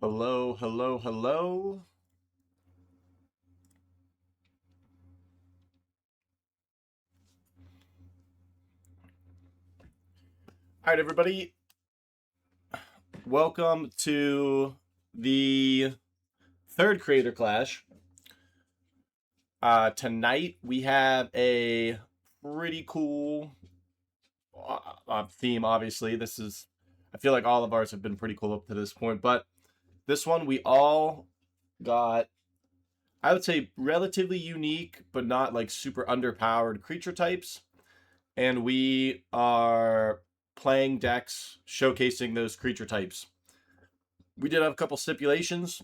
Hello, hello, hello. All right, everybody. Welcome to the third Creator Clash. Tonight we have a pretty cool theme. Obviously, I feel like all of ours have been pretty cool up to this point, but this one we all got, I would say, relatively unique, but not like super underpowered creature types. And we are playing decks showcasing those creature types. We did have a couple stipulations.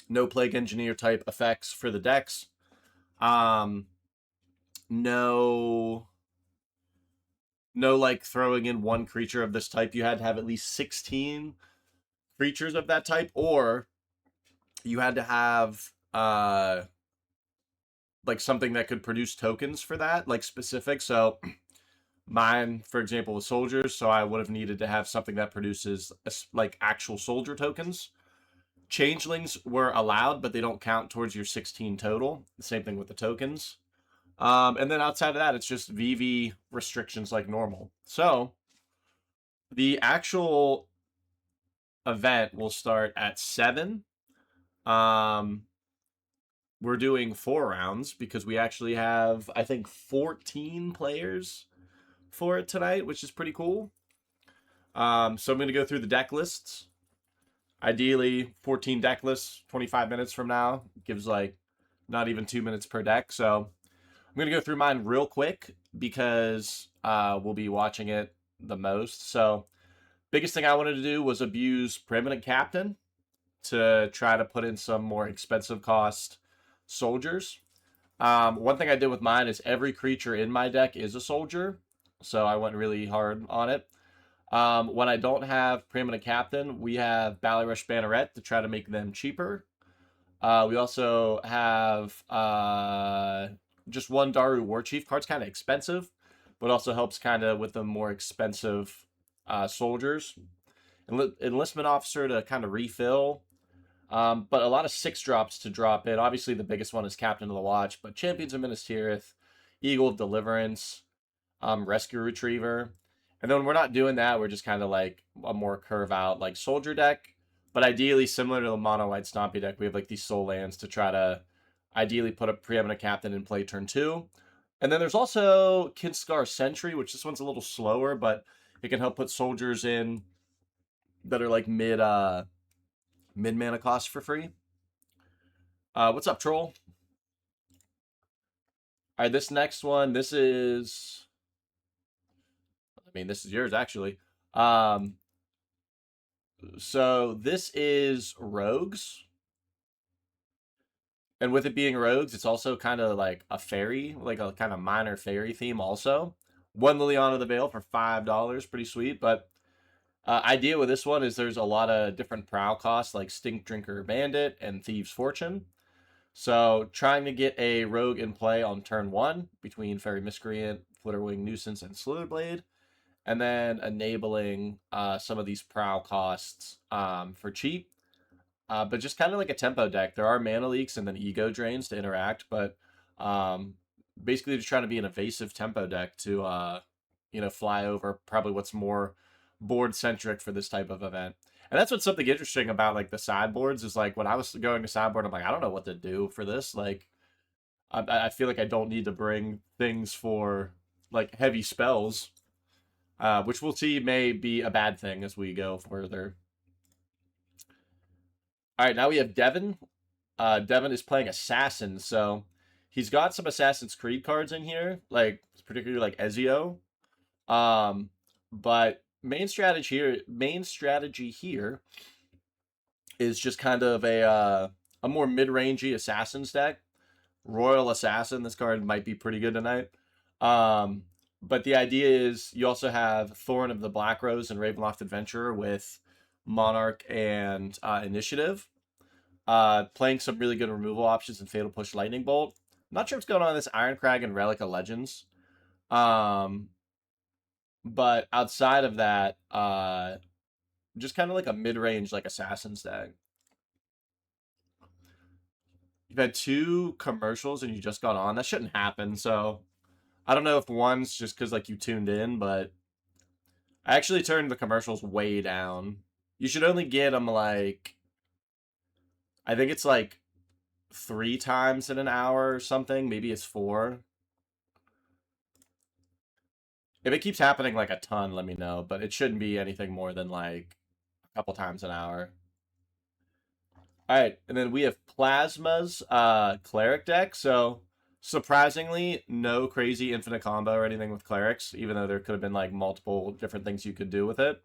No Plague Engineer type effects for the decks. Um, no, no like throwing in one creature of this type. You had to have at least 16 creatures of that type, or you had to have like something that could produce tokens for that, like specific. So mine, for example, was soldiers, so I would have needed to have something that produces like actual soldier tokens. Changelings were allowed, but they don't count towards your 16 total. The same thing with the tokens. And then outside of that, it's just VV restrictions like normal. So the actual event will start at 7. Um, we're doing 4 rounds because we actually have, I think, 14 players for it tonight, which is pretty cool. So I'm going to go through the deck lists. Ideally, 14 deck lists, 25 minutes from now. Gives like not even 2 minutes per deck. So I'm going to go through mine real quick because we'll be watching it the most. So biggest thing I wanted to do was abuse Permanent Captain to try to put in some more expensive cost soldiers. One thing I did with mine is every creature in my deck is a soldier. So I went really hard on it. When I don't have Preeminent Captain, we have Ballyrush Banneret to try to make them cheaper. We also have just one Daru War Chief. Card's kind of expensive, but also helps kind of with the more expensive soldiers. Enlistment Officer to kind of refill. But a lot of 6-drops to drop in. Obviously, the biggest one is Captain of the Watch, but Champions of Minas Tirith, Eagle of Deliverance, Rescue Retriever. And then when we're not doing that, we're just kind of like a more curve out like soldier deck. But ideally, similar to the mono white Stompy deck, we have like these soul lands to try to ideally put a preeminent captain in play turn 2. And then there's also Kinscar Sentry, which this one's a little slower, but it can help put soldiers in that are like mid mana cost for free. What's up, Troll? All right, this next one, this is, I mean, this is yours actually. Um, so this is Rogues. And with it being Rogues, it's also kind of like a fairy, like a kind of minor fairy theme also. One Liliana the Veil for $5, pretty sweet. But idea with this one is there's a lot of different prowl costs like Stink Drinker Bandit and Thieves Fortune. So trying to get a rogue in play on turn 1 between Fairy Miscreant, Flitterwing Nuisance, and Slitherblade, and then enabling some of these prowl costs for cheap. But just kind of like a tempo deck. There are mana leaks and then ego drains to interact, but basically just trying to be an evasive tempo deck to fly over probably what's more board centric for this type of event. And that's what's something interesting about like the sideboards is like when I was going to sideboard, I'm like, I don't know what to do for this. Like I feel like I don't need to bring things for like heavy spells, which we'll see may be a bad thing as we go further. All right, now we have Devin. Devin is playing Assassin, so he's got some Assassin's Creed cards in here, like particularly like Ezio. Um, but main strategy here is just kind of a more mid-rangey Assassin's deck. Royal Assassin. This card might be pretty good tonight. But the idea is you also have Thorn of the Black Rose and Ravenloft Adventurer with Monarch and Initiative. Playing some really good removal options in Fatal Push Lightning Bolt. Not sure what's going on in this Ironcrag and Relic of Legends. But outside of that, just kind of like a mid-range, like Assassin's deck. You've had 2 commercials and you just got on. That shouldn't happen. So I don't know if one's just because like you tuned in, but I actually turned the commercials way down. You should only get them like, I think it's like 3 times in an hour or something. Maybe it's 4. If it keeps happening like a ton, let me know. But it shouldn't be anything more than like a couple times an hour. All right, and then we have Plasma's Cleric deck. So surprisingly, no crazy infinite combo or anything with Clerics, even though there could have been like multiple different things you could do with it.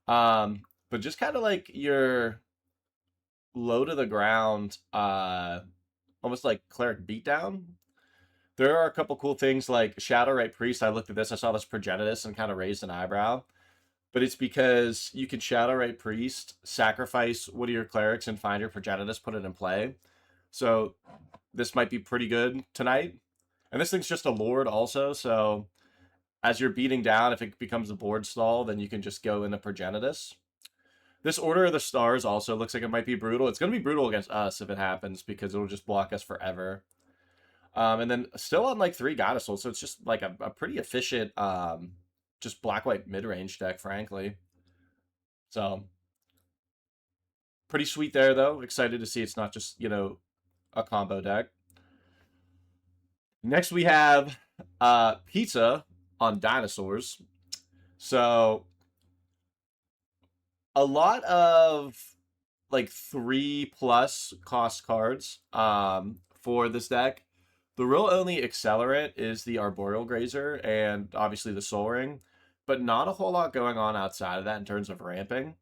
But just kind of like your low to the ground, almost like Cleric beatdown. There are a couple cool things like Shadowrite Priest. I looked at this, I saw this Progenitus and kind of raised an eyebrow. But it's because you can Shadowrite Priest, sacrifice one of your clerics, and find your Progenitus, put it in play. So this might be pretty good tonight. And this thing's just a Lord also, so as you're beating down, if it becomes a board stall, then you can just go into Progenitus. This Order of the Stars also looks like it might be brutal. It's going to be brutal against us if it happens, because it'll just block us forever. And then still on like 3 Goddess Souls, so it's just like a pretty efficient just black-white mid-range deck, frankly. So pretty sweet there, though. Excited to see it's not just, you know, a combo deck. Next we have Pizza on Dinosaurs. So a lot of like 3+ cost cards for this deck. The real only accelerant is the Arboreal Grazer and obviously the Soul Ring, but not a whole lot going on outside of that in terms of ramping.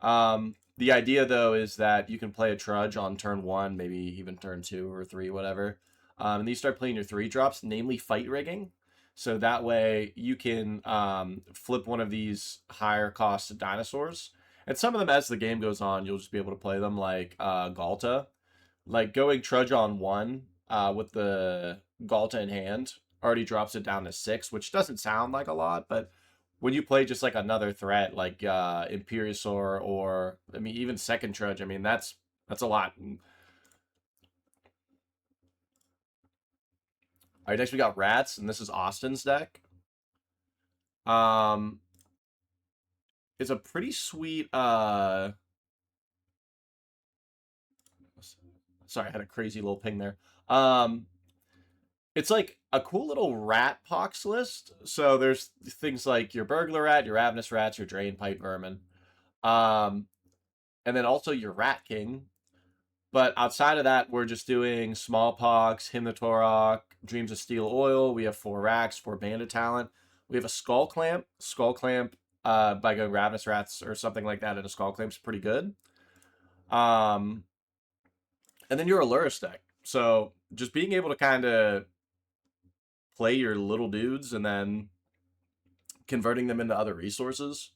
The idea, though, is that you can play a Trudge on turn 1, maybe even turn 2 or 3, whatever. And then you start playing your 3-drops, namely Fight Rigging. So that way you can flip one of these higher cost dinosaurs. And some of them, as the game goes on, you'll just be able to play them like Galta. Like going Trudge on 1 with the Galta in hand already drops it down to 6, which doesn't sound like a lot, but when you play just like another threat like Imperiosaur, or I mean even second Trudge, I mean that's a lot. All right, next we got Rats, and this is Austin's deck. Um, it's a pretty sweet. Sorry, I had a crazy little ping there. It's like a cool little rat pox list. So there's things like your burglar rat, your ravenous rats, your drain pipe vermin, and then also your rat king. But outside of that, we're just doing smallpox, Hymnotorok, Dreams of Steel Oil. We have 4 racks, 4 bandit talent. We have a skull clamp. Skull clamp by going ravenous rats or something like that, and a skull clamp's pretty good. And then your Allurus deck. So just being able to kind of play your little dudes and then converting them into other resources.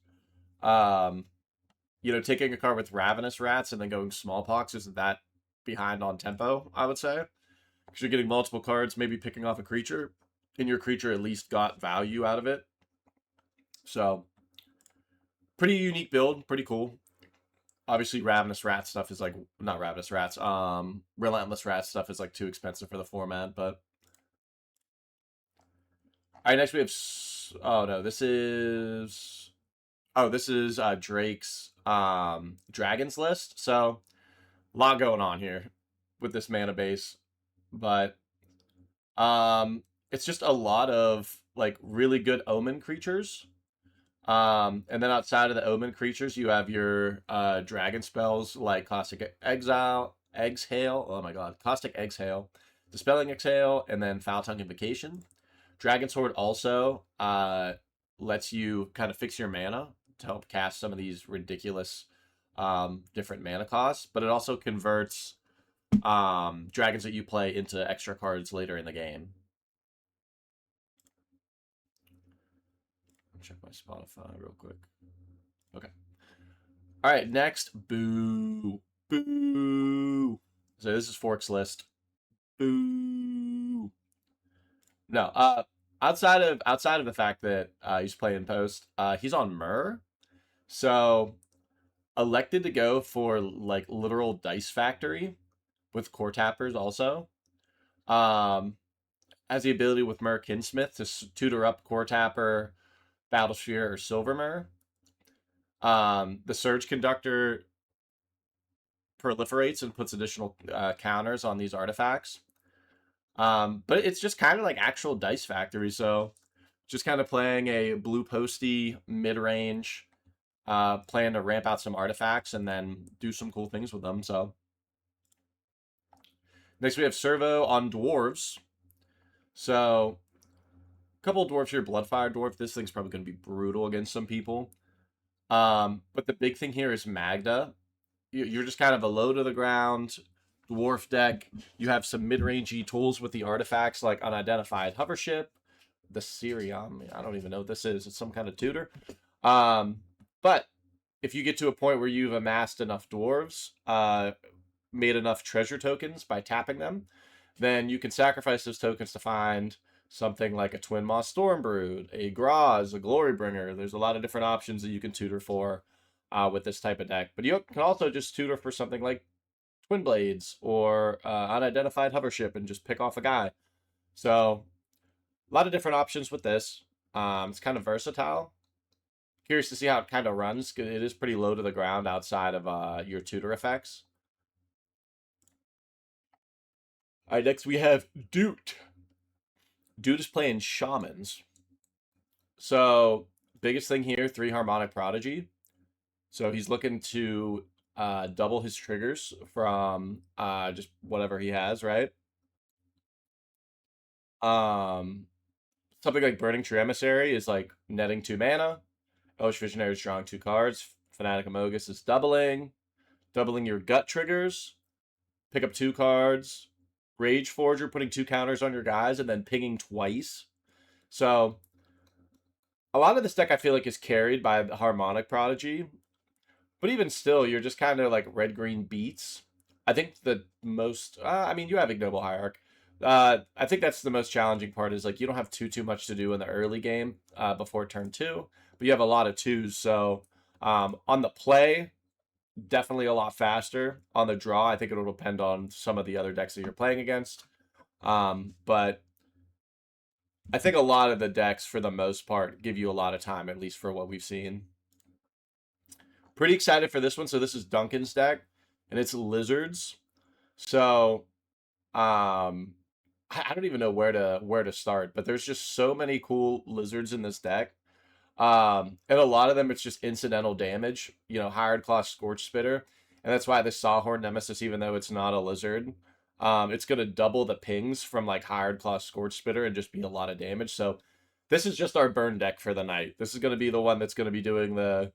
You know, taking a card with Ravenous Rats and then going Smallpox isn't that behind on tempo, I would say. Because you're getting multiple cards, maybe picking off a creature, and your creature at least got value out of it. So, pretty unique build, pretty cool. Obviously, Ravenous Rat stuff is like, not Ravenous Rats, Relentless Rat stuff is like too expensive for the format, but. Alright, next we have, oh no, this is Drake's Dragons list. So a lot going on here with this mana base, but it's just a lot of like really good omen creatures. And then outside of the omen creatures, you have your dragon spells like Caustic Exhale. Oh my god, Caustic Exhale, Dispelling Exhale, and then Foul Tongue Invocation. Dragon Sword also lets you kind of fix your mana to help cast some of these ridiculous different mana costs, but it also converts dragons that you play into extra cards later in the game. Check my Spotify real quick. Okay. All right, next, Boo. Boo. So this is Fork's list. Boo. No, outside of the fact that he's playing post, he's on Myrrh. So Elected to go for like literal dice factory with core tappers also. Um, has the ability with Kinsmith to tutor up core tapper, Battlesphere, or Silvermer. The Surge Conductor proliferates and puts additional counters on these artifacts. But it's just kind of like actual Dice Factory, so just kind of playing a blue posty mid range, plan to ramp out some artifacts and then do some cool things with them. So next we have Servo on dwarves. So a couple of dwarves here, Bloodfire Dwarf. This thing's probably going to be brutal against some people. But the big thing here is Magda. You're just kind of a low to the ground dwarf deck. You have some mid-rangey tools with the artifacts like Unidentified Hovership, the Sirium. I don't even know what this is. It's some kind of tutor. But if you get to a point where you've amassed enough dwarves, made enough treasure tokens by tapping them, then you can sacrifice those tokens to find something like a Twin Moss Stormbrood, a Graz, a Glorybringer. There's a lot of different options that you can tutor for with this type of deck. But you can also just tutor for something like Twin Blades or Unidentified Hovership and just pick off a guy. So a lot of different options with this. It's kind of versatile. Curious to see how it kind of runs. It is pretty low to the ground outside of your tutor effects. All right, next we have Doot. Doot is playing Shamans. So biggest thing here, 3 Harmonic Prodigy. So he's looking to double his triggers from just whatever he has, right? Something like Burning Tree Emissary is like netting 2 mana. Elvish Visionary is drawing 2 cards. Fanatic Amogus is doubling your gut triggers. Pick up 2 cards. Rage Forger putting 2 counters on your guys and then pinging twice. So a lot of this deck I feel like is carried by the Harmonic Prodigy. But even still, you're just kind of like red-green beats. I think the most, I mean, you have Ignoble Hierarch. I think that's the most challenging part is like you don't have too much to do in the early game before turn 2, but you have a lot of 2s. So on the play, definitely a lot faster. On the draw, I think it'll depend on some of the other decks that you're playing against. But I think a lot of the decks, for the most part, give you a lot of time, at least for what we've seen. Pretty excited for this one. So this is Duncan's deck, and it's Lizards. So I don't even know where to start, but there's just so many cool lizards in this deck. And a lot of them it's just incidental damage, Hired Claw Scorch Spitter. And that's why the Sawhorn Nemesis, even though it's not a lizard, it's gonna double the pings from like Hired Claw Scorch Spitter and just be a lot of damage. So this is just our burn deck for the night. This is gonna be the one that's gonna be doing the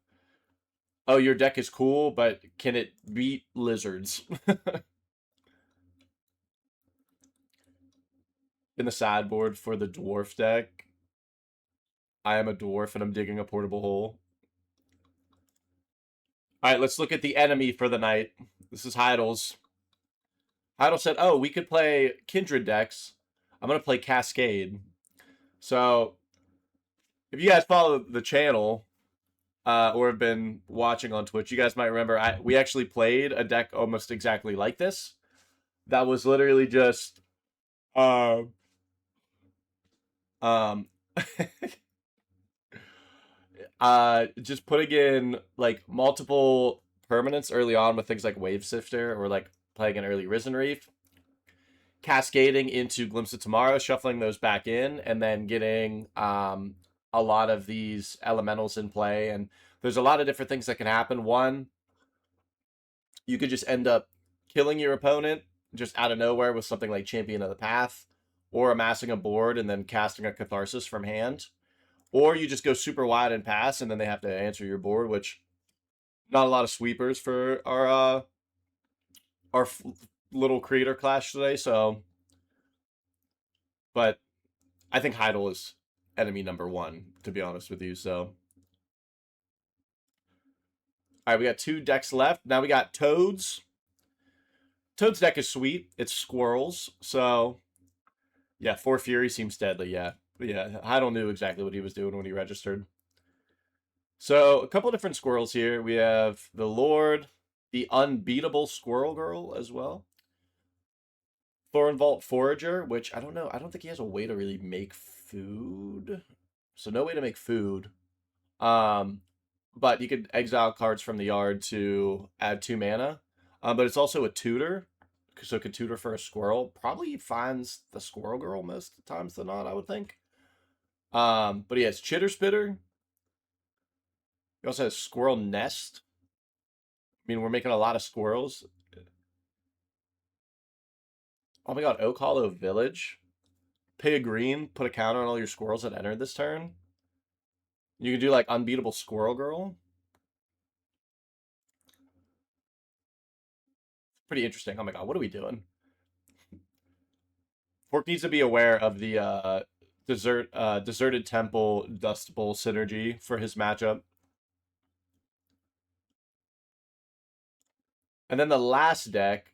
oh, your deck is cool, but can it beat lizards? In the sideboard for the dwarf deck, I am a dwarf and I'm digging a portable hole. All right, let's look at the enemy for the night. This is Heidel's. Heidel said, oh, we could play Kindred decks. I'm going to play Cascade. So if you guys follow the channel or have been watching on Twitch, you guys might remember we actually played a deck almost exactly like this. That was literally just just putting in like multiple permanents early on with things like Wave Sifter or like playing an early Risen Reef, cascading into Glimpse of Tomorrow, shuffling those back in, and then getting a lot of these elementals in play. And there's a lot of different things that can happen. One, you could just end up killing your opponent just out of nowhere with something like Champion of the Path, or amassing a board and then casting a Catharsis from hand. Or you just go super wide and pass, and then they have to answer your board, which not a lot of sweepers for our little creator clash today. So, but I think Heidel is enemy number 1, to be honest with you. So, all right, we got 2 decks left. Now we got Toads. Toad's deck is sweet. It's squirrels. So, yeah, 4 Fury seems deadly. Yeah. Heidel knew exactly what he was doing when he registered. So a couple different squirrels here. We have the Lord, the unbeatable Squirrel Girl as well. Thornvault Forager, which I don't know. I don't think he has a way to really make food. So no way to make food. Um, but you could exile cards from the yard to add 2 mana. But it's also a tutor, so it could tutor for a squirrel. Probably finds the Squirrel Girl most times than not, I would think. But he has Chitter Spitter. He also has Squirrel Nest. I mean, we're making a lot of squirrels. Oh my god, Oak Hollow Village. Pay a green, put a counter on all your squirrels that entered this turn. You can do like Unbeatable Squirrel Girl. Pretty interesting. Oh my god, what are we doing? Fork needs to be aware of the Deserted Temple Dust Bowl synergy for his matchup. And then the last deck,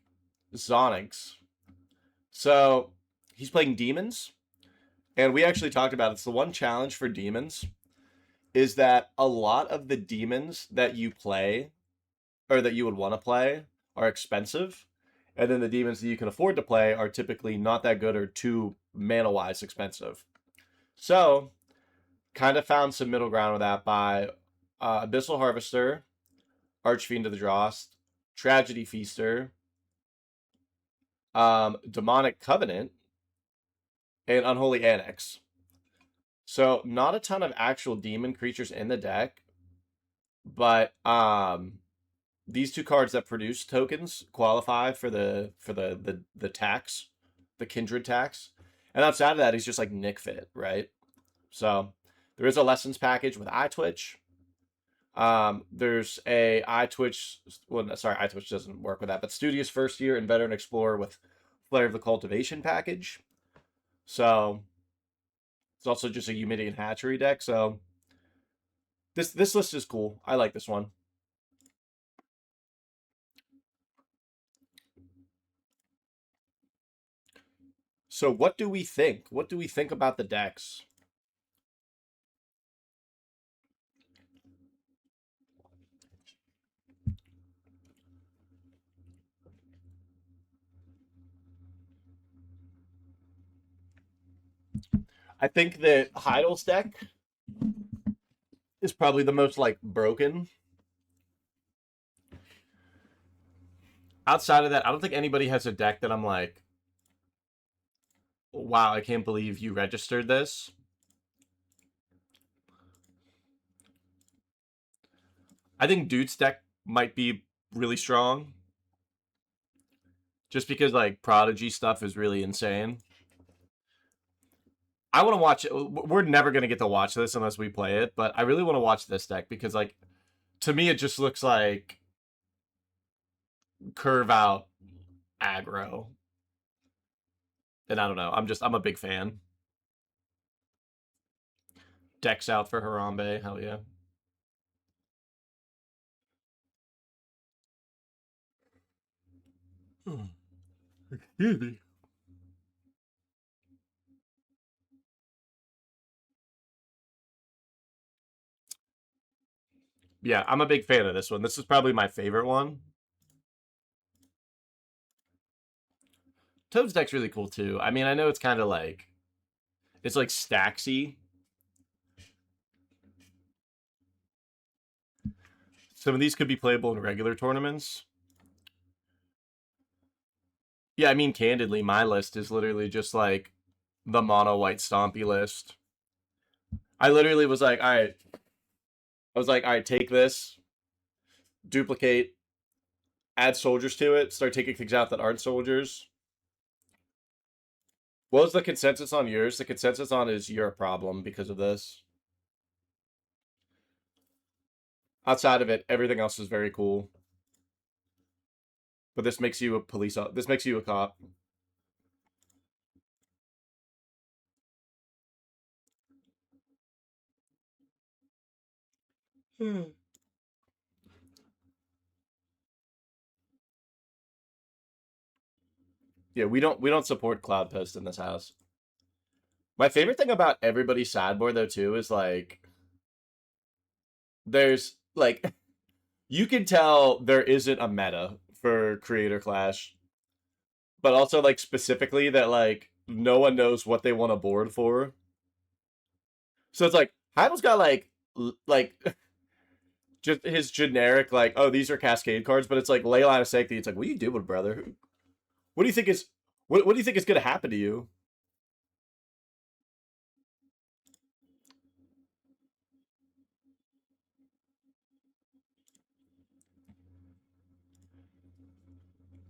Zonix. So he's playing demons. And we actually talked about it's the one challenge for demons is that a lot of the demons that you play or that you would want to play are expensive. And then the demons that you can afford to play are typically not that good or too mana wise expensive. So, kind of found some middle ground with that by Abyssal Harvester, Archfiend of the Drost, Tragedy Feaster, Demonic Covenant, and Unholy Annex. So, not a ton of actual demon creatures in the deck, but these two cards that produce tokens qualify for the tax, the Kindred tax. And outside of that, he's just like Nick Fit, right? So there is a lessons package with iTwitch. There's a iTwitch, well, sorry, iTwitch doesn't work with that, but Studious First Year and Veteran Explorer with Flare of the Cultivation package. So it's also just a Humidity and Hatchery deck. So this list is cool. I like this one. So what do we think? What do we think about the decks? I think that Heidel's deck is probably the most like broken. Outside of that, I don't think anybody has a deck that I'm like, wow, I can't believe you registered this. I think Dude's deck might be really strong. Just because like Prodigy stuff is really insane. I want to watch it. We're never going to get to watch this unless we play it, but I really want to watch this deck because like to me it just looks like curve out aggro. And I don't know. I'm a big fan. Decks out for Harambe, hell yeah. Excuse me. Yeah, I'm a big fan of this one. This is probably my favorite one. Toad's deck's really cool too. I mean, I know it's kind of like it's like stacksy. Some of these could be playable in regular tournaments. Yeah, I mean, candidly, my list is literally just like the mono white Stompy list. I literally was like, all right. I was like, all right, take this, duplicate, add soldiers to it, start taking things out that aren't soldiers. What was the consensus on yours? The consensus on is your problem because of this. Outside of it, everything else is very cool. But this makes you a police. This makes you a cop. Yeah, we don't support Cloud Post in this house. My favorite thing about everybody's sideboard though too is like there's like you can tell there isn't a meta for Creator Clash, but also like specifically that like no one knows what they want a board for. So it's like Heidel's got like just his generic like, oh, these are Cascade cards, but it's like Leyline of Sanctity. It's like, what are you doing, brother? What do you think is what do you think is gonna happen to you?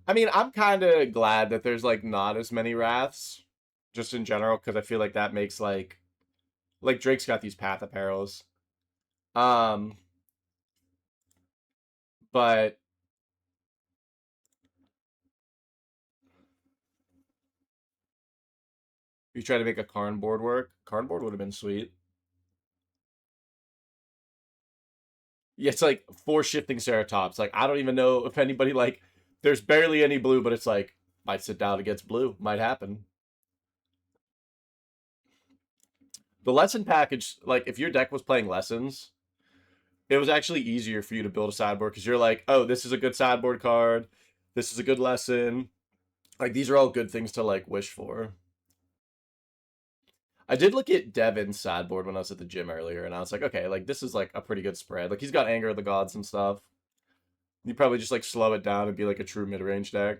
I mean, I'm kind of glad that there's like not as many wraths, just in general, because I feel like that makes like Drake's got these path apparels. Um, but you try to make a Karn board work. Karn board would have been sweet. Yeah, it's like four shifting Ceratops. Like I don't even know if anybody like. There's barely any blue, but it's like might sit down against blue. Might happen. The lesson package, like if your deck was playing lessons, it was actually easier for you to build a sideboard because you're like, oh, this is a good sideboard card. This is a good lesson. Like these are all good things to like wish for. I did look at Devin's sideboard when I was at the gym earlier, and I was like, okay, like this is like a pretty good spread. Like he's got Anger of the Gods and stuff. You probably just like slow it down and be like a true mid range deck.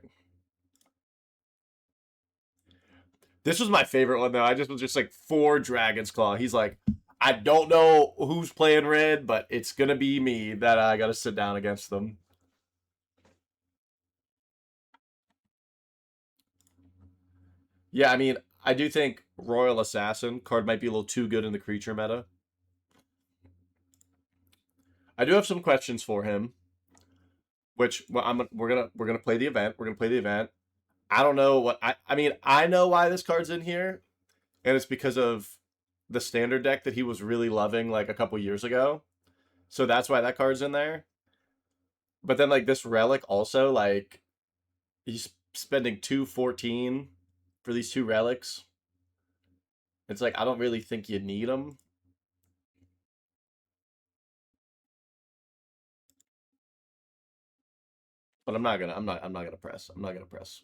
This was my favorite one though. I just was just like four Dragon's Claw. He's like, I don't know who's playing red, but it's gonna be me that I gotta sit down against them. Yeah, I mean, I do think Royal Assassin card might be a little too good in the creature meta. I do have some questions for him, which well, we're gonna play the event. We're gonna play the event. I don't know what I mean. I know why this card's in here, and it's because of the standard deck that he was really loving like a couple years ago. So that's why that card's in there. But then like this relic also like he's spending 214 for these two relics. It's like I don't really think you need them. But I'm not gonna press. I'm not gonna press.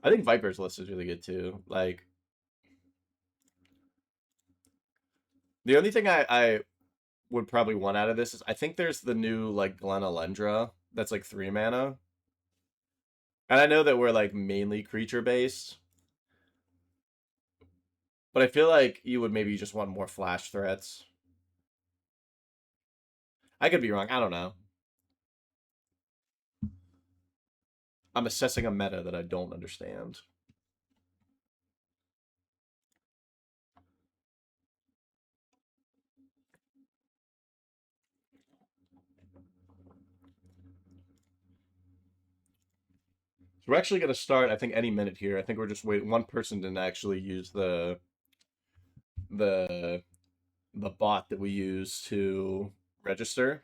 I think Viper's list is really good too. Like the only thing I would probably want out of this is I think there's the new like Glen Elendra that's like 3 mana. And I know that we're like mainly creature based, but I feel like you would maybe just want more flash threats. I could be wrong. I don't know. I'm assessing a meta that I don't understand. So we're actually going to start, I think, any minute here. I think we're just waiting. One person didn't actually use the the bot that we use to register.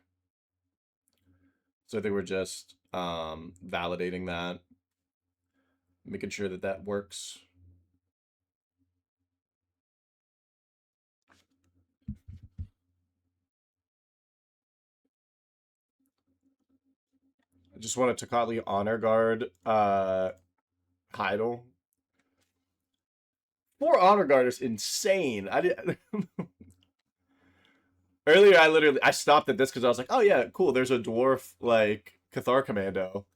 So I think we're just validating that, making sure that that works. I just want to Tocatli Honor Guard Heidel. 4 Honor Guard is insane. I did earlier. I stopped at this because I was like, oh yeah, cool. There's a dwarf like Cathar Commando.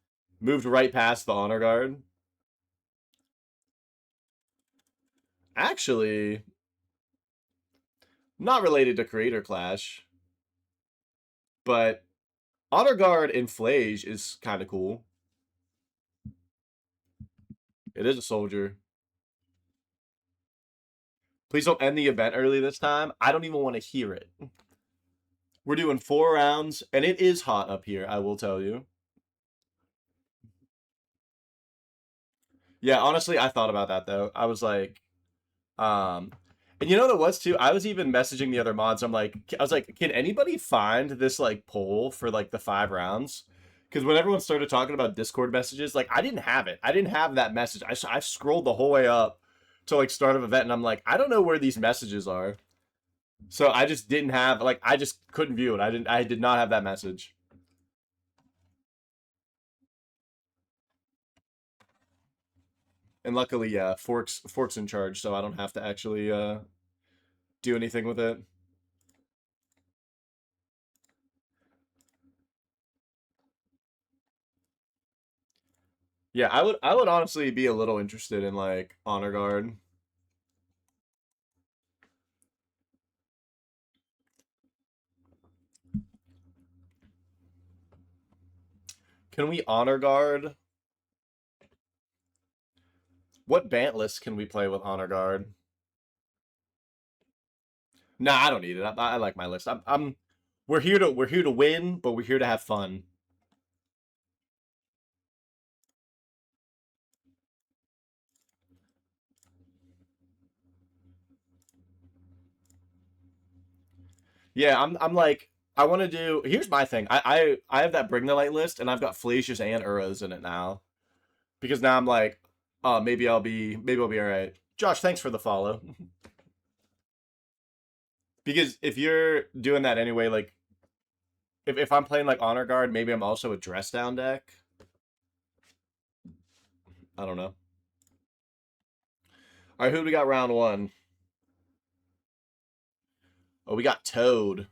Moved right past the Honor Guard. Actually, not related to Creator Clash, but Honor Guard in Flage is kind of cool. It is a soldier. Please don't end the event early this time. I don't even want to hear it. We're doing 4 rounds, and it is hot up here, I will tell you. Yeah, honestly, I thought about that though. I was like, um, and you know what it was too? I was even messaging the other mods. I was like, can anybody find this like poll for like the 5 rounds? Because when everyone started talking about Discord messages, like I didn't have it. I didn't have that message. I scrolled the whole way up to like start of event, and I'm like, I don't know where these messages are. So I just didn't have like I just couldn't view it. I did not have that message. And luckily, yeah, Fork's in charge, so I don't have to actually do anything with it. Yeah, I would honestly be a little interested in like Honor Guard. Can we Honor Guard? What Bant list can we play with Honor Guard? Nah, I don't need it. I like my list. We're here to win, but we're here to have fun. Yeah, I'm like I want to do. Here's my thing. I have that Bring the Light list, and I've got Flacius and Uras in it now because now I'm like, oh, maybe I'll be all right. Josh, thanks for the follow. Because if you're doing that anyway, like if I'm playing like Honor Guard, maybe I'm also a dress down deck. I don't know. All right, who do we got round one? Oh, we got Toad.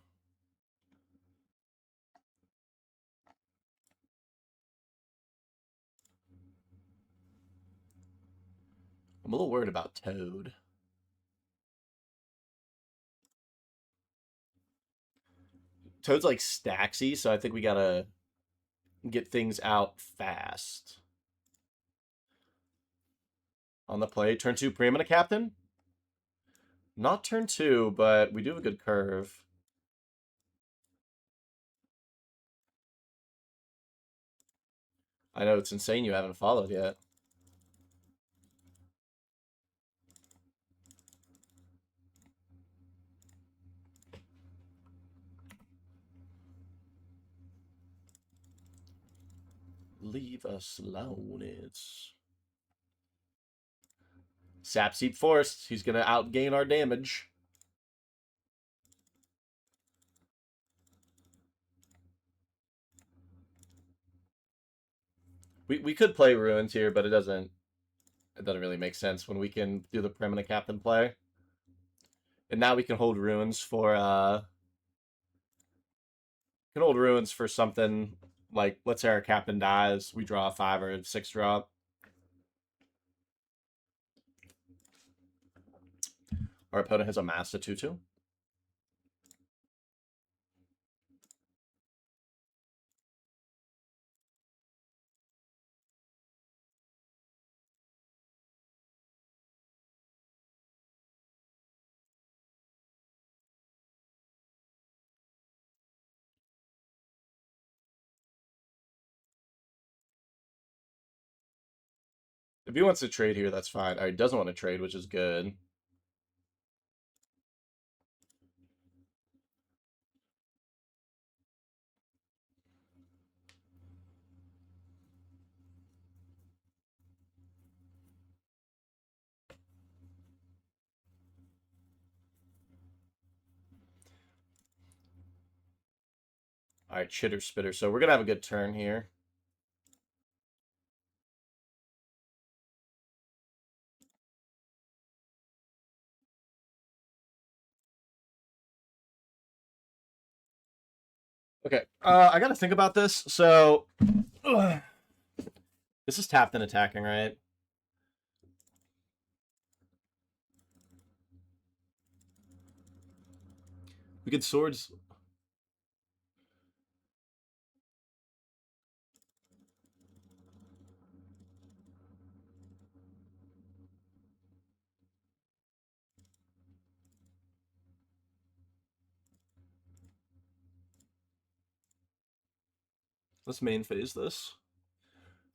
I'm a little worried about Toad. Toad's like Staxy, so I think we gotta get things out fast. On the play, turn two, Preeminent Captain. Not turn two, but we do have a good curve. I know it's insane you haven't followed yet. Leave us alone. It's Sapseed Forest. He's gonna outgain our damage. We could play Ruins here, but it doesn't really make sense when we can do the Permanent Captain play. And now we can hold Ruins for something like, let's say our captain dies, we draw a 5 or a 6 drop. Our opponent has amassed a 2/2. If he wants to trade here, that's fine. Or he doesn't want to trade, which is good. All right, Chitter Spitter. So we're going to have a good turn here. Okay, I got to think about this. So, this is tapped and attacking, right? We could swords. Let's main phase this.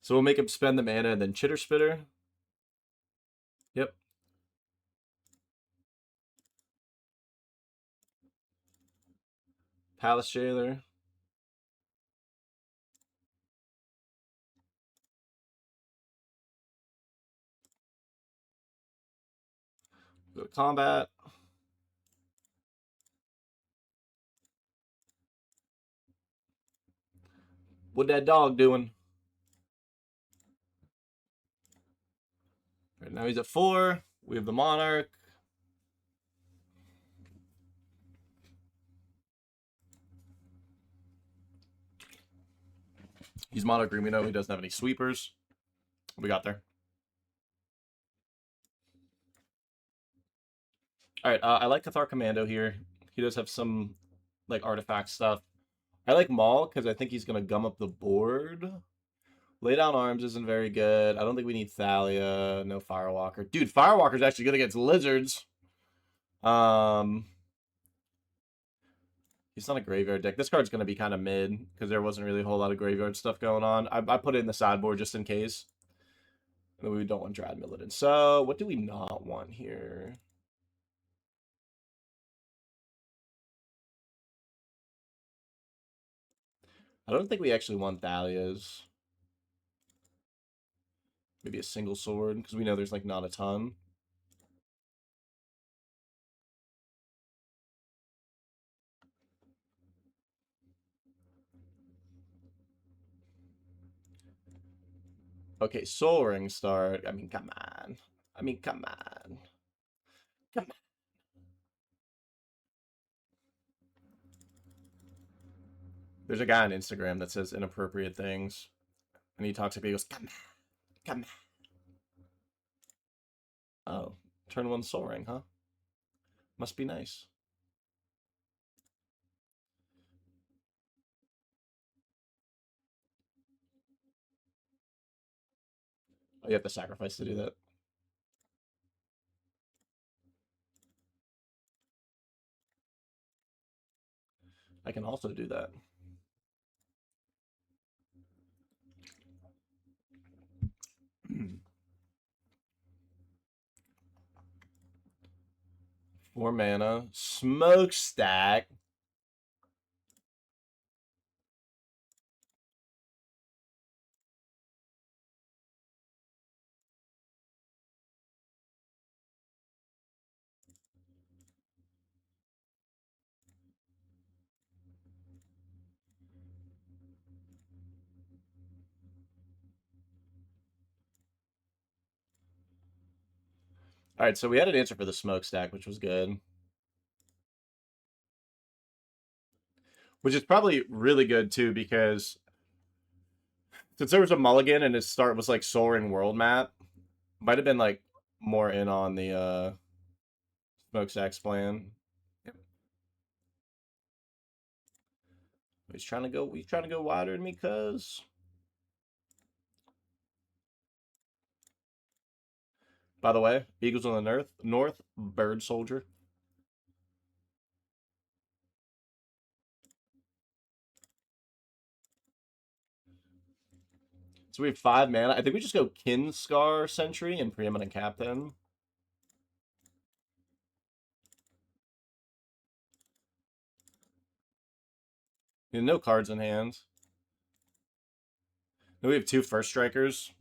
So we'll make him spend the mana and then Chitter Spitter. Yep. Palace Jailer. Go to combat. What that dog doing? Right now he's at 4. We have the Monarch. He's mono green. We know he doesn't have any sweepers. We got there. All right. I like Cathar Commando here. He does have some like artifact stuff. I like Maul because I think he's gonna gum up the board. Lay down arms isn't very good. I don't think we need Thalia. No Firewalker. Dude, Firewalker's actually good against lizards. He's not a graveyard deck. This card's going to be kind of mid because there wasn't really a whole lot of graveyard stuff going on. I put it in the sideboard just in case. And we don't want Dryad Milladin. So what do we not want here? I don't think we actually want Thalias. Maybe a single sword because we know there's like not a ton. Okay, Soaring start. I mean, come on. I mean, come on. Come on. There's a guy on Instagram that says inappropriate things. And he talks to people, he goes, come on. Come on. Oh, turn 1 Soaring, huh? Must be nice. Oh, you have to sacrifice to do that. I can also do that. Four mana. Smokestack. All right, so we had an answer for the smokestack, which was good. Which is probably really good too, because since there was a mulligan and his start was like Soaring World Map, might have been like more in on the smokestack's plan. Yep. He's trying to go wider than me, cuz. By the way, Eagles on the north, Bird Soldier. So we have 5 mana. I think we just go Kinscar Sentry and Preeminent Captain. No cards in hand. Then we have 2 first strikers.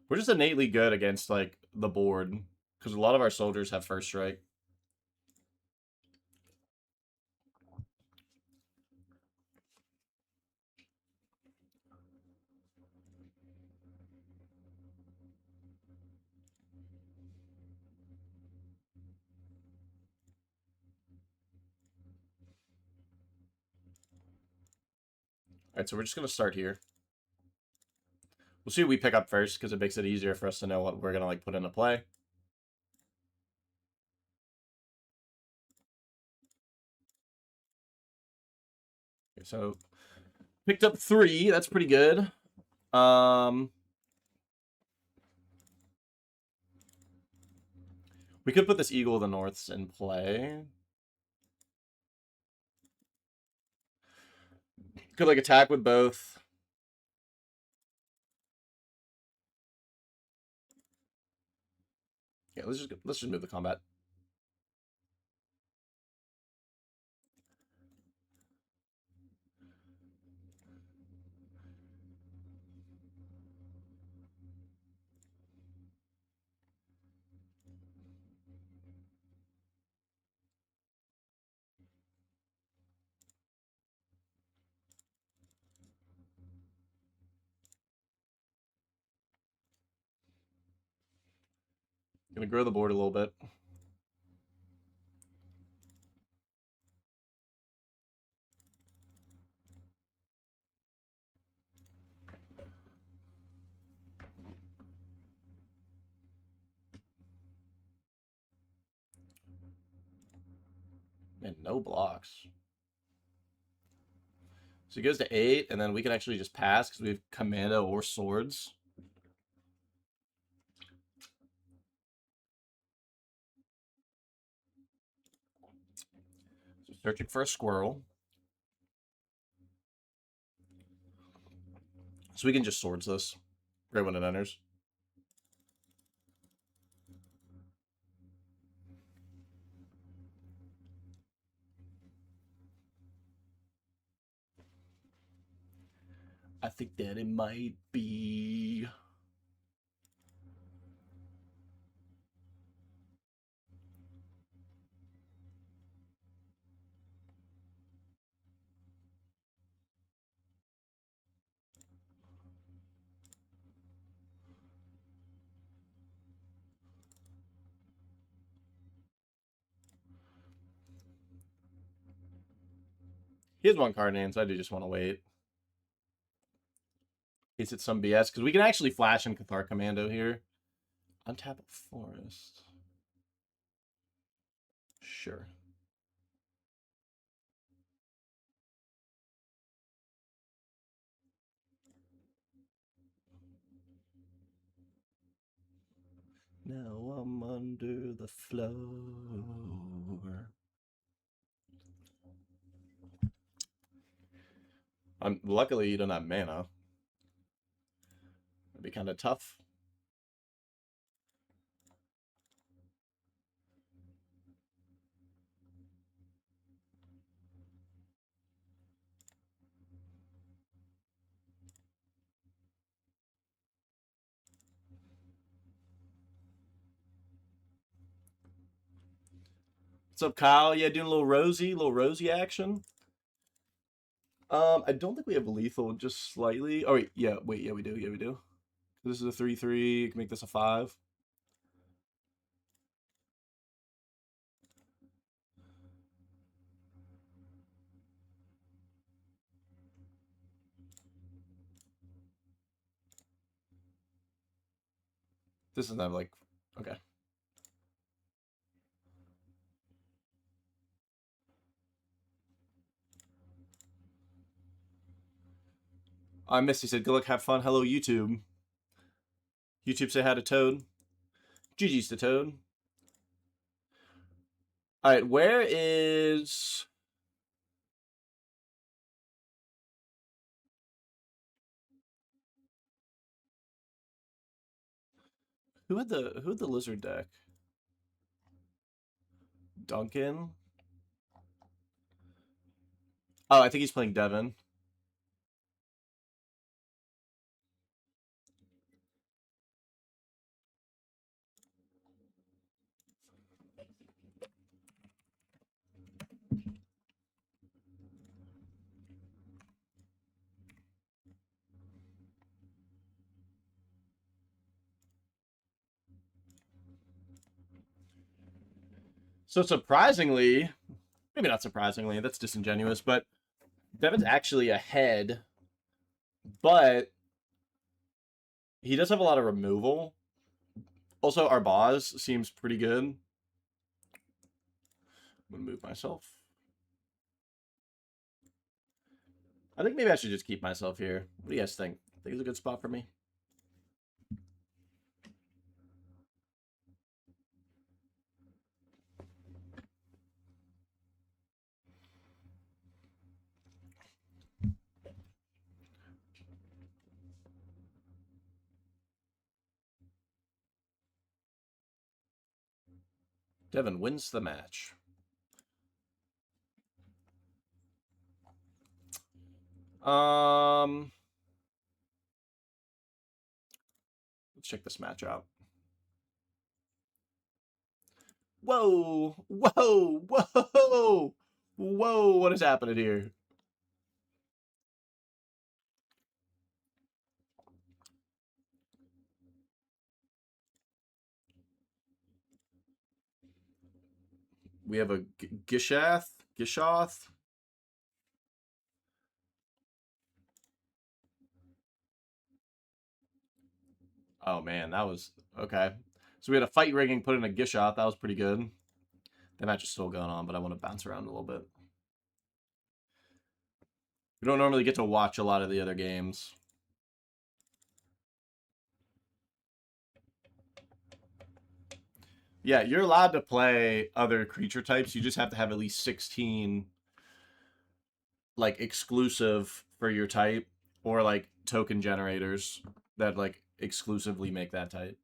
We're just innately good against like the board because a lot of our soldiers have first strike. All right, so we're just gonna start here. We'll see what we pick up first because it makes it easier for us to know what we're gonna like put into play. Okay, so picked up 3. That's pretty good. We could put this Eagle of the Norths in play. Could like attack with both. Yeah, let's just move the combat. Gonna grow the board a little bit. And no blocks. So he goes to 8, and then we can actually just pass because we have Commando or Swords. So searching for a squirrel. So we can just Swords this right when it enters. I think that it might be... He has 1 card in hand, so I do just want to wait. In case it's some BS, because we can actually flash in Cathar Commando here. Untap a forest. Sure. Now I'm under the floor. Luckily, you don't have mana. It'd be kind of tough. What's up, Kyle? Yeah, doing a little rosy action. I don't think we have lethal, just slightly. Oh wait, yeah, we do. Yeah, we do. This is a 3/3. You can make this a 5. This is not like okay. Misty said, "Good luck, have fun." Hello, YouTube. YouTube say hi to Toad. GG's to Toad. All right, where is? Who had the lizard deck? Duncan. Oh, I think he's playing Devin. So surprisingly, maybe not surprisingly, that's disingenuous, but Devin's actually ahead, but he does have a lot of removal. Also, our boss seems pretty good. I'm gonna move myself. I think maybe I should just keep myself here. What do you guys think? Think it's a good spot for me? Devin wins the match. Let's check this match out. Whoa! Whoa! Whoa! Whoa! What is happening here? We have a Gishath. Oh man, that was okay. So we had a fight rigging put in a Gishath. That was pretty good. The match is still going on, but I want to bounce around a little bit. We don't normally get to watch a lot of the other games. Yeah, you're allowed to play other creature types. You just have to have at least 16 like exclusive for your type or like token generators that like exclusively make that type.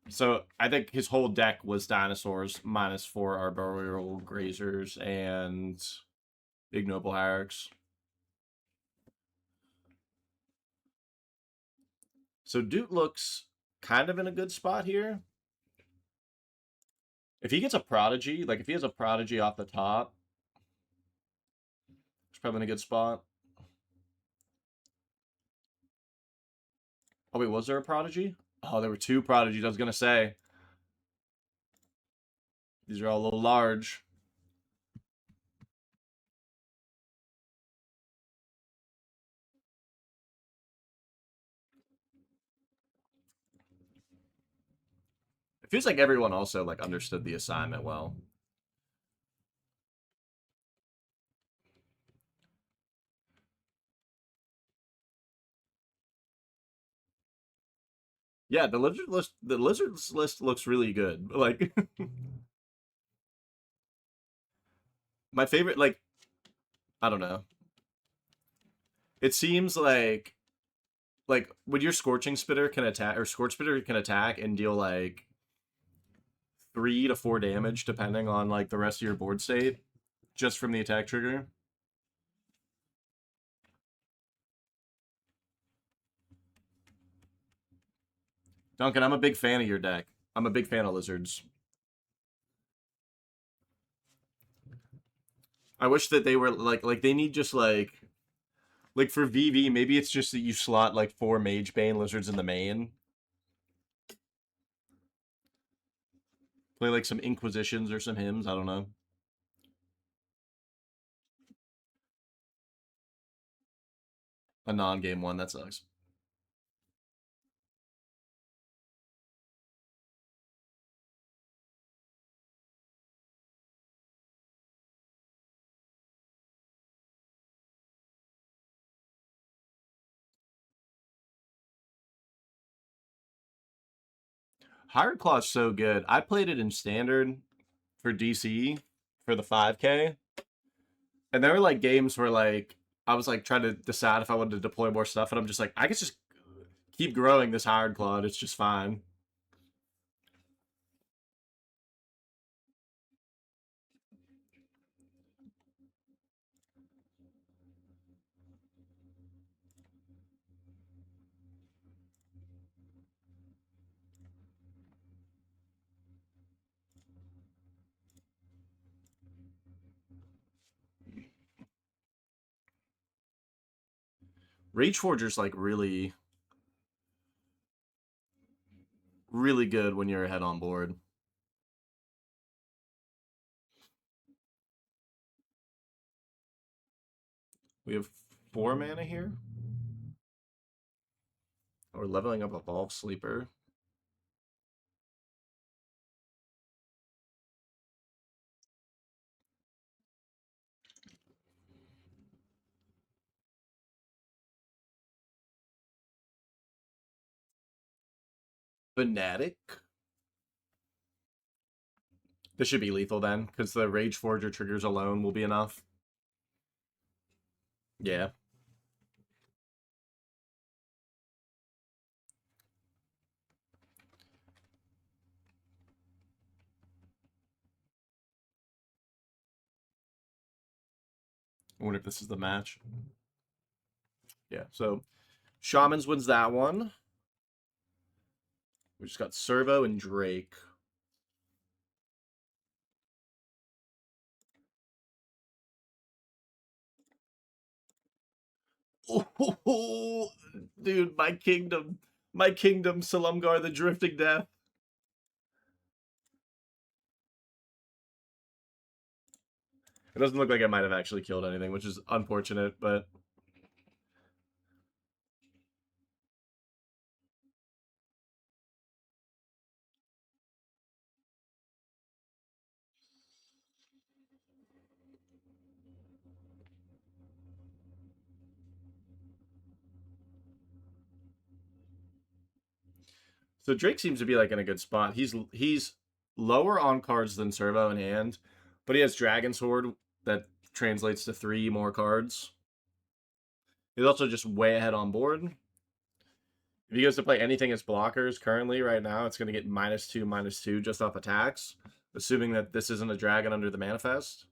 So I think his whole deck was dinosaurs -4 arboreal grazers and ignoble hierarchs. So Dude looks kind of in a good spot here. If he gets a prodigy, like if he has a prodigy off the top, he's probably in a good spot. Oh wait, was there a prodigy? Oh, there were 2 prodigies. I was gonna say these are all a little large. It feels like everyone also like understood the assignment well. Yeah, the lizards list looks really good. Like my favorite, like I don't know. It seems like when your scorching spitter can attack or scorch spitter can attack and deal like 3 to 4 damage depending on like the rest of your board state just from the attack trigger. Duncan, I'm a big fan of your deck. I'm a big fan of lizards. I wish that they were like they need just like for VV, maybe it's just that you slot like 4 Mage Bane lizards in the main. Play like some Inquisitions or some hymns, I don't know. A non-game one, that sucks. Hired Claw's so good. I played it in standard for DC for the 5K. And there were like games where like I was like trying to decide if I wanted to deploy more stuff, and I'm just like, I could just keep growing this Hired Claw. It's just fine. Rage Forger's like really, really good when you're ahead on board. We have 4 mana here. We're leveling up Evolve Sleeper. Fanatic. This should be lethal then, because the Rage Forger triggers alone will be enough. Yeah. I wonder if this is the match. Yeah, so Shamans wins that one. We just got Servo and Drake. Oh, dude, my kingdom. My kingdom, Salumgar the Drifting Death. It doesn't look like it might have actually killed anything, which is unfortunate, but so Drake seems to be like in a good spot. He's lower on cards than Servo in hand, but he has Dragon Sword that translates to 3 more cards. He's also just way ahead on board. If he goes to play anything as blockers currently right now, it's going to get -2/-2 just off attacks, assuming that this isn't a dragon under the manifest.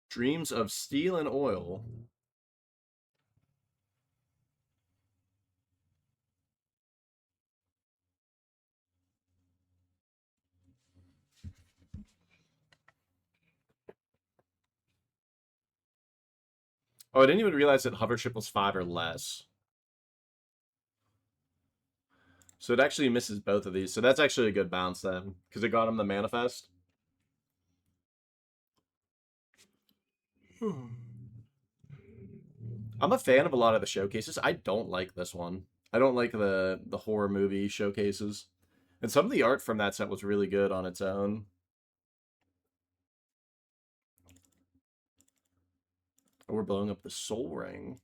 Dreams of Steel and Oil. Oh, I didn't even realize that hovership was 5 or less. So it actually misses both of these. So that's actually a good bounce then, because it got him the manifest. I'm a fan of a lot of the showcases. I don't like this one. I don't like the horror movie showcases. And some of the art from that set was really good on its own. Oh, we're blowing up the Soul Ring.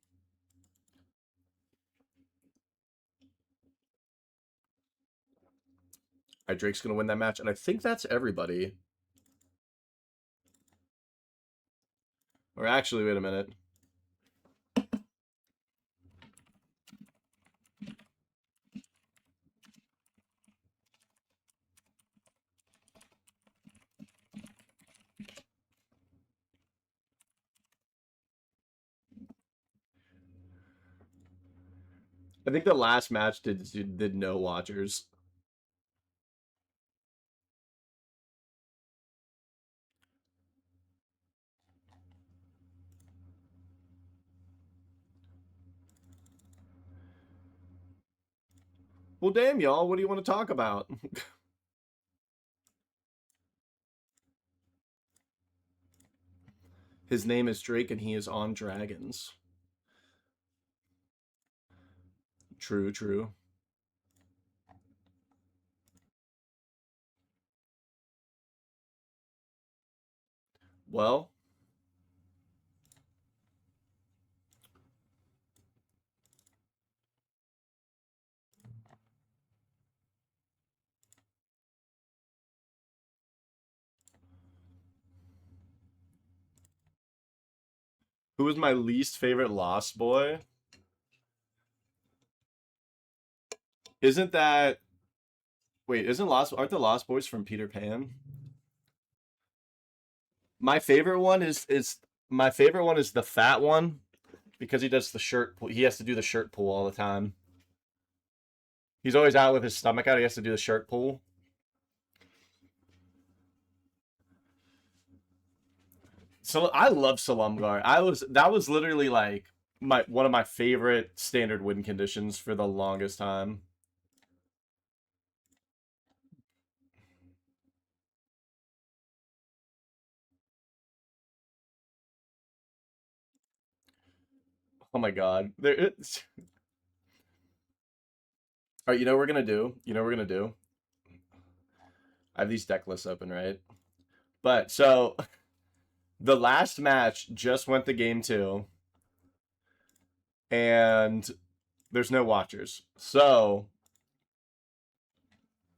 All right, Drake's going to win that match. And I think that's everybody. Or actually, wait a minute. I think the last match did no watchers. Well, damn, y'all. What do you want to talk about? His name is Drake, and he is on dragons. True, true. Well, who was my least favorite Lost Boy? Isn't that... Wait, isn't Lost... Aren't the Lost Boys from Peter Pan? My favorite one is my favorite one is the fat one because he does the shirt pull. He has to do the shirt pull all the time. He's always out with his stomach out. He has to do the shirt pull. So I love Salumgar. That was literally like my one of my favorite standard win conditions for the longest time. Oh my god. There it's All right, you know what we're gonna do? You know what we're gonna do? I have these deck lists open, right? But so the last match just went to game 2 and there's no watchers. So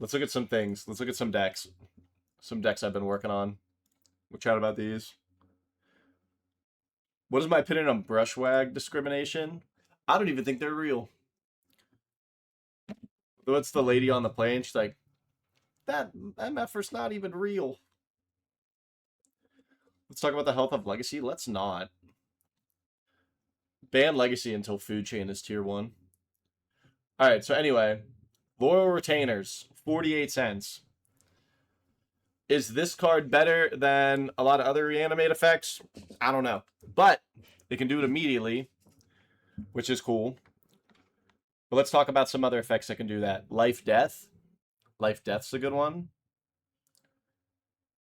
let's look at some things. Let's look at some decks. Some decks I've been working on. We'll chat about these. What is my opinion on brushwag discrimination? I don't even think they're real. What's the lady on the plane? She's like, that MFer's not even real. Let's talk about the health of Legacy. Let's not. Ban Legacy until Food Chain is tier 1. Alright, so anyway. Loyal Retainers, 48 cents. Is this card better than a lot of other reanimate effects? I don't know. But it can do it immediately, which is cool. But let's talk about some other effects that can do that. Life Death. Life Death's a good one.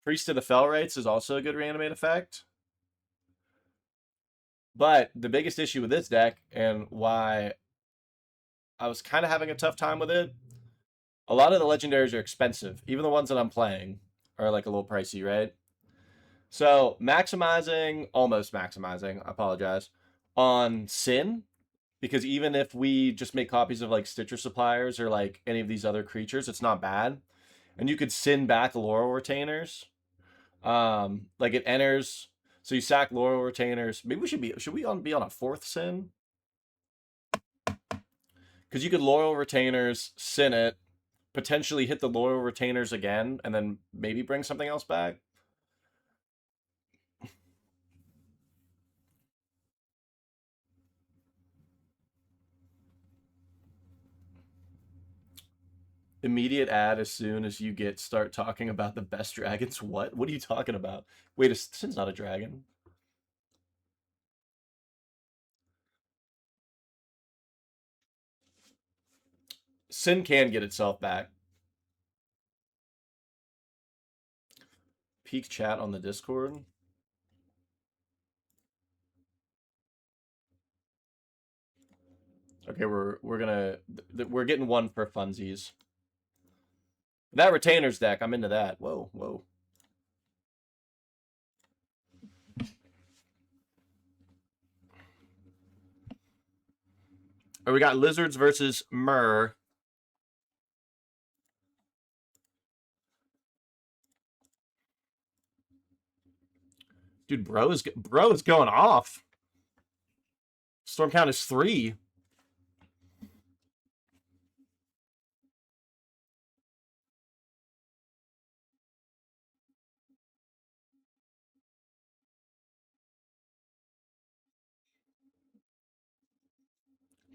Priest of the Fell Rites is also a good reanimate effect. But the biggest issue with this deck, and why I was kind of having a tough time with it, a lot of the legendaries are expensive. Even the ones that I'm playing are like a little pricey, right? So maximizing, almost maximizing, I apologize, on Sin, because even if we just make copies of like Stitcher Suppliers or like any of these other creatures, it's not bad. And you could Sin back Laurel Retainers. Like it enters, so you sack Laurel Retainers. Maybe we should we be on a fourth Sin? Because you could Laurel Retainers, Sin it, potentially hit the Laurel Retainers again, and then maybe bring something else back. Immediate ad as soon as you start talking about the best dragons. What? What are you talking about? Wait, Sin's not a dragon. Sin can get itself back. Peak chat on the Discord. Okay, we're getting one for funsies. That retainers deck, I'm into that. Whoa, whoa. Or we got lizards versus Myrrh. Dude, bro is going off. Storm count is 3.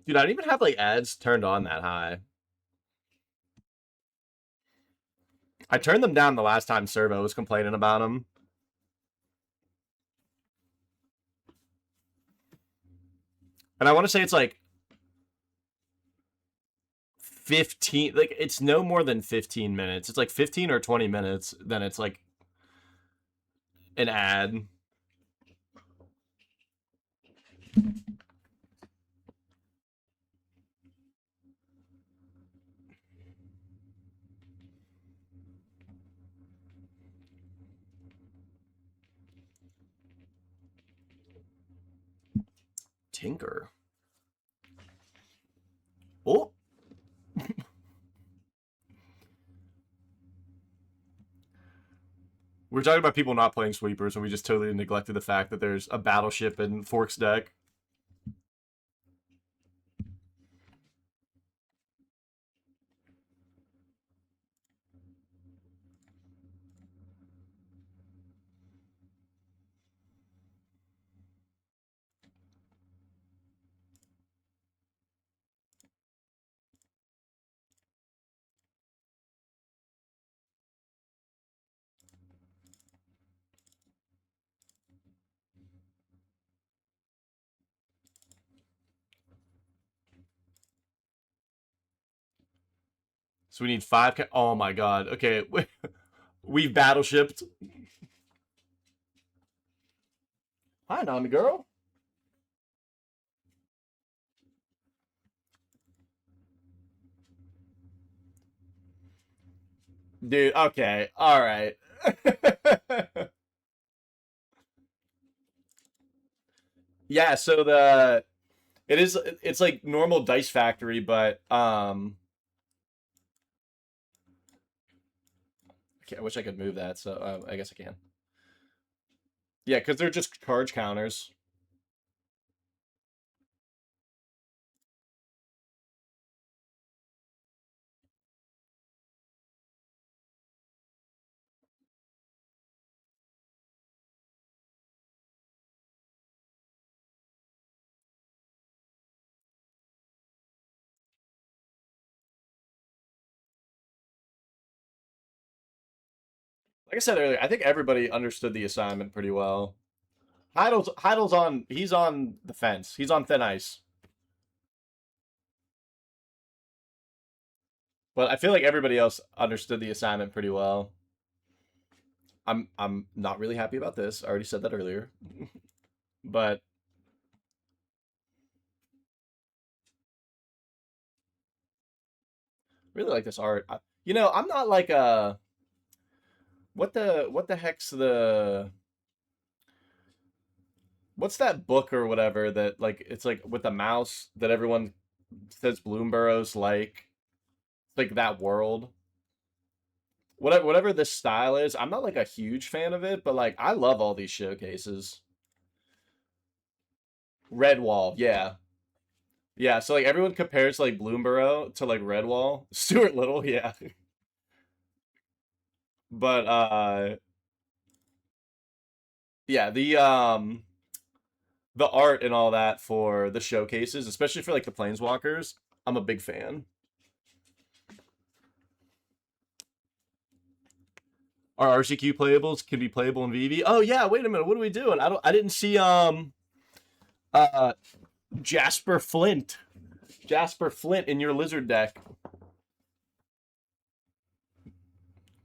Dude, I don't even have like ads turned on that high. I turned them down the last time Servo was complaining about them. And I want to say it's like 15, like it's no more than 15 minutes. It's like 15 or 20 minutes, then it's like an ad. Tinker. Oh. We're talking about people not playing sweepers, and we just totally neglected the fact that there's a battleship in Fork's deck. So we need 5. Oh my god. Okay. We've battleshipped. Hi, Nami girl. Dude, okay. All right. Yeah, so it's like normal Dice Factory, but okay, I wish I could move that, so I guess I can. Yeah, because they're just charge counters. Like I said earlier, I think everybody understood the assignment pretty well. Heidel's on. He's on the fence. He's on thin ice. But I feel like everybody else understood the assignment pretty well. I'm not really happy about this. I already said that earlier. But really like this art. I'm not like a what the heck's the what's that book or whatever that like it's like with a mouse that everyone says Bloomburrow's like that world. Whatever this style is, I'm not like a huge fan of it, but like I love all these showcases. Redwall, yeah. Yeah, so like everyone compares like Bloomburrow to like Redwall. Stuart Little, yeah. But yeah, the art and all that for the showcases, especially for like the planeswalkers, I'm a big fan. Our RCQ playables can be playable in VV. Oh yeah, wait a minute, what are we doing? I didn't see uh Jasper Flint. Jasper Flint in your lizard deck.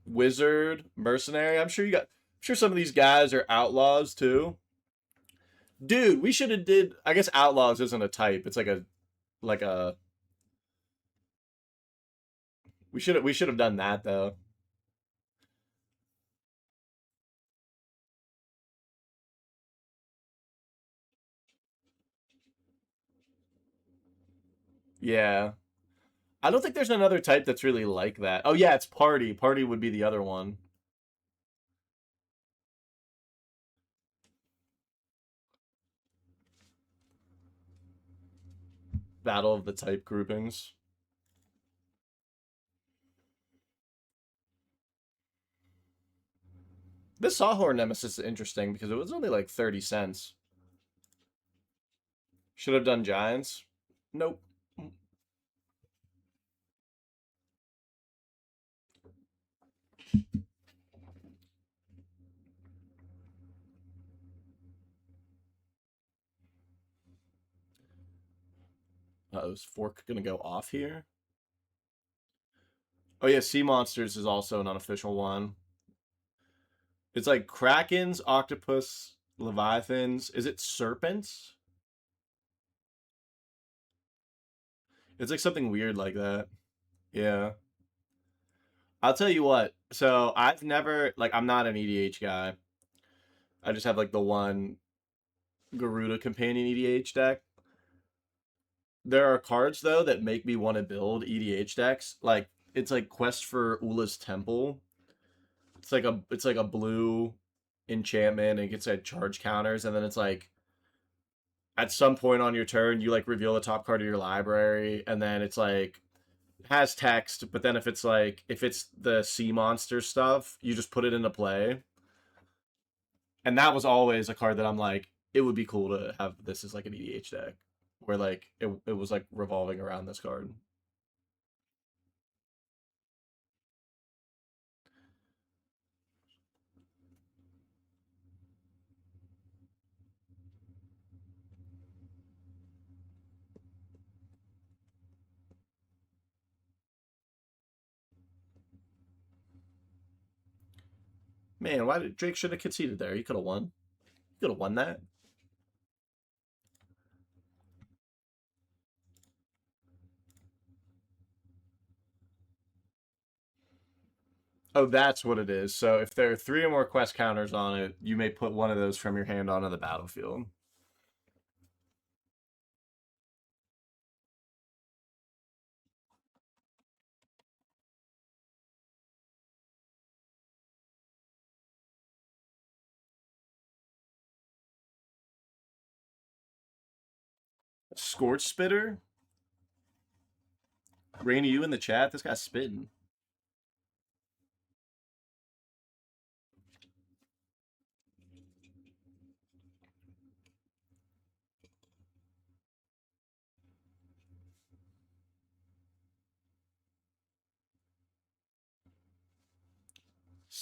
Wizard, mercenary. I'm sure some of these guys are outlaws too. Dude, we should have did I guess outlaws isn't a type. It's like a we should have done that though. Yeah. I don't think there's another type that's really like that. Oh yeah, it's party. Party would be the other one. Battle of the type groupings. This Sawhorn Nemesis is interesting because it was only like 30 cents. Should have done Giants. Nope. Is Fork gonna go off here? Oh yeah, Sea Monsters is also an unofficial one. It's like Krakens, Octopus, Leviathans. Is it Serpents? It's like something weird like that. Yeah. I'll tell you what. So I've never like I'm not an EDH guy. I just have like the one Garuda companion EDH deck. There are cards though that make me want to build EDH decks. Like it's like Quest for Ula's Temple. It's like a blue enchantment and it gets like charge counters, and then it's like at some point on your turn you like reveal the top card of your library, and then it's like has text, but then if it's the sea monster stuff, you just put it into play. And that was always a card that I'm like, it would be cool to have this as like an EDH deck where like it was like revolving around this card. Man, why did Drake should have conceded there? He could have won. He could have won that. Oh, that's what it is. So if there are three or more quest counters on it, you may put one of those from your hand onto the battlefield. Scorch Spitter? Rainy, you in the chat? This guy's spitting.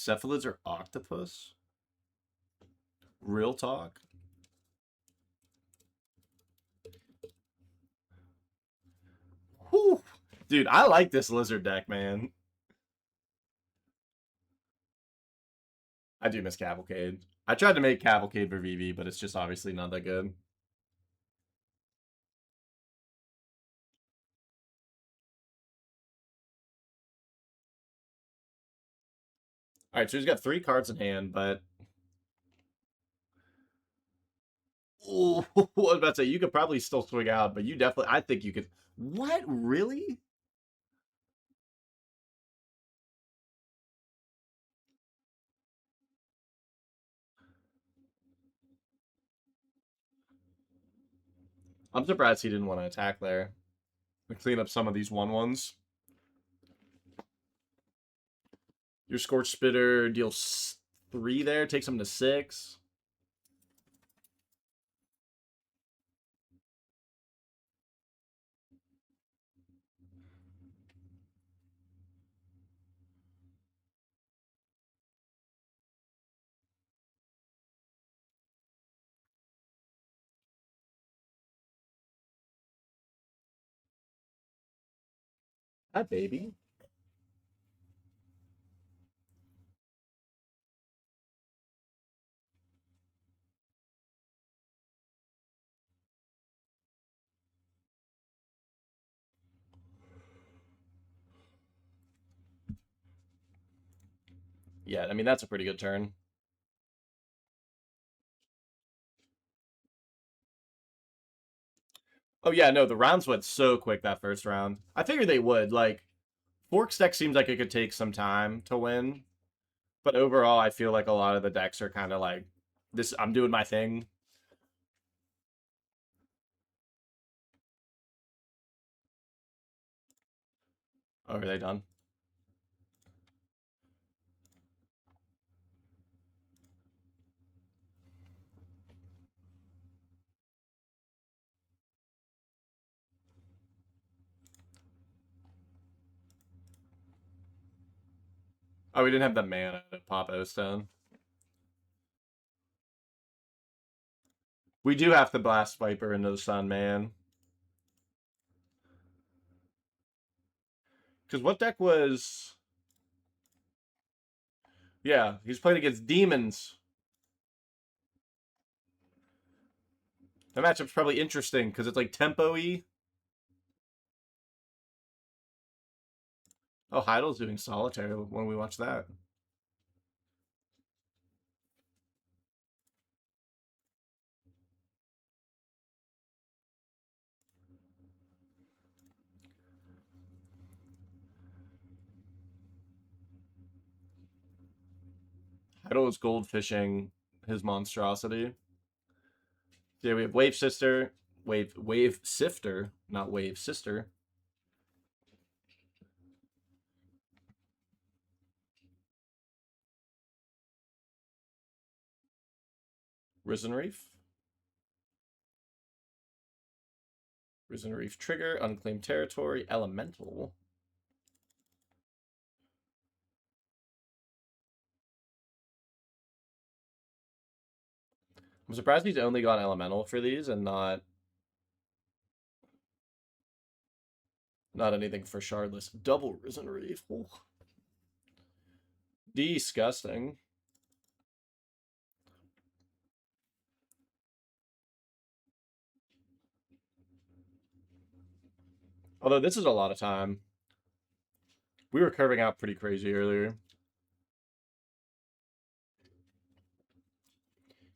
cephalids or octopus? Real talk? Whew. Dude, I like this lizard deck, man. I do miss Cavalcade. I tried to make Cavalcade for VV, but it's just obviously not that good. Alright, so he's got 3 cards in hand, but... Ooh, I was about to say, you could probably still swing out, but you definitely... I think you could... What? Really? I'm surprised he didn't want to attack there. To clean up some of these 1/1s. Your Scorch Spitter deals 3 there, takes him to 6. Hi, baby. Yeah, I mean, that's a pretty good turn. Oh, yeah, no, the rounds went so quick that first round. I figured they would. Like, Forks deck seems like it could take some time to win. But overall, I feel like a lot of the decks are kind of like, this, I'm doing my thing. Oh, are they done? Oh, we didn't have the mana to pop O-Stone. We do have to blast Viper into the sun, man. Because what deck was... Yeah, he's playing against demons. That matchup's probably interesting because it's like tempo-y. Oh, Heidel's doing solitaire when we watch that. Heidel is goldfishing his monstrosity. Yeah, we have Wave Sister, Wave Sifter, not Wave Sister. Risen Reef. Risen Reef trigger, unclaimed territory, elemental. I'm surprised he's only gone elemental for these and not anything for shardless. Double Risen Reef. Ooh. Disgusting. Although this is a lot of time. We were curving out pretty crazy earlier.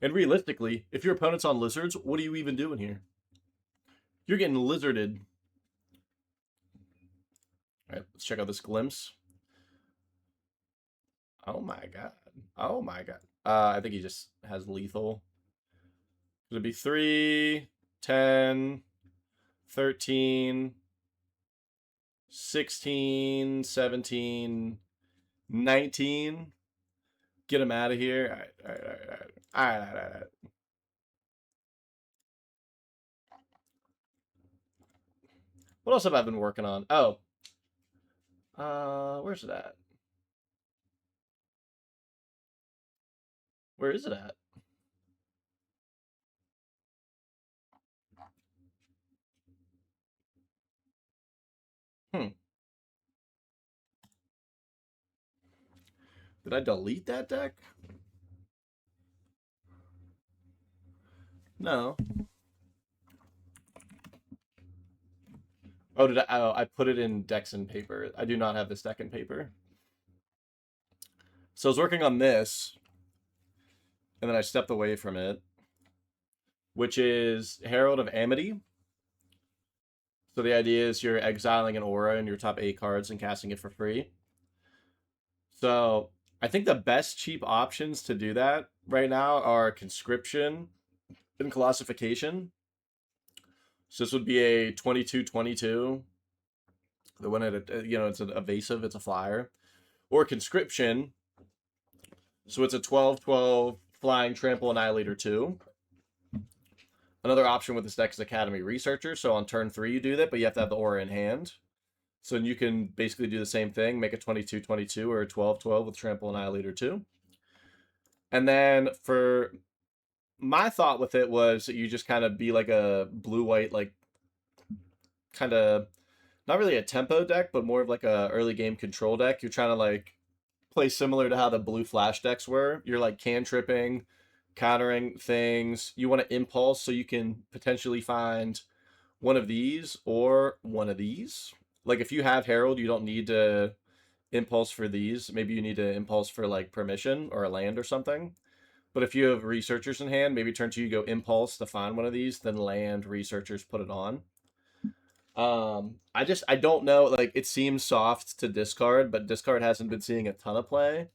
And realistically, if your opponent's on lizards, what are you even doing here? You're getting lizarded. All right, let's check out this glimpse. Oh my god. Oh my god. I think he just has lethal. It'd be 3, 10, 13, 16, 17, 19. Get him out of here. All right, all right, all right, all right, all right, all right. What else have I been working on? Oh, where's that? Where is it at? Hmm. Did I delete that deck? No. Oh, did I? Oh, I put it in decks and paper. I do not have this deck in paper. So I was working on this, and then I stepped away from it, which is Herald of Amity. So the idea is you're exiling an aura in your top 8 cards and casting it for free. So I think the best cheap options to do that right now are Conscription and Colossification. So this would be a 22/22. The one at it's an evasive, it's a flyer, or Conscription. So it's a 12/12 flying trample annihilator 2. Another option with this deck is Academy Researcher. So on turn 3 you do that, but you have to have the aura in hand. So you can basically do the same thing, make a 22/22 or a 12/12 with trample annihilator 2. And then for my thought with it was that you just kind of be like a blue-white, like kind of not really a tempo deck, but more of like a early game control deck. You're trying to like play similar to how the blue flash decks were. You're like cantripping, countering things. You want to impulse so you can potentially find one of these or one of these. Like if you have Herald, you don't need to impulse for these. Maybe you need to impulse for like permission or a land or something. But if you have researchers in hand, maybe turn 2 you go impulse to find one of these, then land researchers, put it on. I don't know, like it seems soft to discard, but discard hasn't been seeing a ton of play.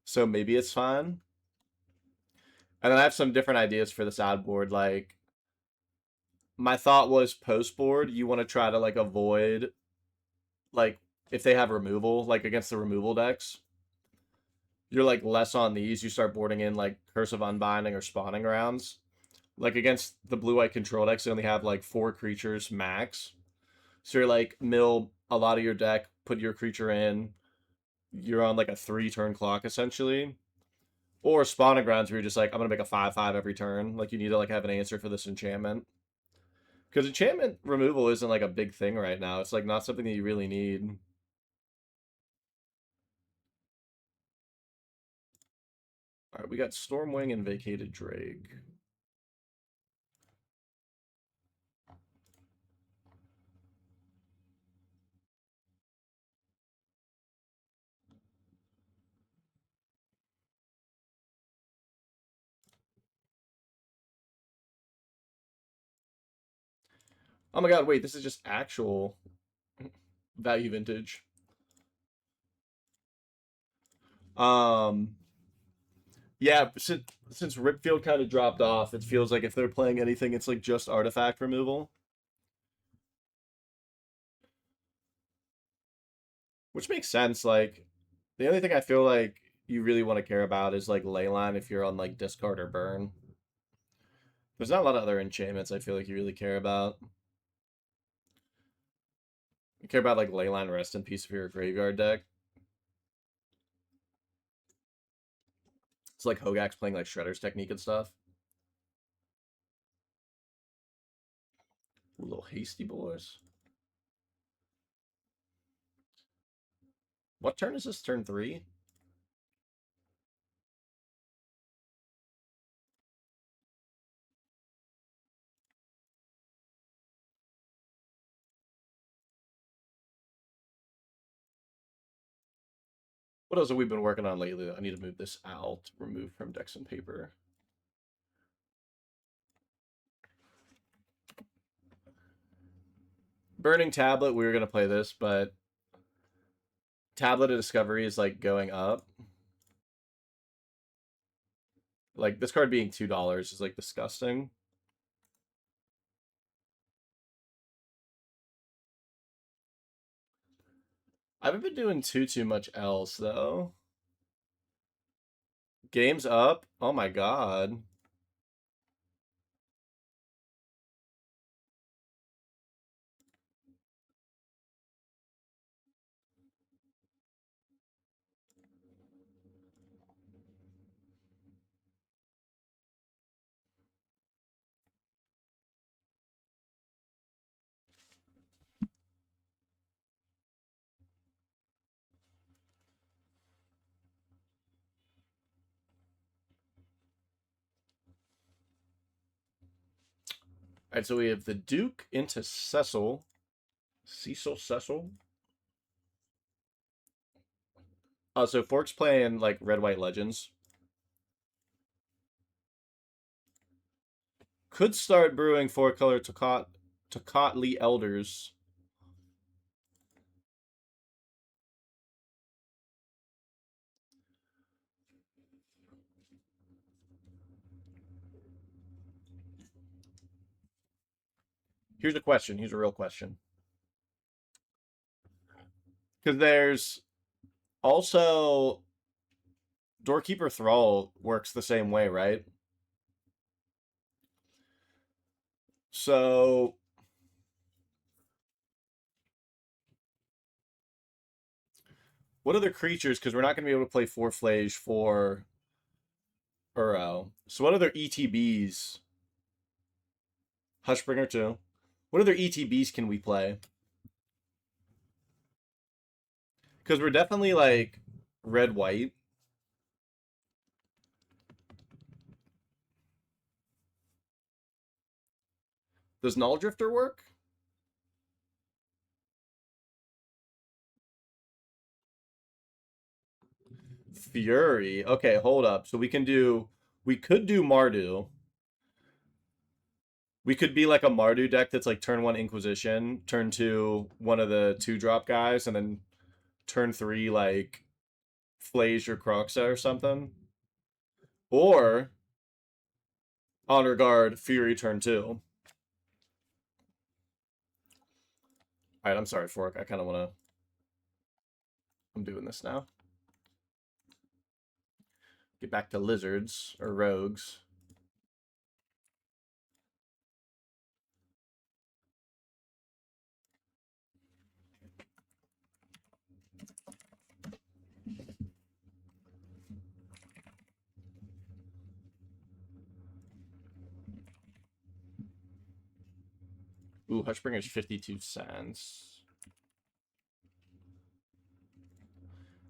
So maybe it's fine. And then I have some different ideas for the sideboard. Like my thought was post board, you want to try to like avoid like if they have removal, like against the removal decks, you're like less on these. You start boarding in like Curse of Unbinding or Spawning Grounds. Like against the blue white control decks, they only have like 4 creatures max. So you're like mill a lot of your deck, put your creature in. You're on like a 3-turn clock essentially. Or Spawning Grounds where you're just like, I'm gonna make a 5/5 every turn. Like you need to like have an answer for this enchantment. Because enchantment removal isn't like a big thing right now. It's like not something that you really need. Alright, we got Stormwing and Vacated Drake. Oh my god, wait, this is just actual value vintage. Um yeah, since Ripfield kind of dropped off, it feels like if they're playing anything, it's like just artifact removal. Which makes sense. Like the only thing I feel like you really want to care about is like Leyline if you're on like discard or burn. There's not a lot of other enchantments I feel like you really care about. You care about like Leyline Rest in Peace if you're a graveyard deck. It's like Hogak's playing like Shredder's Technique and stuff. Ooh, little hasty boys. What turn is this? Turn 3? What else have we been working on lately? I need to move this out. Remove from decks and paper. Burning Tablet, we were going to play this, but Tablet of Discovery is like going up. Like this card being $2 is like disgusting. I haven't been doing too much else though. Games up. Oh my god. Alright, so we have the Duke into Cecil. Cecil. So Fork's playing like Red White Legends. Could start brewing 4-color Tocatli Elders. Here's a question. Here's a real question. Because there's also Doorkeeper Thrall works the same way, right? So what other creatures? Because we're not going to be able to play 4-Flage for Uro. So what other ETBs? Hushbringer too. What other ETBs can we play? Because we're definitely like red-white. Does Null Drifter work? Fury. Okay, hold up. So we could do Mardu. We could be like a Mardu deck that's like turn 1 Inquisition, turn 2 one of the 2-drop guys, and then turn 3 like Flage or Croxa or something. Or Honor Guard Fury turn 2. Alright, I'm sorry, Fork. I kind of want to... I'm doing this now. Get back to Lizards or Rogues. Ooh, Hushbringer's 52 cents.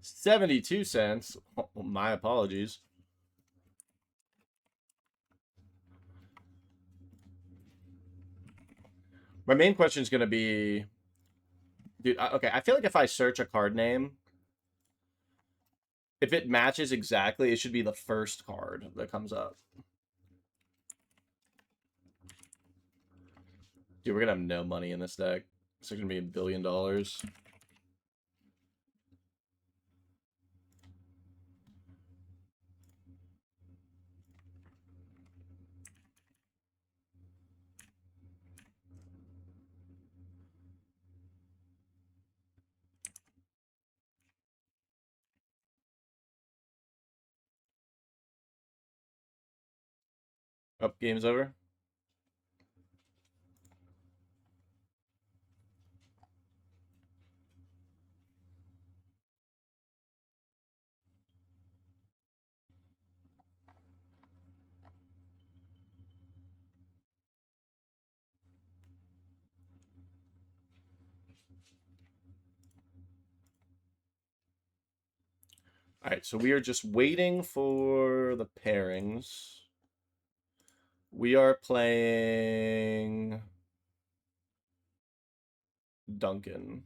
72 cents. Oh, my apologies. My main question is going to be... Dude, okay, I feel like if I search a card name, if it matches exactly, it should be the first card that comes up. Dude, we're going to have no money in this deck. It's going to be $1 billion. Oh, game's over. All right, so we are just waiting for the pairings. We are playing Duncan.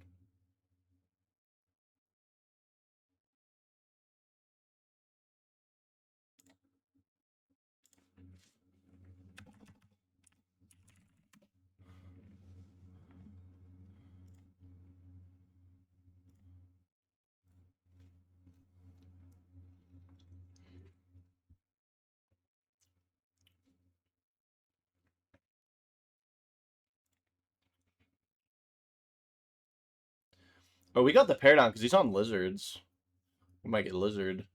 Oh, we got the pair down because he's on Lizards. We might get Lizard.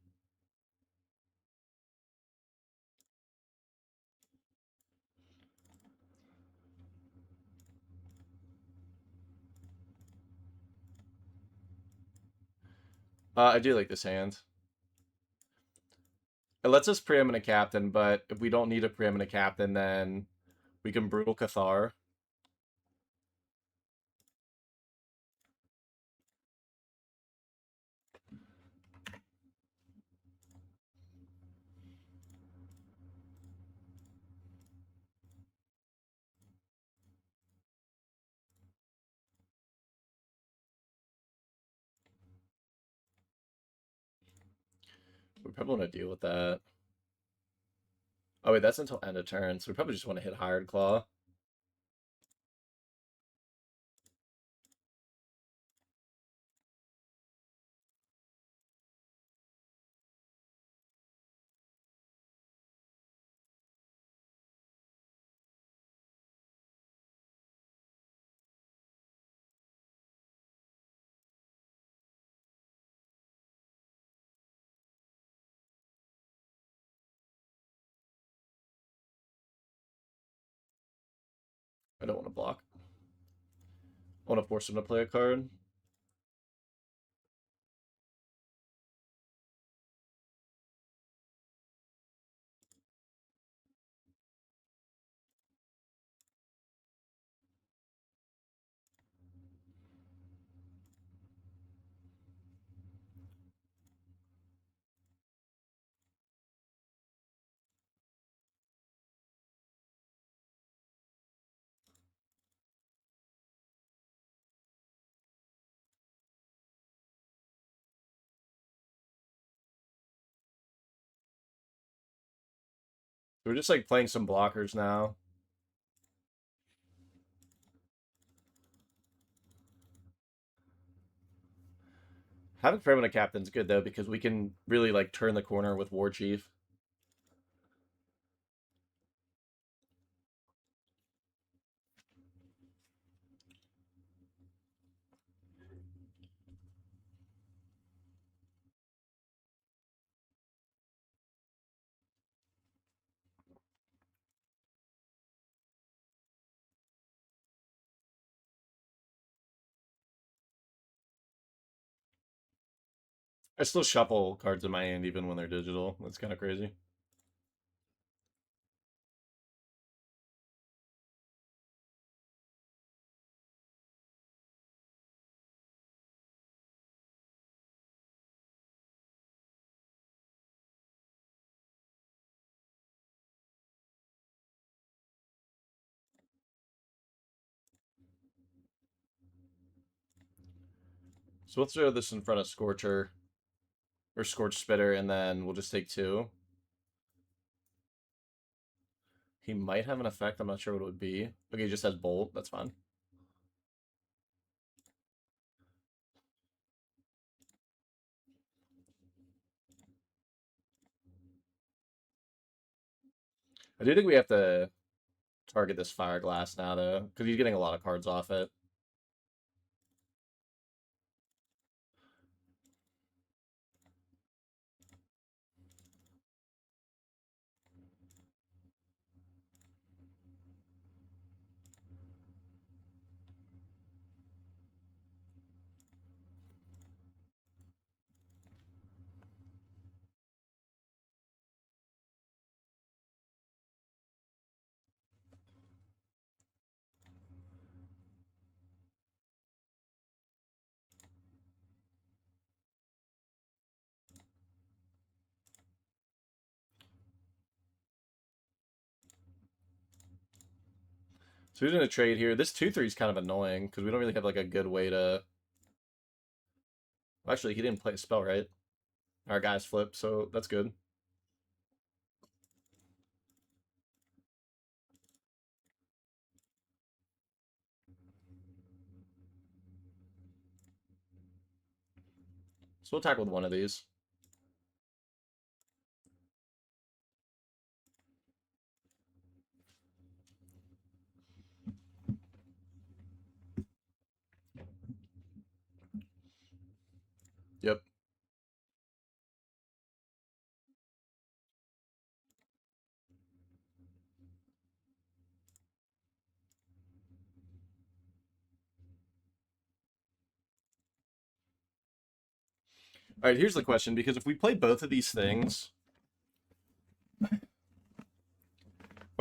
I do like this hand. It lets us preeminent captain, but if we don't need a preeminent captain, then we can Brutal Cathar. We probably want to deal with that. Oh wait, that's until end of turn, so we probably just want to hit Hired Claw. I don't want to block. I want to force him to play a card. We're just like playing some blockers now. Having Fremen a captain's good though, because we can really like turn the corner with War Chief. I still shuffle cards in my hand even when they're digital. That's kind of crazy. So let's throw this in front of Scorcher or Scorch Spitter, and then we'll just take 2. He might have an effect. I'm not sure what it would be. Okay, he just has Bolt. That's fine. I do think we have to target this Fire Glass now, though, because he's getting a lot of cards off it. So he's in a trade here. This 2/3 is kind of annoying because we don't really have like a good way to. Well, actually, he didn't play a spell, right? Our guys flipped, so that's good. So we'll attack with one of these. Yep. All right, here's the question, because if we play both of these things, well,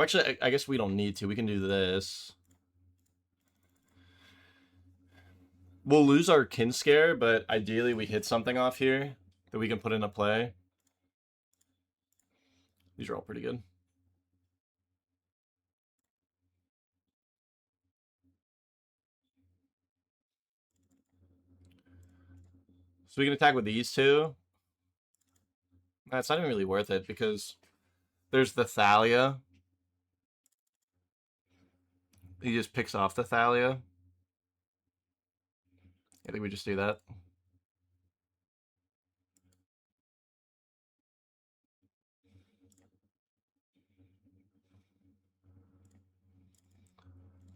actually, I guess we don't need to. We can do this. We'll lose our Kin Scare, but ideally we hit something off here that we can put into play. These are all pretty good. So we can attack with these two. It's not even really worth it because there's the Thalia. He just picks off the Thalia. I think we just do that.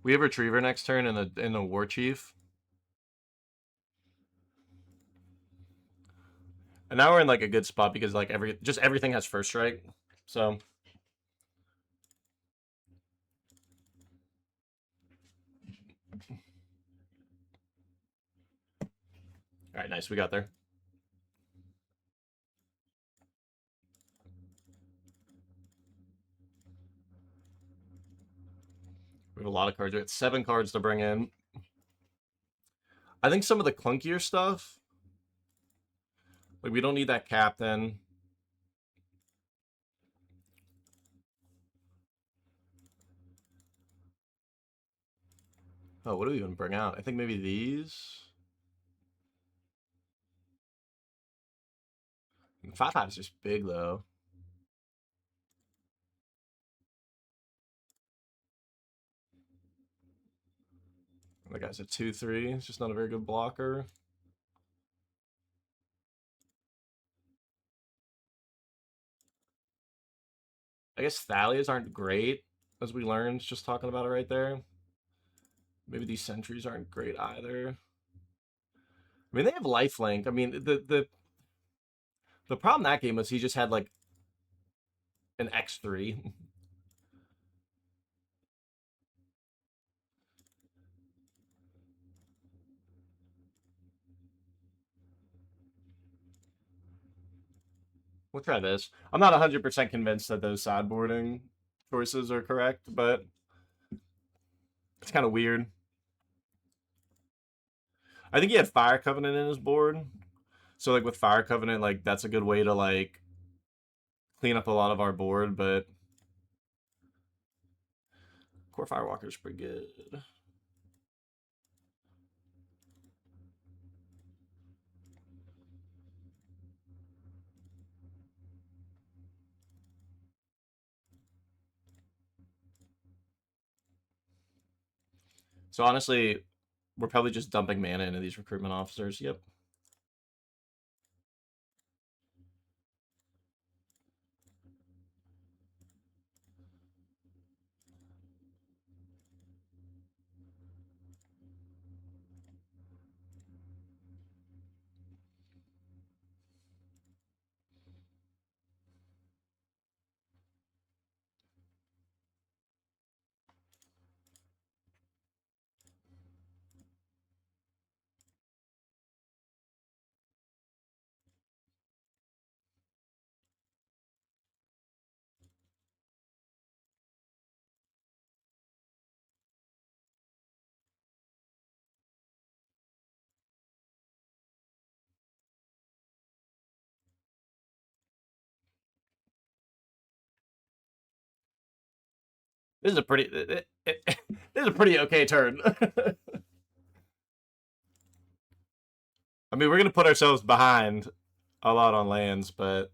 We have Retriever next turn in a War Chief. And now we're in like a good spot because like everything has first strike. So all right, nice. We got there. We have a lot of cards. We got 7 cards to bring in. I think some of the clunkier stuff, like we don't need that captain. Oh, what do we even bring out? I think maybe these. 5/5 is just big though. That guy's a 2/3. It's just not a very good blocker. I guess Thalias aren't great, as we learned just talking about it right there. Maybe these sentries aren't great either. I mean, they have lifelink. I mean, the problem that game was he just had like an X3. We'll try this. I'm not 100% convinced that those sideboarding choices are correct, but it's kind of weird. I think he had Fire Covenant in his board. So like with Fire Covenant, like that's a good way to like clean up a lot of our board, but Core Firewalker's pretty good. So honestly, we're probably just dumping mana into these recruitment officers. Yep. This is a pretty this is a pretty okay turn. I mean, we're gonna put ourselves behind a lot on lands, but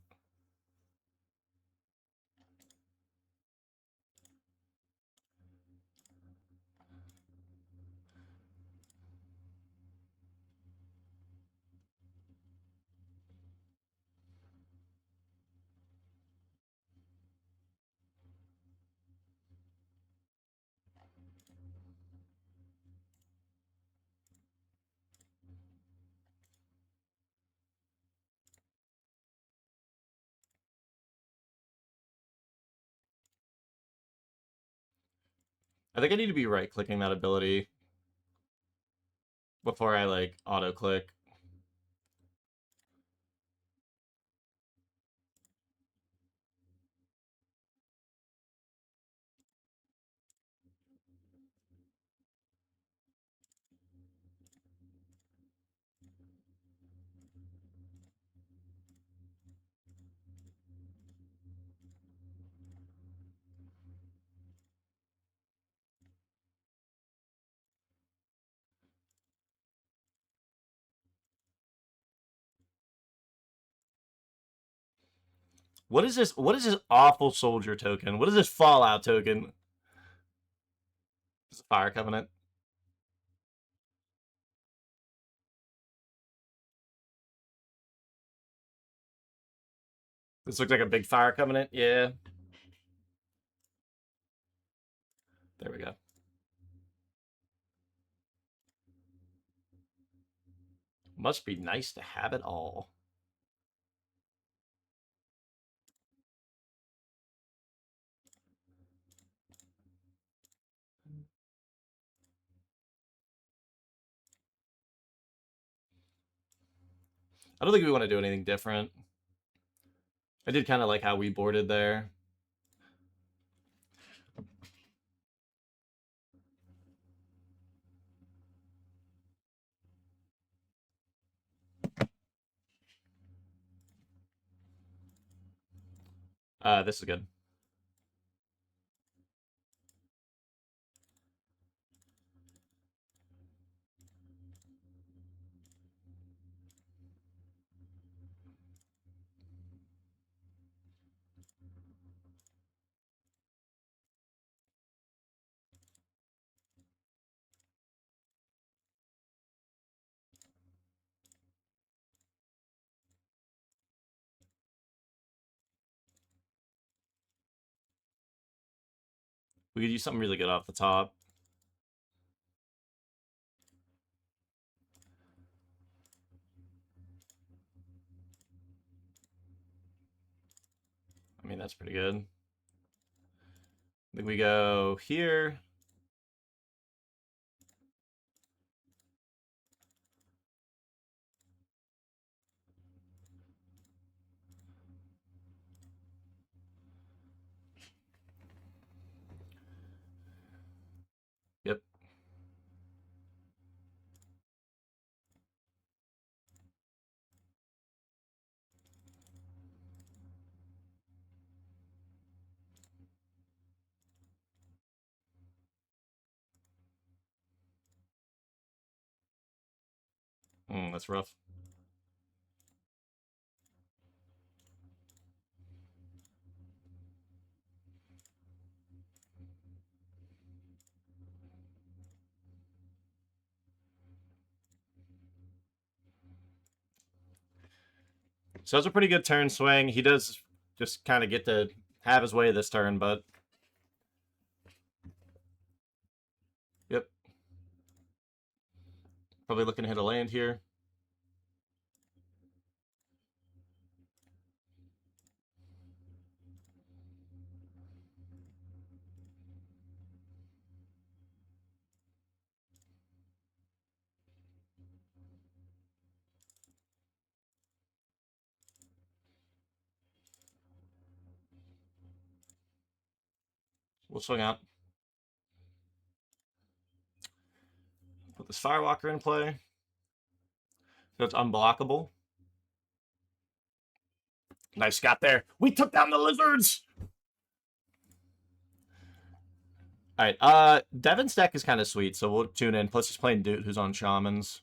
I think I need to be right clicking that ability before I like auto click. What is this? What is this awful soldier token? What is this Fallout token? It's a Fire Covenant. This looks like a big Fire Covenant. Yeah. There we go. Must be nice to have it all. I don't think we want to do anything different. I did kind of like how we boarded there. This is good. We could use something really good off the top. I mean, that's pretty good. I think we go here. Yep. That's rough. So it's a pretty good turn swing. He does just kind of get to have his way this turn, but yep. Probably looking to hit a land here. We'll swing out. Put this Firewalker in play. So it's unblockable. Nice got there. We took down the lizards. All right. Devin's deck is kind of sweet, so we'll tune in. Plus, he's playing Dude, who's on Shamans.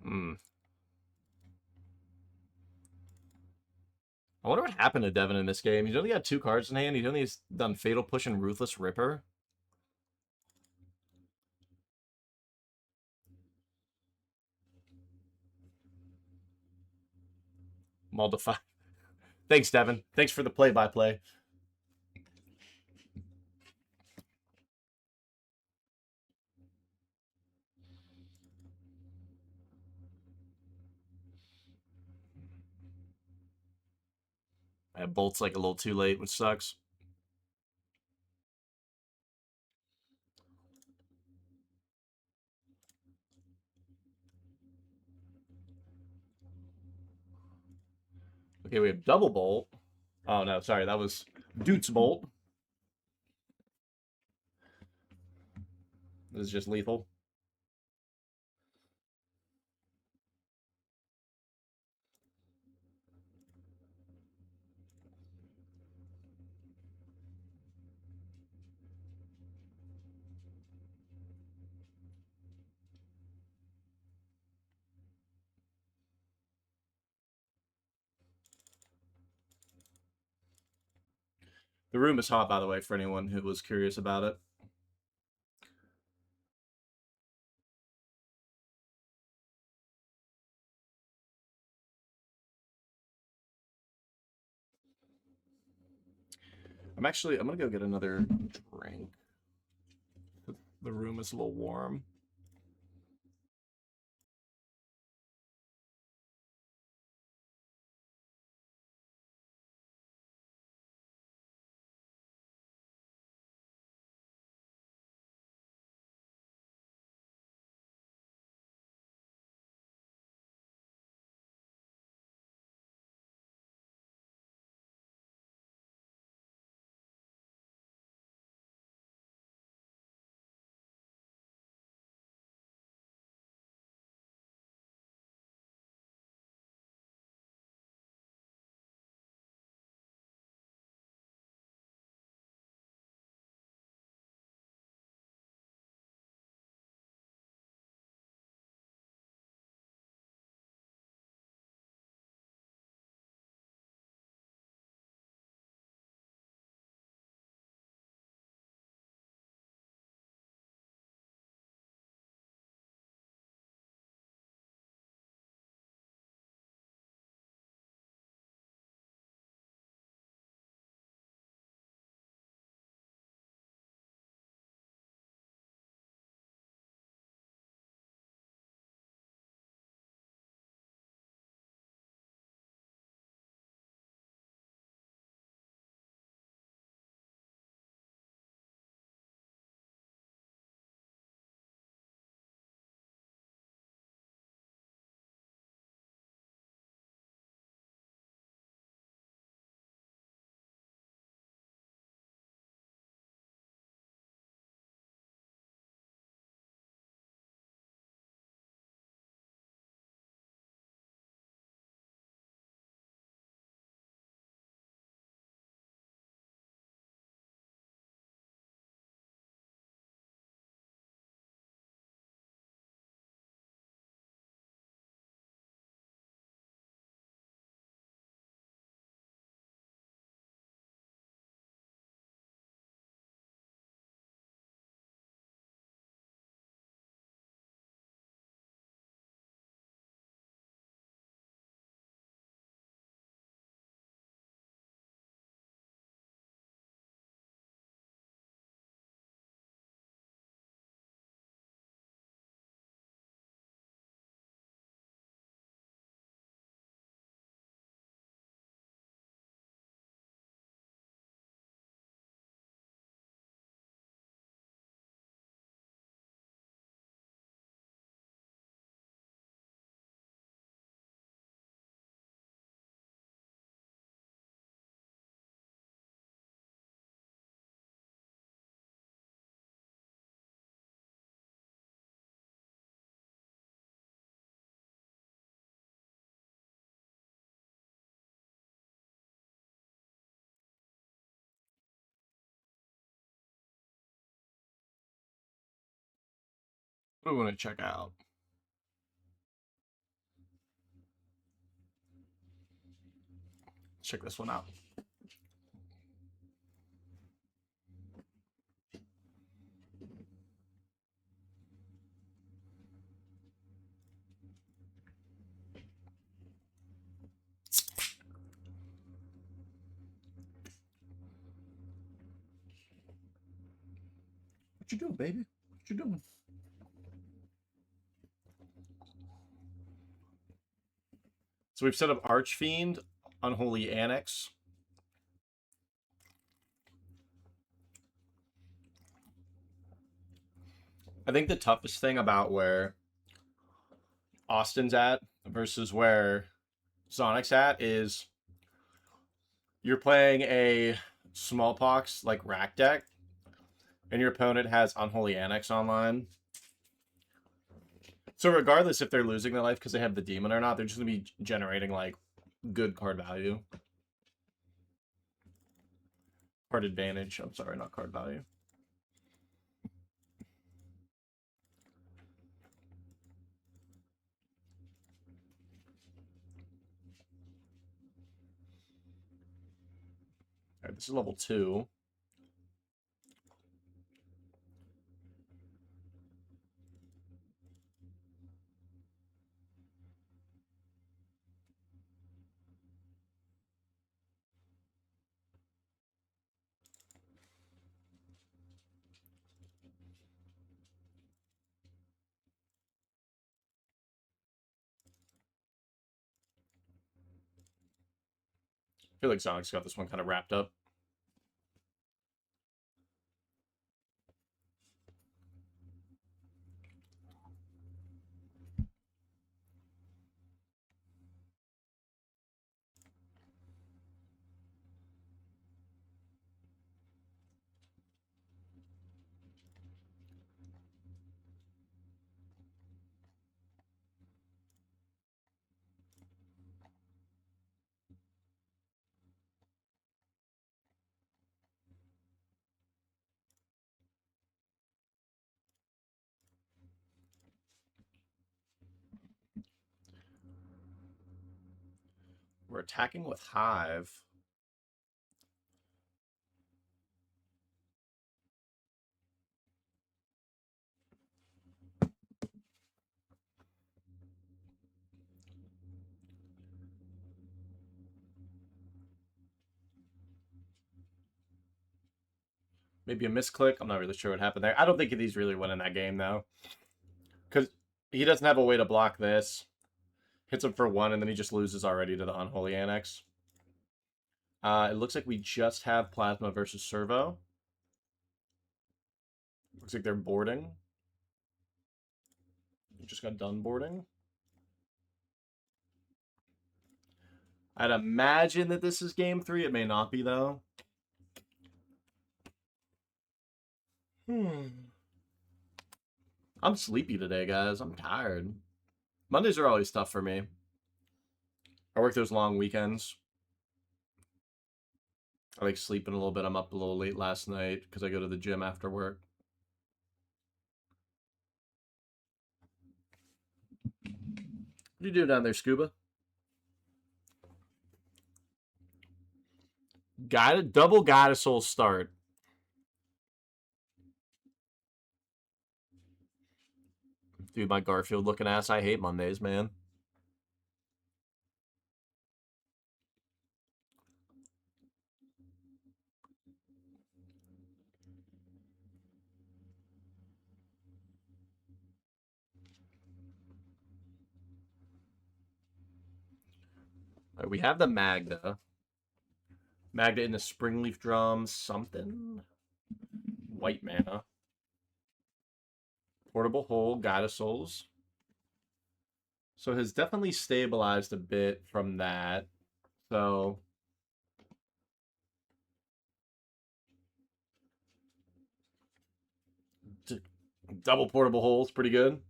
Hmm. I wonder what happened to Devin in this game. He's only got 2 cards in hand. He's only done Fatal Push and Ruthless Ripper. Moldify. Thanks, Devin. Thanks for the play-by-play. Bolt's like a little too late, which sucks. Okay, we have double bolt. Oh no, sorry, that was Dutes bolt. This is just lethal. The room is hot, by the way, for anyone who was curious about it. I'm gonna go get another drink. The room is a little warm. What do we want to check out? Check this one out. What you doing, baby? What you doing? So we've set up Archfiend, Unholy Annex. I think the toughest thing about where Austin's at versus where Sonic's at is You're playing a smallpox like rack deck, and your opponent has Unholy Annex online. So regardless if they're losing their life because they have the demon or not, they're just gonna be generating like good card value. Card advantage. I'm sorry, not card value. All right, this is level 2. I feel like Sonic's got this one kind of wrapped up. We're attacking with Hive. Maybe a misclick. I'm not really sure what happened there. I don't think he's really winning that game, though. Because he doesn't have a way to block this. Hits him for 1, and then he just loses already to the Unholy Annex. It looks like we just have Plasma versus Servo. Looks like they're boarding. We just got done boarding. I'd imagine that this is game 3. It may not be, though. I'm sleepy today, guys. I'm tired. Mondays are always tough for me. I work those long weekends. I like sleeping a little bit. I'm up a little late last night because I go to the gym after work. What do you do down there, Scuba? Double Guide a Soul start. Dude, my Garfield looking ass. I hate Mondays, man. All right, we have the Magda. Magda in the Springleaf Drum, something. White mana. Portable Hole, Guide of Souls. So has definitely stabilized a bit from that. So double Portable Hole is pretty good.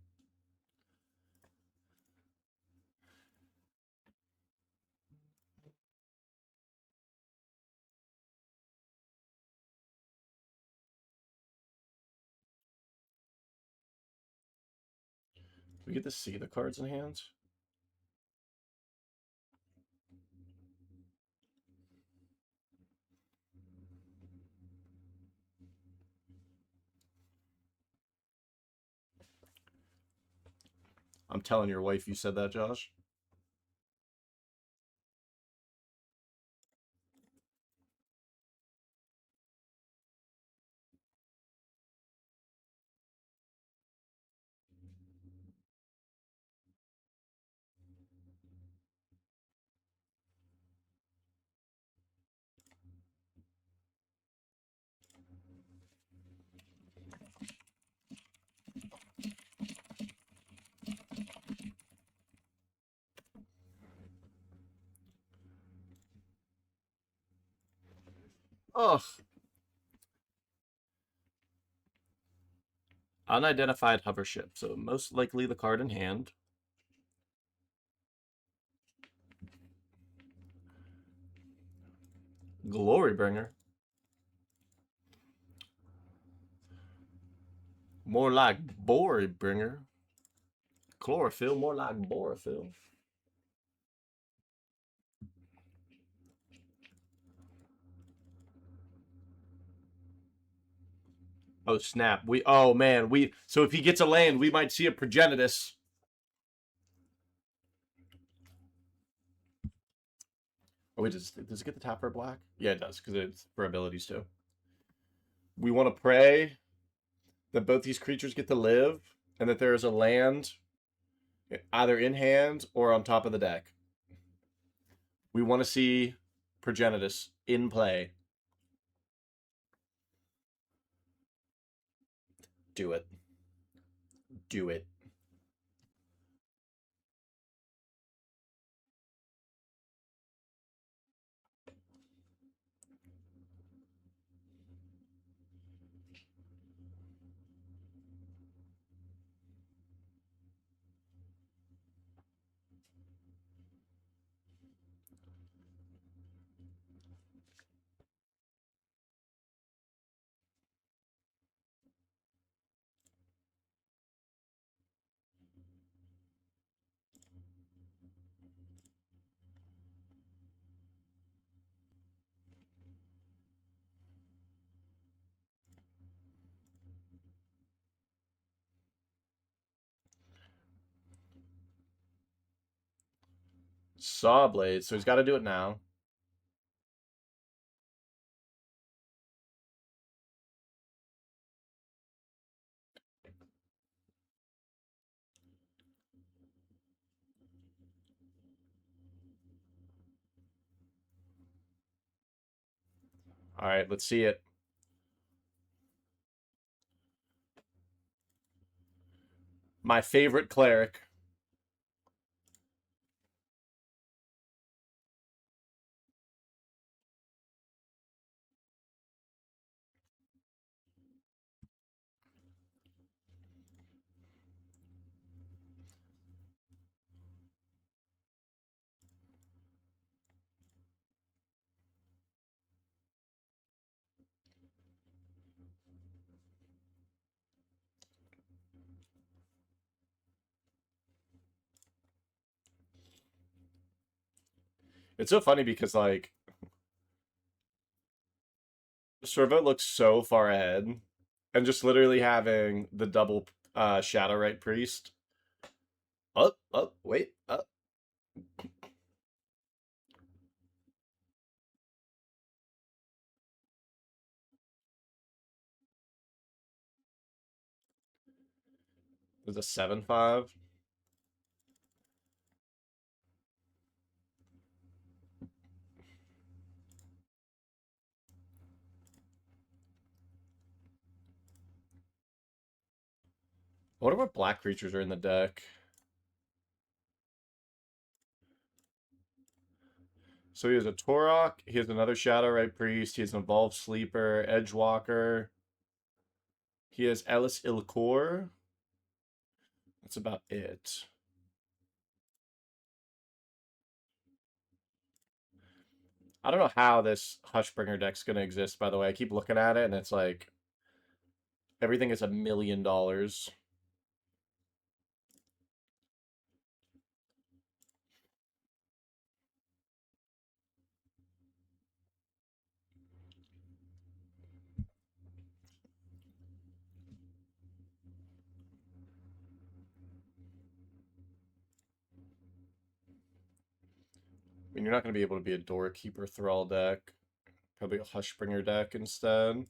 We get to see the cards in hand. I'm telling your wife you said that, Josh. Ugh. Unidentified hover ship. So most likely the card in hand. Glorybringer. More like Borybringer. Chlorophyll, more like Borophyll. Oh snap! Oh man, so if he gets a land, we might see a Progenitus. Oh wait, does it get the tap for black? Yeah, it does because it's for abilities too. We want to pray that both these creatures get to live, and that there is a land either in hand or on top of the deck. We want to see Progenitus in play. Do it. Do it. Sawblade, so he's got to do it now. All right, let's see it. My favorite cleric. It's so funny because like Servo looks so far ahead, and just literally having the double Shadowrite Priest. Wait, up. There's a 7/5. I wonder what black creatures are in the deck. So he has a Torok, he has another Shadowrite Priest, he has an Evolved Sleeper, Edgewalker. He has Ellis Ilkor. That's about it. I don't know how this Hushbringer deck's gonna exist, by the way. I keep looking at it and it's like everything is $1,000,000. I mean, you're not going to be able to be a Doorkeeper Thrall deck. Probably a Hushbringer deck instead.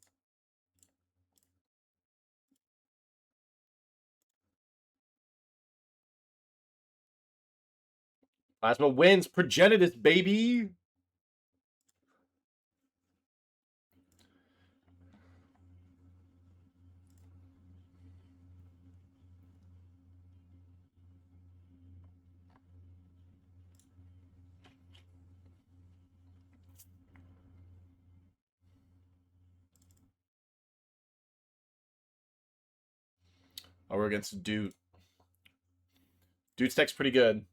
Plasma wins. Progenitus, baby! Oh, we're against Dude. Dude's deck's pretty good.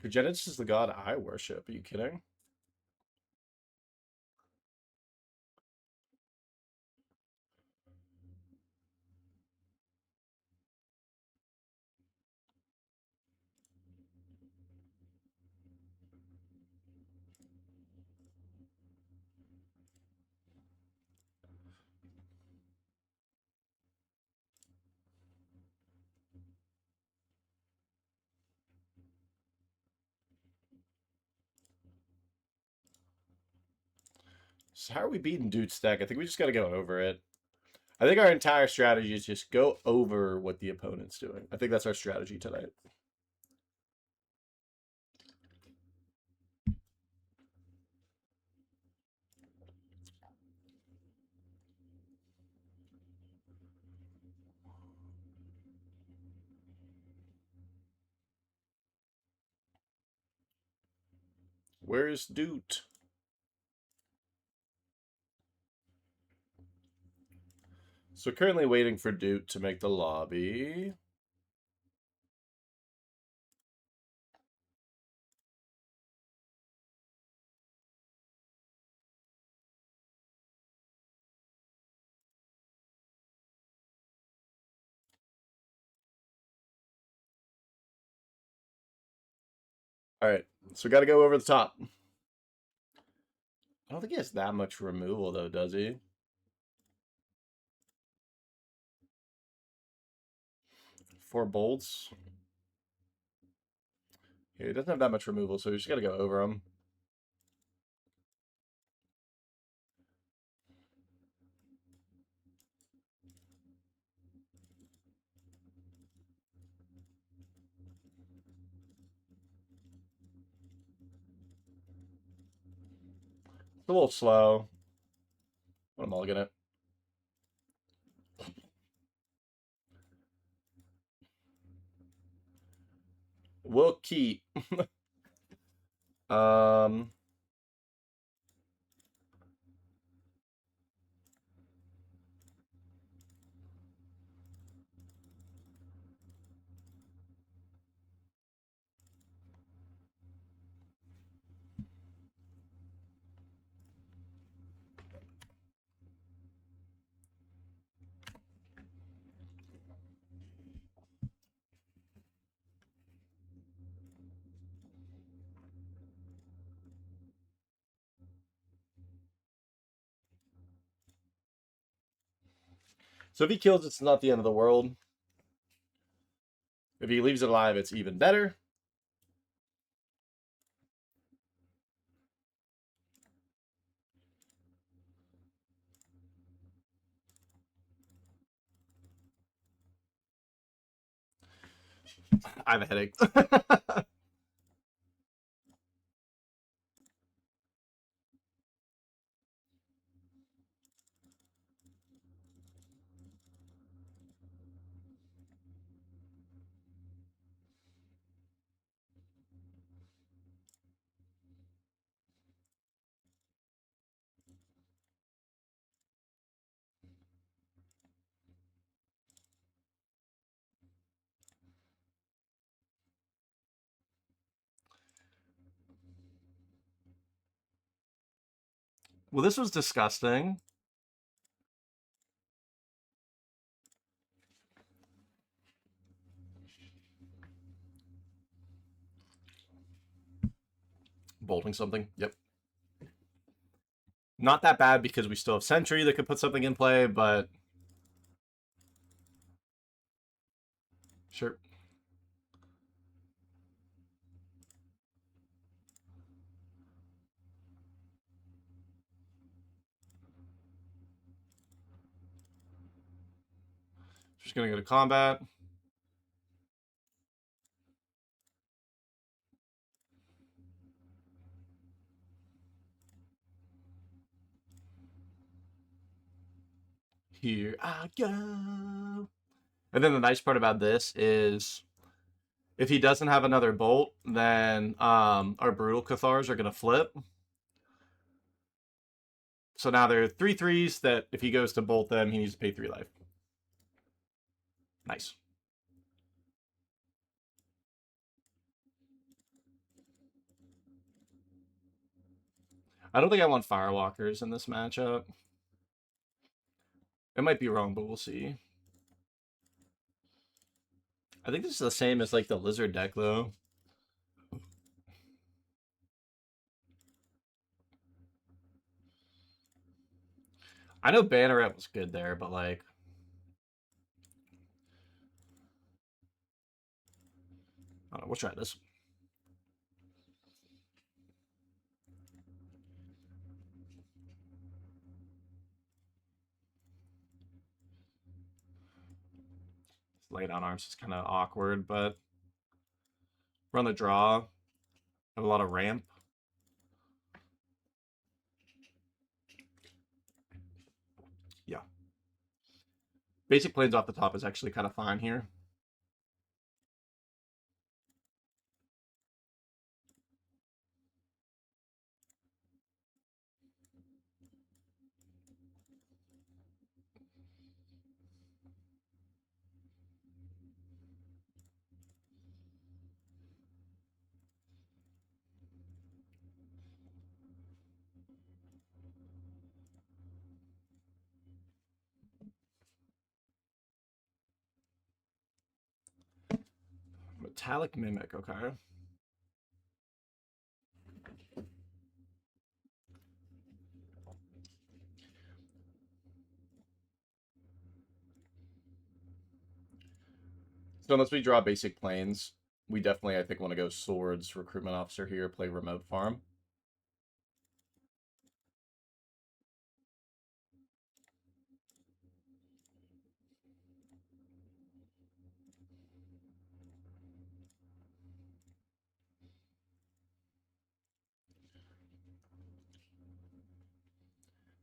Progenitus is the god I worship. Are you kidding? So how are we beating Dude's deck? I think we just got to go over it. I think our entire strategy is just go over what the opponent's doing. I think that's our strategy tonight. Where's Dude? So currently waiting for Dude to make the lobby. All right, so we got to go over the top. I don't think he has that much removal, though, does he? 4 bolts. Yeah, he doesn't have that much removal, so we just got to go over him. It's a little slow. I'm mulligan it. We'll keep. um, so if he kills, it's not the end of the world. If he leaves it alive, it's even better. I have a headache. Well, this was disgusting. Bolting something. Yep. Not that bad because we still have Sentry that could put something in play, but sure. Just gonna go to combat. Here I go. And then the nice part about this is If he doesn't have another bolt, then our Brutal Cathars are going to flip. So now there are 3/3s that if he goes to bolt them, he needs to pay 3 life. Nice. I don't think I want Firewalkers in this matchup. It might be wrong, but we'll see. I think this is the same as like the Lizard deck, though. I know Banneret was good there, but like... I don't know, we'll try this. Lay down arms is kind of awkward, but run the draw. Have a lot of ramp. Yeah. Basic planes off the top is actually kind of fine here. Metallic Mimic, okay. So unless we draw basic planes, we definitely, I think, want to go Swords, Recruitment Officer here, play Remote Farm.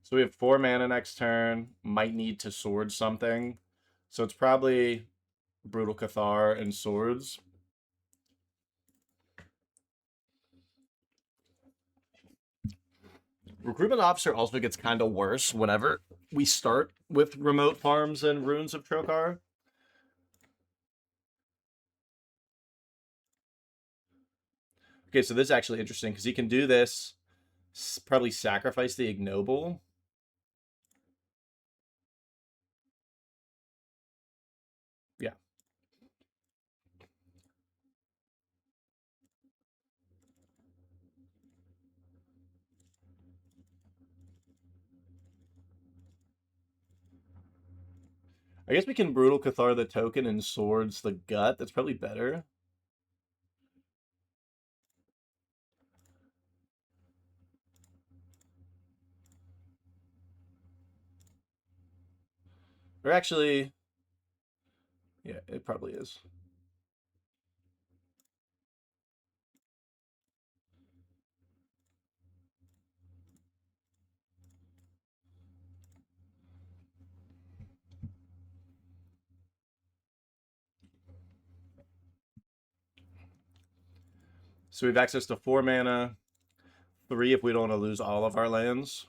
So we have 4 mana next turn, might need to Sword something. So it's probably Brutal Cathar and Swords. Recruitment Officer also gets kind of worse whenever we start with Remote Farms and Runes of Trokar. Okay, so this is actually interesting because he can do this, probably sacrifice the Ignoble. Yeah. I guess we can Brutal Cathar the token and Swords the gut. That's probably better. Or actually, yeah, it probably is. So we have access to 4 mana, 3 if we don't want to lose all of our lands.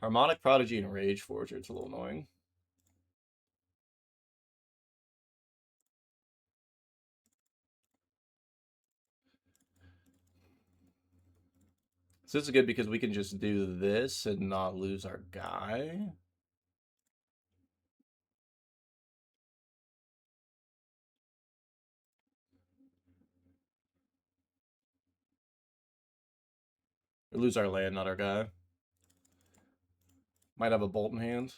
Harmonic Prodigy and Rage Forger, it's a little annoying. So this is good because we can just do this and not lose our guy. Or lose our land, not our guy. Might have a bolt in hand.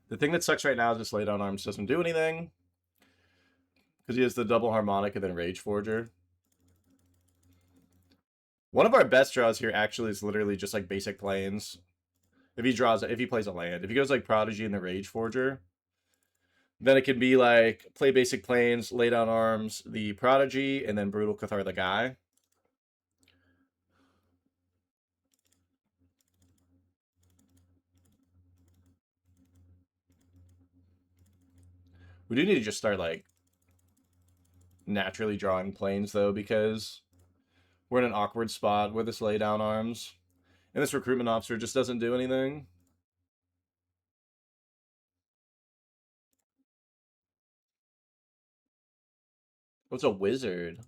The thing that sucks right now is this lay down arms doesn't do anything. Because he has the double harmonic and then Rage Forger. One of our best draws here actually is literally just like basic planes. If he plays a land, if he goes like Prodigy and the Rage Forger, then it can be like play basic planes, lay down arms, the Prodigy, and then Brutal Cathar the guy. We do need to just start like naturally drawing planes though, because we're in an awkward spot with this lay down arms. And this recruitment officer just doesn't do anything. What's a wizard?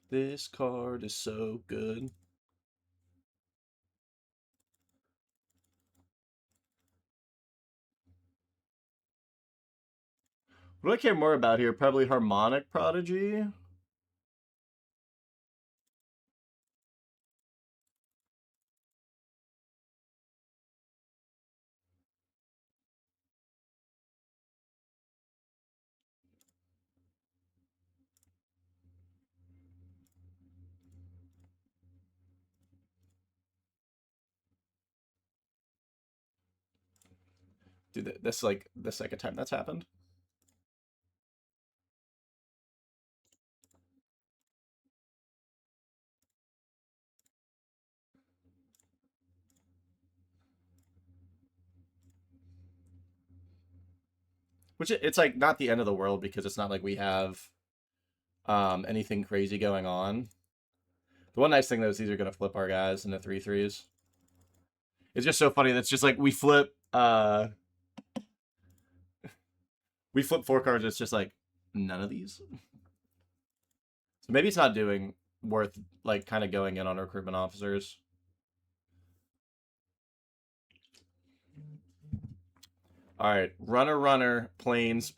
This card is so good. What do I care more about here? Probably Harmonic Prodigy. Dude, that's like the second time that's happened. Which it's like not the end of the world because it's not like we have anything crazy going on. The one nice thing though is these are gonna flip our guys into 3/3s. It's just so funny. That's just like we flip 4 cards. It's just like none of these. So maybe it's not doing worth like kind of going in on recruitment officers. All right, runner, planes.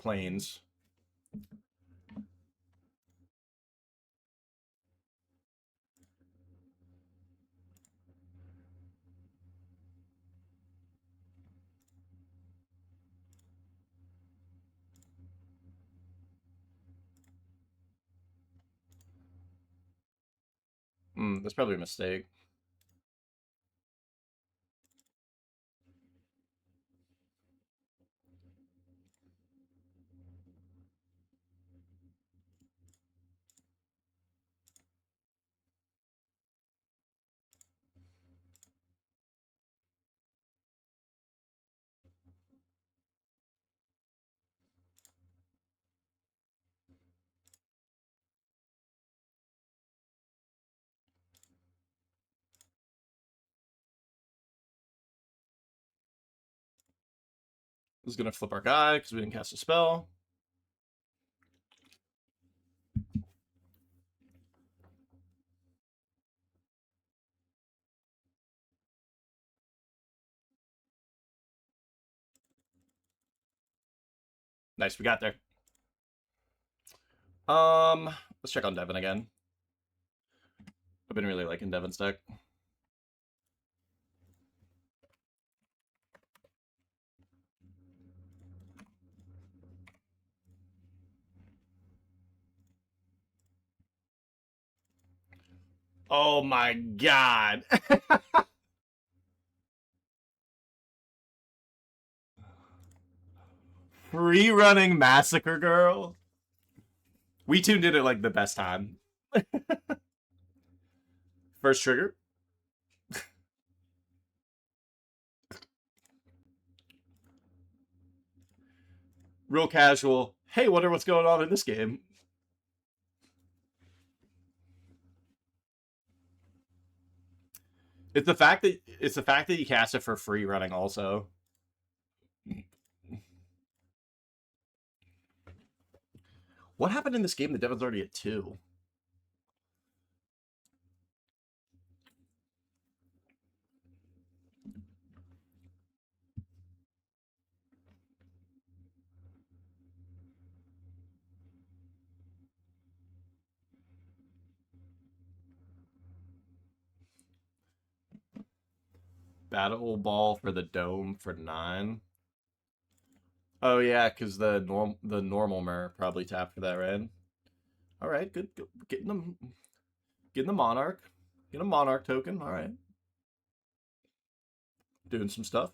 That's probably a mistake. This is gonna flip our guy because we didn't cast a spell. Nice, we got there. Let's check on Devin again. I've been really liking Devin's deck. Oh my god. Free running Massacre Girl. We tuned in at like the best time. First trigger. Real casual. Hey, wonder what's going on in this game. It's the fact that you cast it for free running also. What happened in this game that Devin's already at 2? Battle ball for the dome for 9. Oh yeah, because the normal mirror probably tapped for that, right? All right, good. Good. Getting the monarch, getting a monarch token. All right, doing some stuff.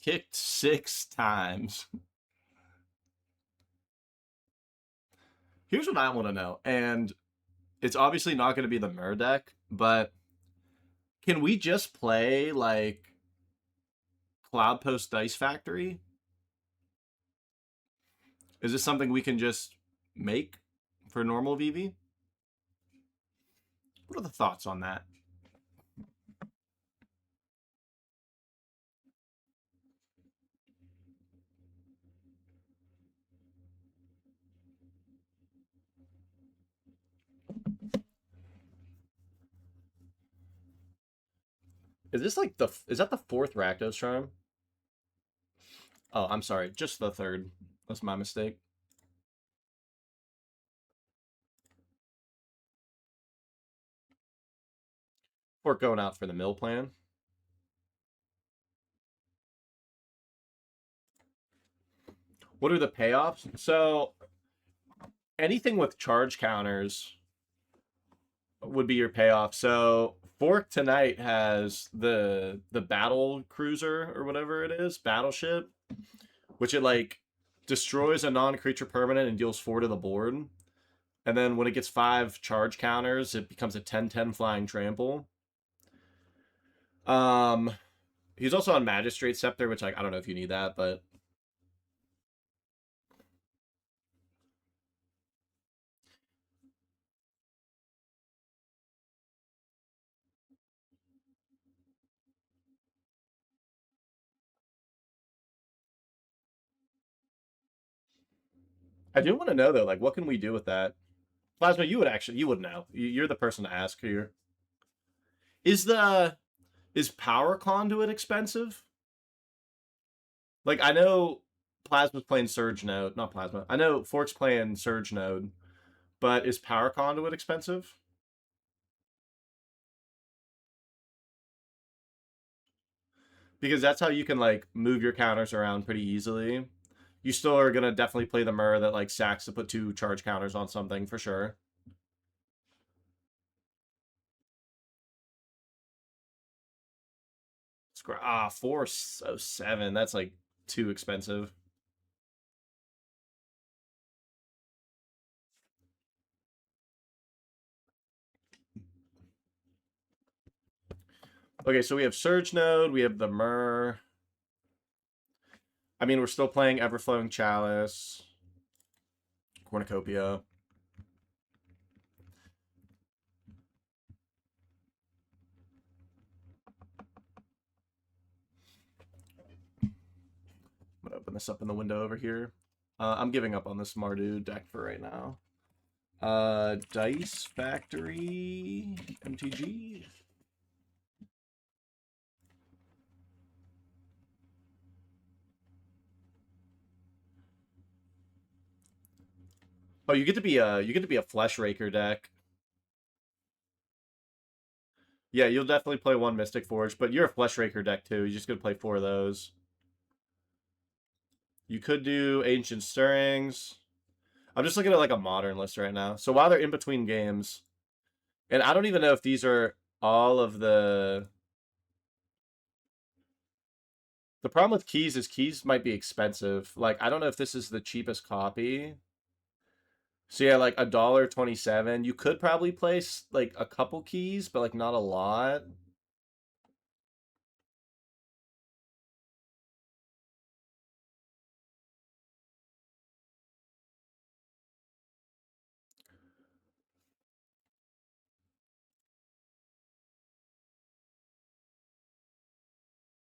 Kicked 6 times. Here's what I want to know, and it's obviously not going to be the Mer deck, but can we just play like Cloud Post Dice Factory? Is this something we can just make for normal VV? What are the thoughts on that? Is this like is that the fourth Rakdos charm? Oh, I'm sorry, just the third. That's my mistake. Or going out for the mill plan. What are the payoffs? So anything with charge counters would be your payoff. So Fork tonight has the battle cruiser or whatever it is, battleship, which it like destroys a non-creature permanent and deals 4 to the board. And then when it gets 5 charge counters, it becomes a 10/10 flying trample. Um he's also on Magistrate Scepter, which like I don't know if you need that, but I do want to know though, like what can we do with that? Plasma, you would know. You're the person to ask here. Is the is power conduit expensive? Like I know Plasma's playing Surge Node, not Plasma. I know Fork's playing Surge Node, but is power conduit expensive? Because that's how you can like move your counters around pretty easily. You still are gonna definitely play the Mur that like sacks to put 2 charge counters on something for sure. Square 407. That's like too expensive. Okay, so we have Surge Node, we have the Mur. I mean, we're still playing Everflowing Chalice, Cornucopia. I'm gonna open this up in the window over here. I'm giving up on this Mardu deck for right now. Dice Factory MTG. Oh, you get to be a Flesh Raker deck. Yeah, you'll definitely play 1 Mystic Forge, but you're a Flesh Raker deck too. You just gonna play 4 of those. You could do Ancient Stirrings. I'm just looking at like a modern list right now. So while they're in between games, and I don't even know if these are all of the. The problem with keys is keys might be expensive. Like I don't know if this is the cheapest copy. So yeah, like $1.27. You could probably place like a couple keys, but like not a lot.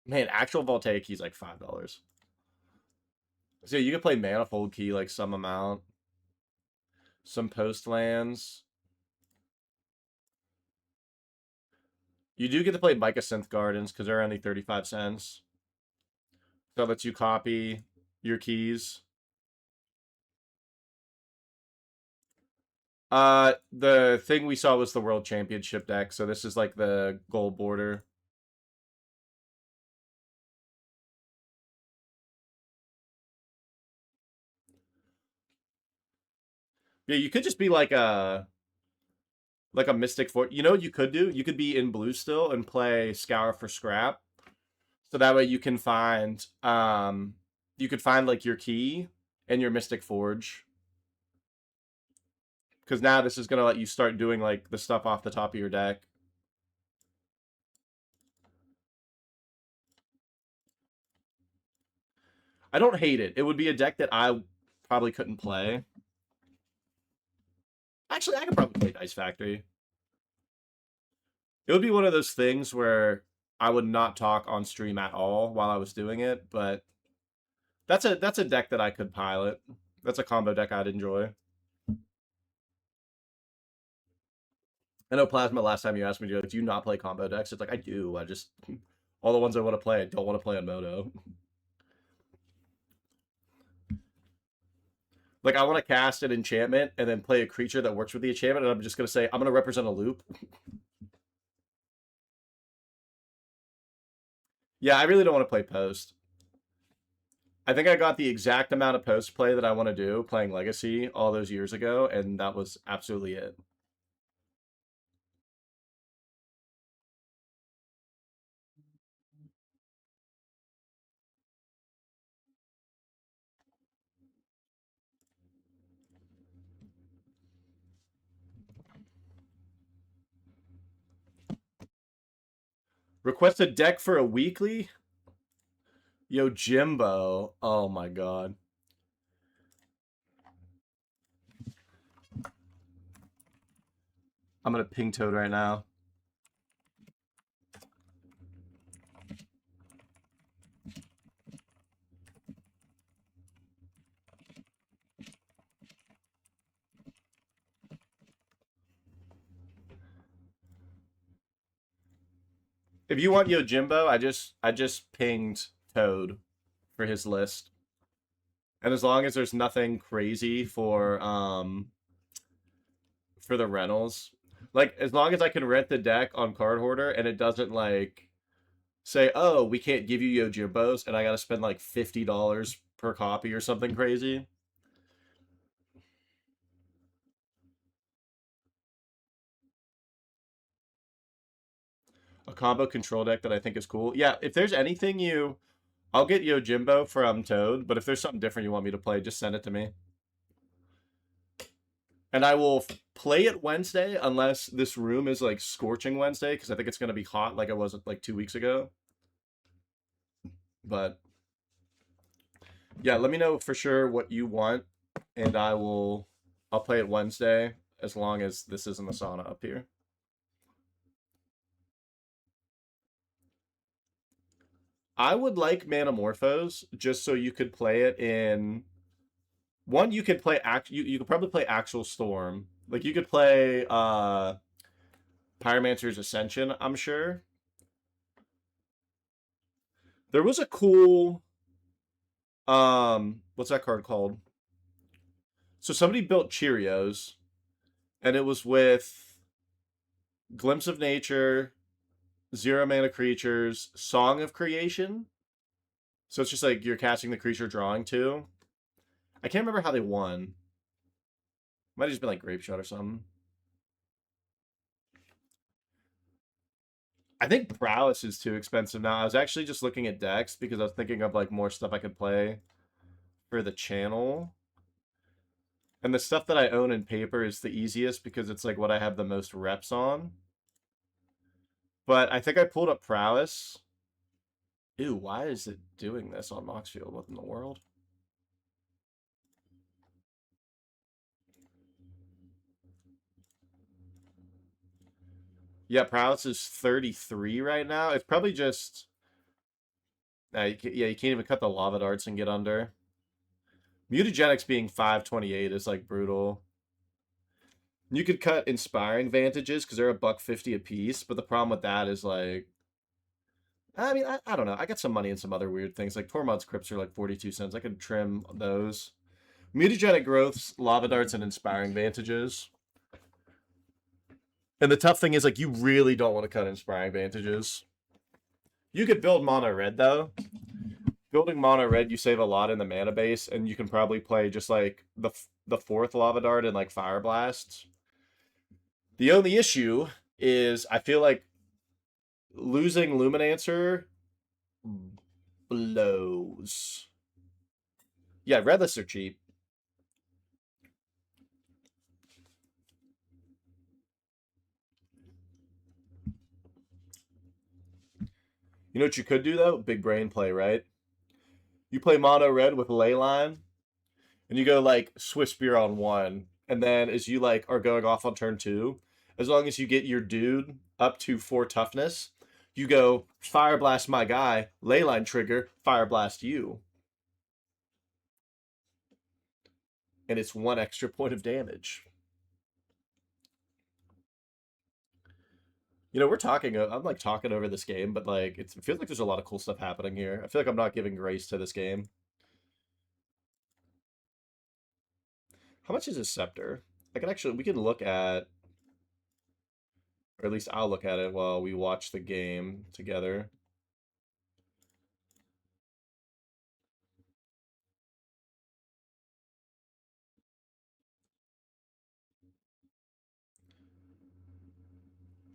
Man, actual voltaic key's like $5. So you could play manifold key like some amount, some post lands. You do get to play Mycosynth Gardens because they're only 35 cents. So that lets you copy your keys. The thing we saw was the World Championship deck, so this is like the gold border. Yeah, you could just be like a Mystic Fort. You know what you could do? You could be in blue still and play Scour for Scrap. So that way you could find like your key and your Mystic Forge. Because now this is gonna let you start doing like the stuff off the top of your deck. I don't hate it. It would be a deck that I probably couldn't play. Actually, I could probably play Dice Factory. It would be one of those things where I would not talk on stream at all while I was doing it, but that's a deck that I could pilot. That's a combo deck I'd enjoy. I know Plasma. Last time you asked me, do you not play combo decks? It's like I do. I just all the ones I want to play, I don't want to play on Moto. Like I want to cast an enchantment and then play a creature that works with the enchantment, and I'm just gonna say I'm gonna represent a loop. Yeah, I really don't want to play post. I think I got the exact amount of post play that I want to do playing Legacy all those years ago, and that was absolutely it. Request a deck for a weekly? Yo, Jimbo. Oh my god. I'm gonna ping Toad right now. If you want Yo Jimbo, I just pinged Toad for his list. And as long as there's nothing crazy for the rentals, like as long as I can rent the deck on Card Hoarder and it doesn't like say, "Oh, we can't give you Yo Jimbos," and I got to spend like $50 per copy or something crazy. A combo control deck that I think is cool. Yeah, if there's anything I'll get Yo Jimbo from Toad, but if there's something different you want me to play, just send it to me. And I will play it Wednesday unless this room is like scorching Wednesday because I think it's going to be hot like it was like 2 weeks ago. But yeah, let me know for sure what you want, and I'll play it Wednesday as long as this isn't a sauna up here. I would like Manamorphose just so you could play it in one. You could play you could probably play Actual Storm. Like you could play Pyromancer's Ascension, I'm sure. There was a cool what's that card called? So somebody built Cheerios and it was with Glimpse of Nature, Zero Mana Creatures, Song of Creation. So it's just like you're casting the creature drawing too. I can't remember how they won. Might have just been like Grape Shot or something. I think Prowess is too expensive now. I was actually just looking at decks because I was thinking of like more stuff I could play for the channel. And the stuff that I own in paper is the easiest because it's like what I have the most reps on. But I think I pulled up prowess. Ew, why is it doing this on Moxfield? What in the world? Yeah, prowess is 33 right now. It's probably just yeah, you can't even cut the lava darts and get under. Mutagenics being 528 is like brutal. You could cut inspiring vantages because they're a $1.50 a piece, but the problem with that is like, I mean, I don't know. I got some money in some other weird things. Like Tormod's Crypts are like 42 cents. I could trim those. Mutagenic growths, lava darts, and inspiring vantages. And the tough thing is like you really don't want to cut inspiring vantages. You could build mono red though. Building mono red, you save a lot in the mana base, and you can probably play just like the fourth lava dart and like fire blast. The only issue is I feel like losing Luminancer blows. Yeah, redlists are cheap. You know what you could do though? Big brain play, right? You play mono red with Leyline, and you go like Swift Spear on one, and then as you like are going off on turn two, as long as you get your dude up to 4 toughness, you go Fire Blast my guy, Leyline trigger, Fire Blast you. And it's 1 extra point of damage. You know, we're talking. I'm like talking over this game, but like it feels like there's a lot of cool stuff happening here. I feel like I'm not giving grace to this game. How much is a scepter? I can actually we can look at, or at least I'll look at it while we watch the game together.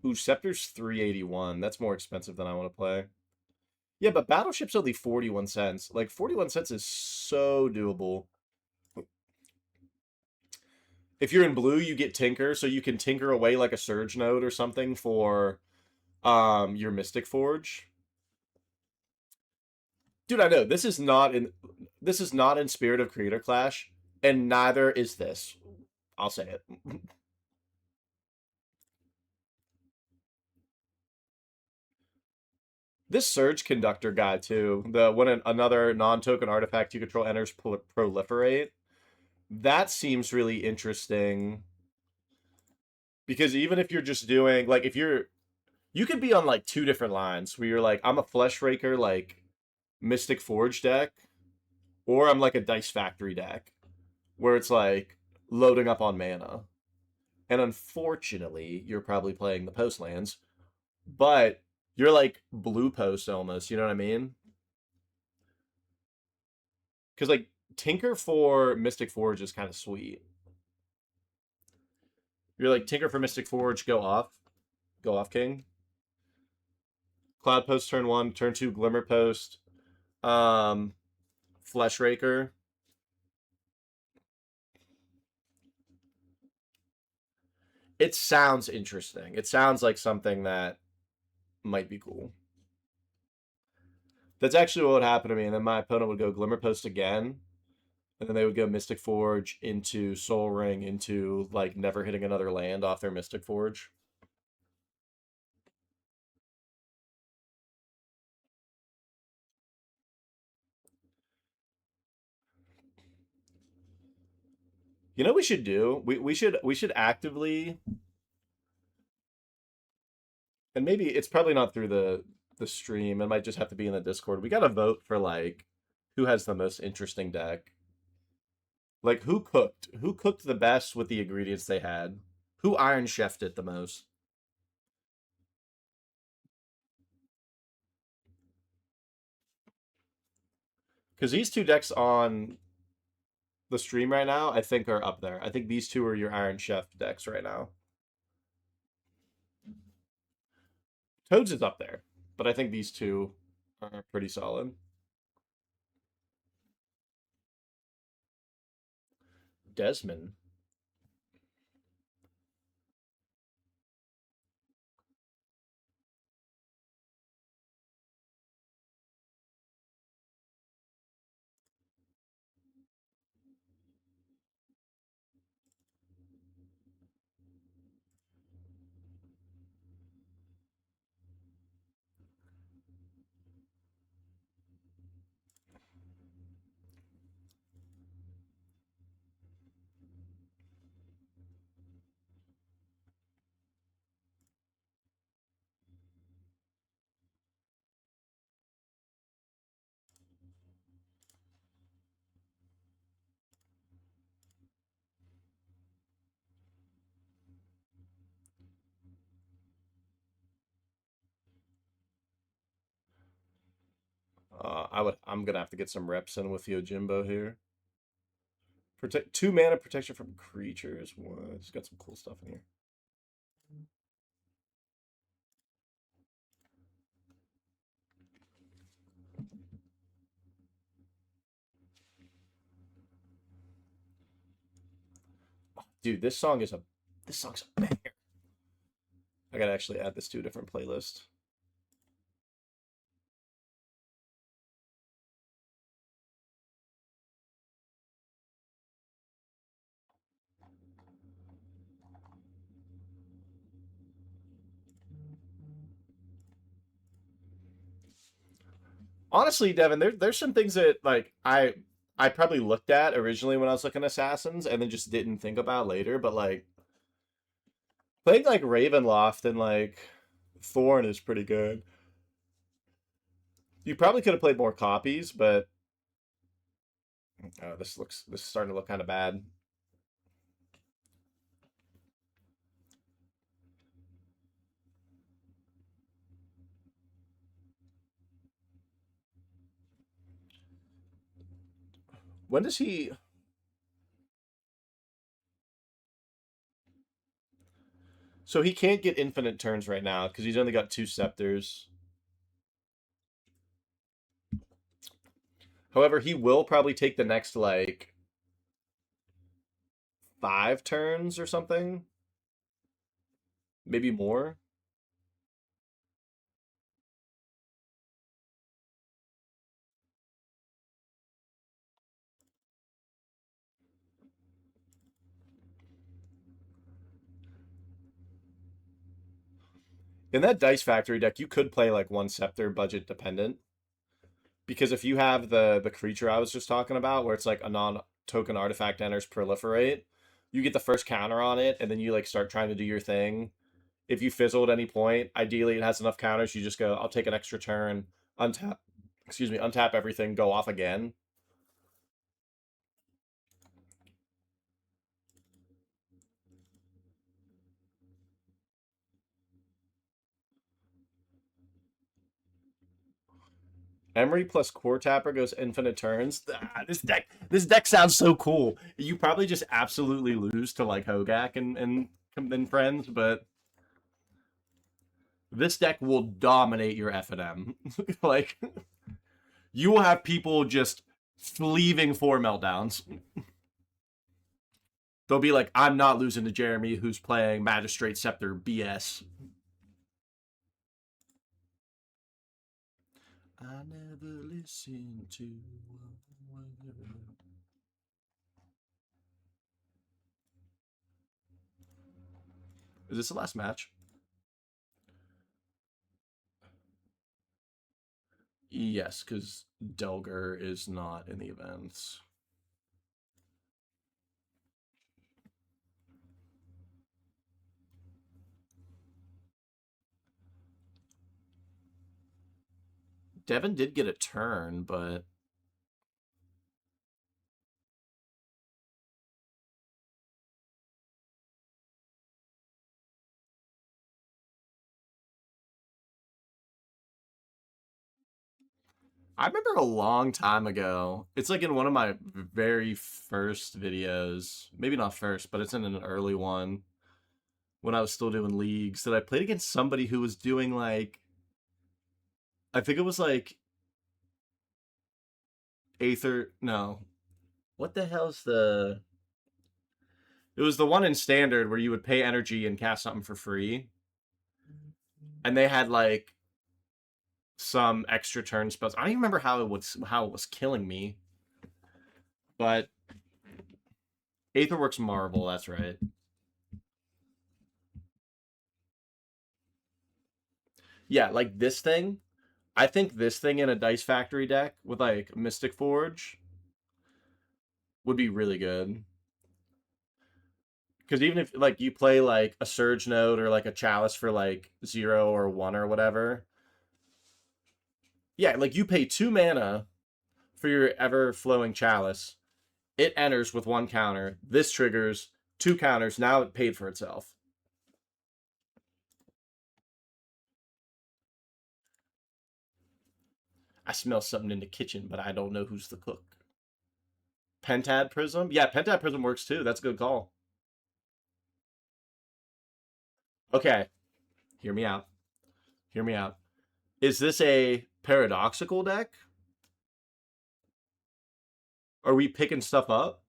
Ooh, Scepter's 381. That's more expensive than I want to play. Yeah, but Battleship's only 41 cents. Like 41 cents is so doable. If you're in blue, you get Tinker, so you can tinker away like a Surge node or something for your Mystic Forge. Dude, I know this is not in Spirit of Creator Clash, and neither is this. I'll say it. This Surge Conductor guy too, the when another non-token artifact you control enters proliferate, that seems really interesting because even if you're just doing like if you could be on like 2 different lines where you're like I'm a Flesh Raker like Mystic Forge deck, or I'm like a Dice Factory deck where it's like loading up on mana. And unfortunately, you're probably playing the post lands, but you're like blue post almost, you know what I mean? Because like Tinker for Mystic Forge is kind of sweet. You're like Tinker for Mystic Forge, go off King. Cloud Post turn 1, turn 2 Glimmer Post, um, Flesh Raker. It sounds interesting. It sounds like something that might be cool. That's actually what would happen to me, and then my opponent would go Glimmer Post again, and then they would go Mystic Forge into Soul Ring into like never hitting another land off their Mystic Forge. You know what we should do? We should actively, and maybe it's probably not through the stream. It might just have to be in the Discord. We got to vote for like who has the most interesting deck. Like who cooked the best with the ingredients they had? Who Iron Chefed it the most? Because these 2 decks on the stream right now, I think are up there. I think these 2 are your Iron Chef decks right now. Toads is up there, but I think these 2 are pretty solid. Desmond. I'm gonna have to get some reps in with Yojimbo here. Protect 2 mana protection from creatures. What? It's got some cool stuff in here. Dude, this song's a banger. I gotta actually add this to a different playlist. Honestly, Devin, there's some things that like I probably looked at originally when I was looking at Assassins and then just didn't think about later, but like playing like Ravenloft and like Thorn is pretty good. You probably could have played more copies, but oh, this is starting to look kind of bad. When does he? So he can't get infinite turns right now because he's only got 2 scepters. However, he will probably take the next like 5 turns or something, maybe more. In that Dice Factory deck, you could play like 1 scepter budget dependent because if you have the creature I was just talking about, where it's like a non-token artifact enters proliferate, you get the first counter on it, and then you like start trying to do your thing. If you fizzle at any point, ideally it has enough counters, you just go, I'll take an extra turn, untap, excuse me, untap everything, go off again. Emery plus Core Tapper goes infinite turns. This deck sounds so cool. You probably just absolutely lose to like Hogak and friends, but this deck will dominate your F&M. Like you will have people just sleeving 4 meltdowns. They'll be like, I'm not losing to Jeremy, who's playing Magistrate Scepter BS. I never listen to. Is this the last match? Yes, because Delger is not in the events. Devin did get a turn, but I remember a long time ago. It's like in one of my very first videos. Maybe not first, but it's in an early one when I was still doing leagues that I played against somebody who was doing like I think it was like Aether. No. What the hell's the It was the one in standard where you would pay energy and cast something for free, and they had like some extra turn spells. I don't even remember how it was killing me, but Aetherworks Marvel. That's right. Yeah, like this thing. I think this thing in a Dice Factory deck with like Mystic Forge would be really good. Because even if like you play like a Surge Node or like a Chalice for like 0 or 1 or whatever, yeah, like you pay 2 mana for your ever flowing Chalice. It enters with 1 counter. This triggers 2 counters. Now it paid for itself. I smell something in the kitchen, but I don't know who's the cook. Pentad Prism? Yeah, Pentad Prism works too. That's a good call. Okay, hear me out. Hear me out. Is this a paradoxical deck? Are we picking stuff up?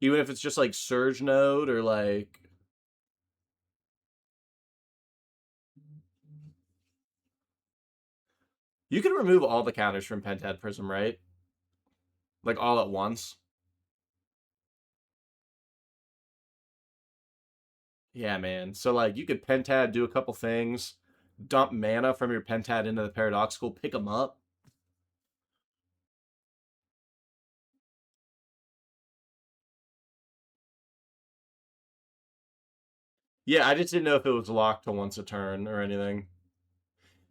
Even if it's just like Surge Node or like. You can remove all the counters from Pentad Prism, right? Like all at once. Yeah, man. So like you could Pentad, do a couple things, dump mana from your Pentad into the paradoxical, pick them up. Yeah, I just didn't know if it was locked to once a turn or anything.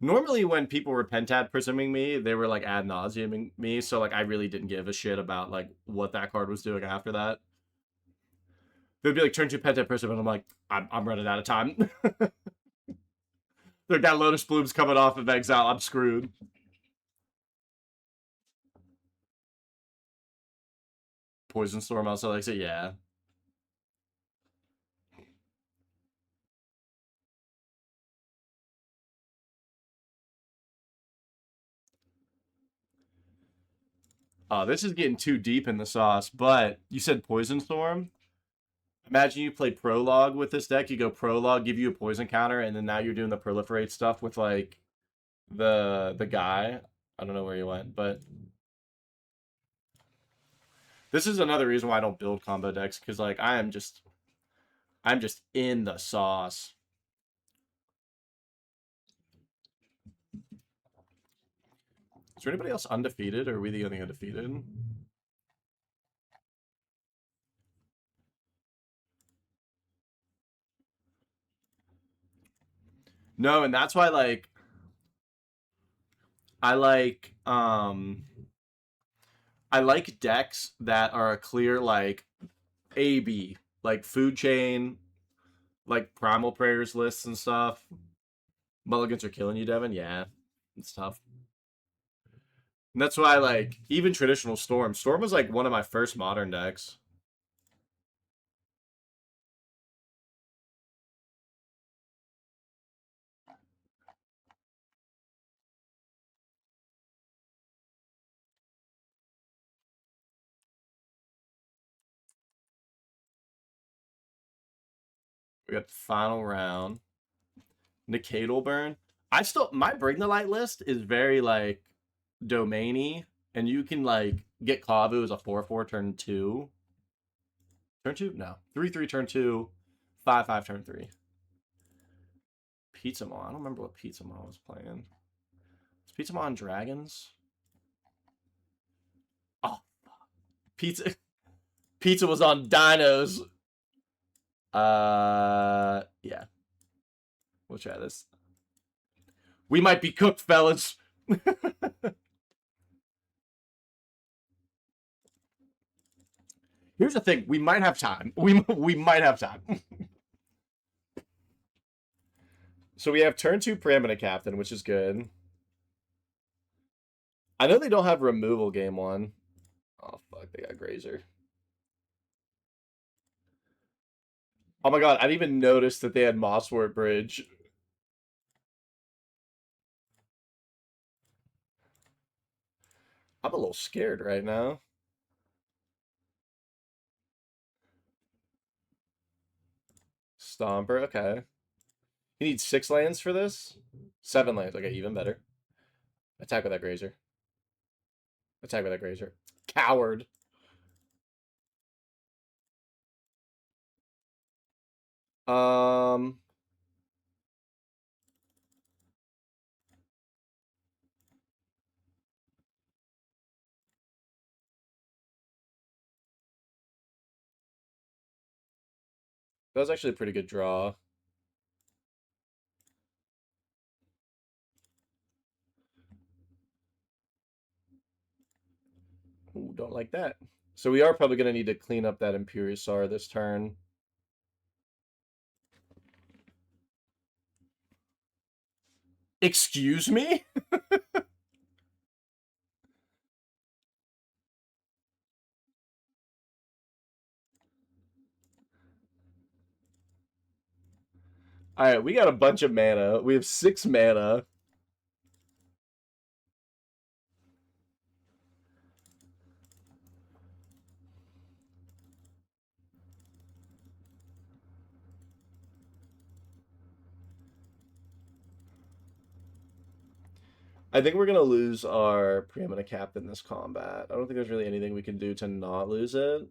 Normally, when people were Pentad Prisming me, they were like ad nauseuming me, so like I really didn't give a shit about like what that card was doing after that. They'd be like turn 2 Pentad Prism, and I'm like, I'm running out of time. Like that Lotus Bloom's coming off of exile, I'm screwed. Poison Storm also likes it, yeah. This is getting too deep in the sauce, but you said Poison Storm. Imagine you play Prologue with this deck. You go Prologue, give you a poison counter, and then now you're doing the proliferate stuff with like the guy. I don't know where he went, but this is another reason why I don't build combo decks because like I'm just in the sauce. Is there anybody else undefeated, or are we the only undefeated? No, and that's why like I like I like decks that are a clear like A B, like food chain, like primal prayers lists and stuff. Mulligans are killing you, Devin. Yeah, it's tough. And that's why like even traditional Storm. Storm was like one of my first modern decks. We got the final round. Nicadal Burn. I still my Bring the Light list is very like domainy, and you can like get Kavu as a 4/4 turn 2. Turn 2? No. 3/3 turn 2. 5/5 turn 3. Pizza Maw. I don't remember what Pizza Maw was playing. Is Pizza Maw on Dragons? Oh, Pizza Pizza was on Dinos. Yeah. We'll try this. We might be cooked, fellas. Here's the thing: we might have time. We might have time. So we have turn 2 Preeminent Captain, which is good. I know they don't have removal game 1. Oh fuck, they got Grazer. Oh my god, I didn't even notice that they had Mosswort Bridge. I'm a little scared right now. Stomper, okay. He needs 6 lands for this? 7 lands, okay, even better. Attack with that Grazer. Attack with that Grazer. Coward. Um... That was actually a pretty good draw. Ooh, don't like that. So we are probably going to need to clean up that Imperiosaur this turn. Excuse me? Alright, we got a bunch of mana. We have 6 mana. I think we're going to lose our preeminent captain this combat. I don't think there's really anything we can do to not lose it.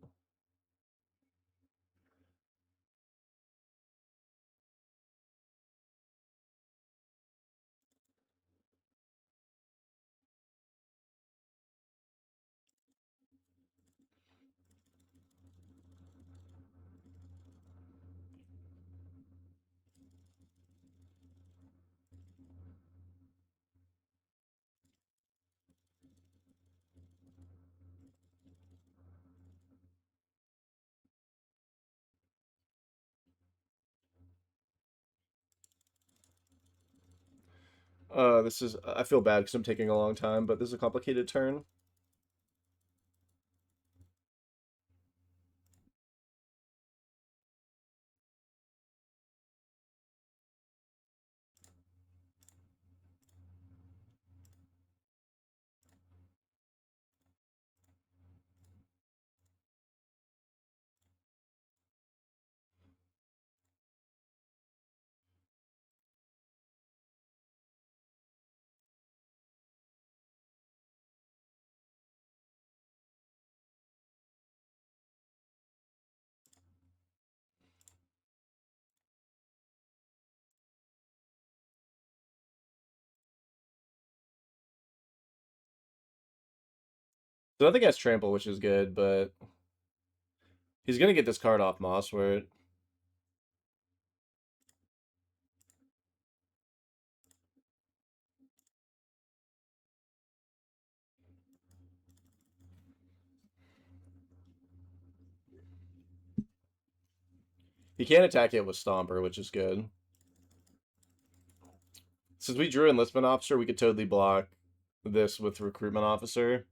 This is... I feel bad because I'm taking a long time, but this is a complicated turn. So I think he has Trample, which is good, but he's going to get this card off Mosswort. He can't attack it with Stomper, which is good. Since we drew Enlistment Officer, we could totally block this with Recruitment Officer.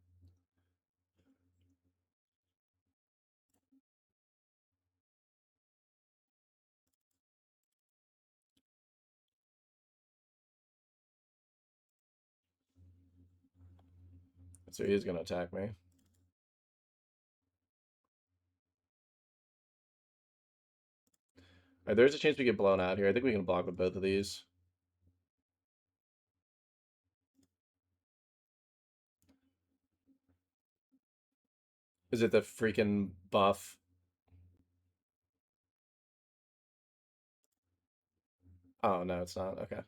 So he is going to attack me. Right, there's a chance we get blown out here. I think we can block with both of these. Is it the freaking buff? Oh, no, it's not. Okay.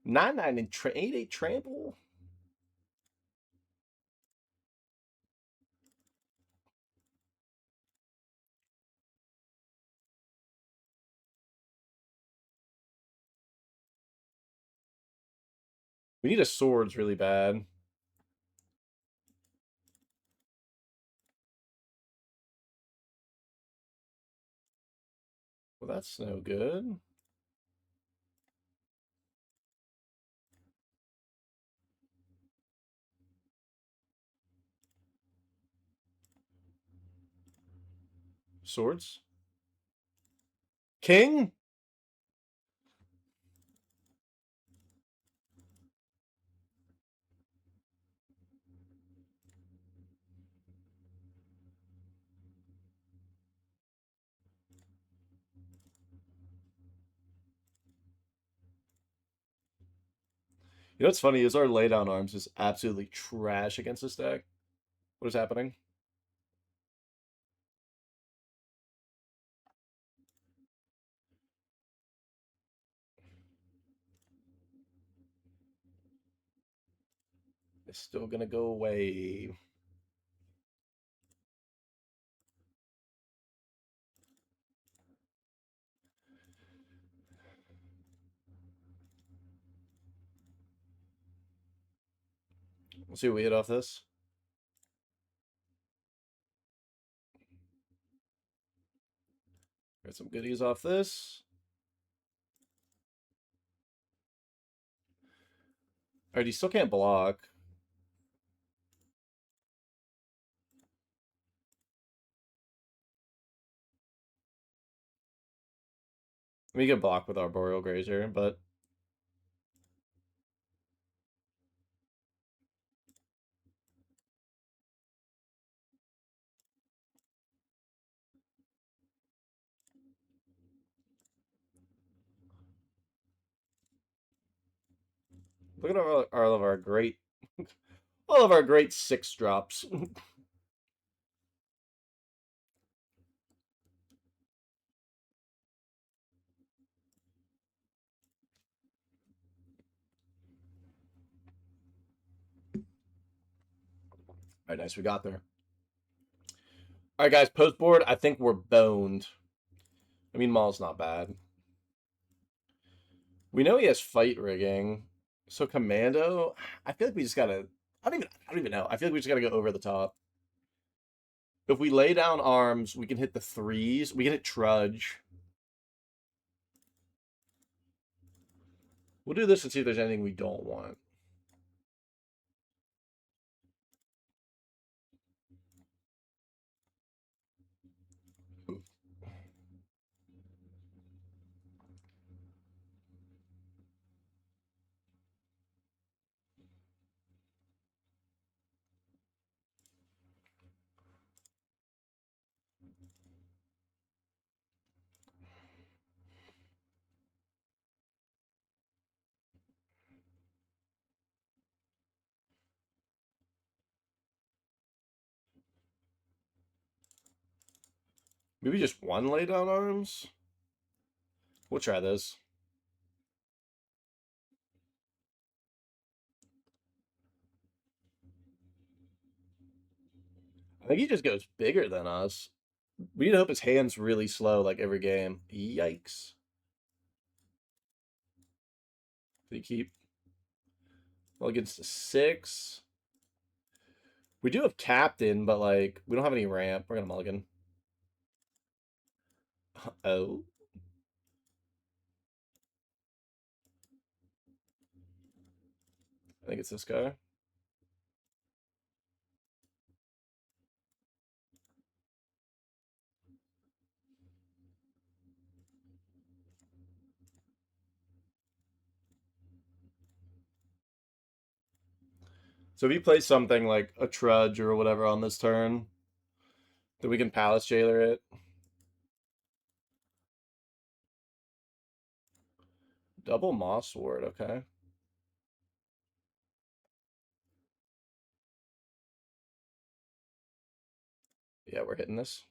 9/9 and 8/8 trample. We need a swords really bad. Well, that's no good. Swords? King? You know what's funny is our laydown arms is absolutely trash against this deck. What is happening? It's still gonna go away. Let's see what we hit off this. Got some goodies off this. Alright, he still can't block. We can block with Arboreal Grazer, but look at all of our great all of our great 6-drops. Alright, nice, we got there. Alright guys, post board, I think we're boned. I mean Maul's not bad. We know he has fight rigging. So Commando, I feel like we just gotta I don't even know. I feel like we just gotta go over the top. If we lay down arms, we can hit the 3s. We can hit Trudge. We'll do this and see if there's anything we don't want. Maybe just one lay down arms? We'll try this. I think he just goes bigger than us. We need to hope his hand's really slow like every game. Yikes. Did he keep? Well, against a 6. We do have Captain, but like we don't have any ramp. We're gonna mulligan. Oh. I think it's this guy. So if he plays something like a Trudge or whatever on this turn, then we can Palace Jailer it. Double Moss Ward, okay. Yeah, we're hitting this.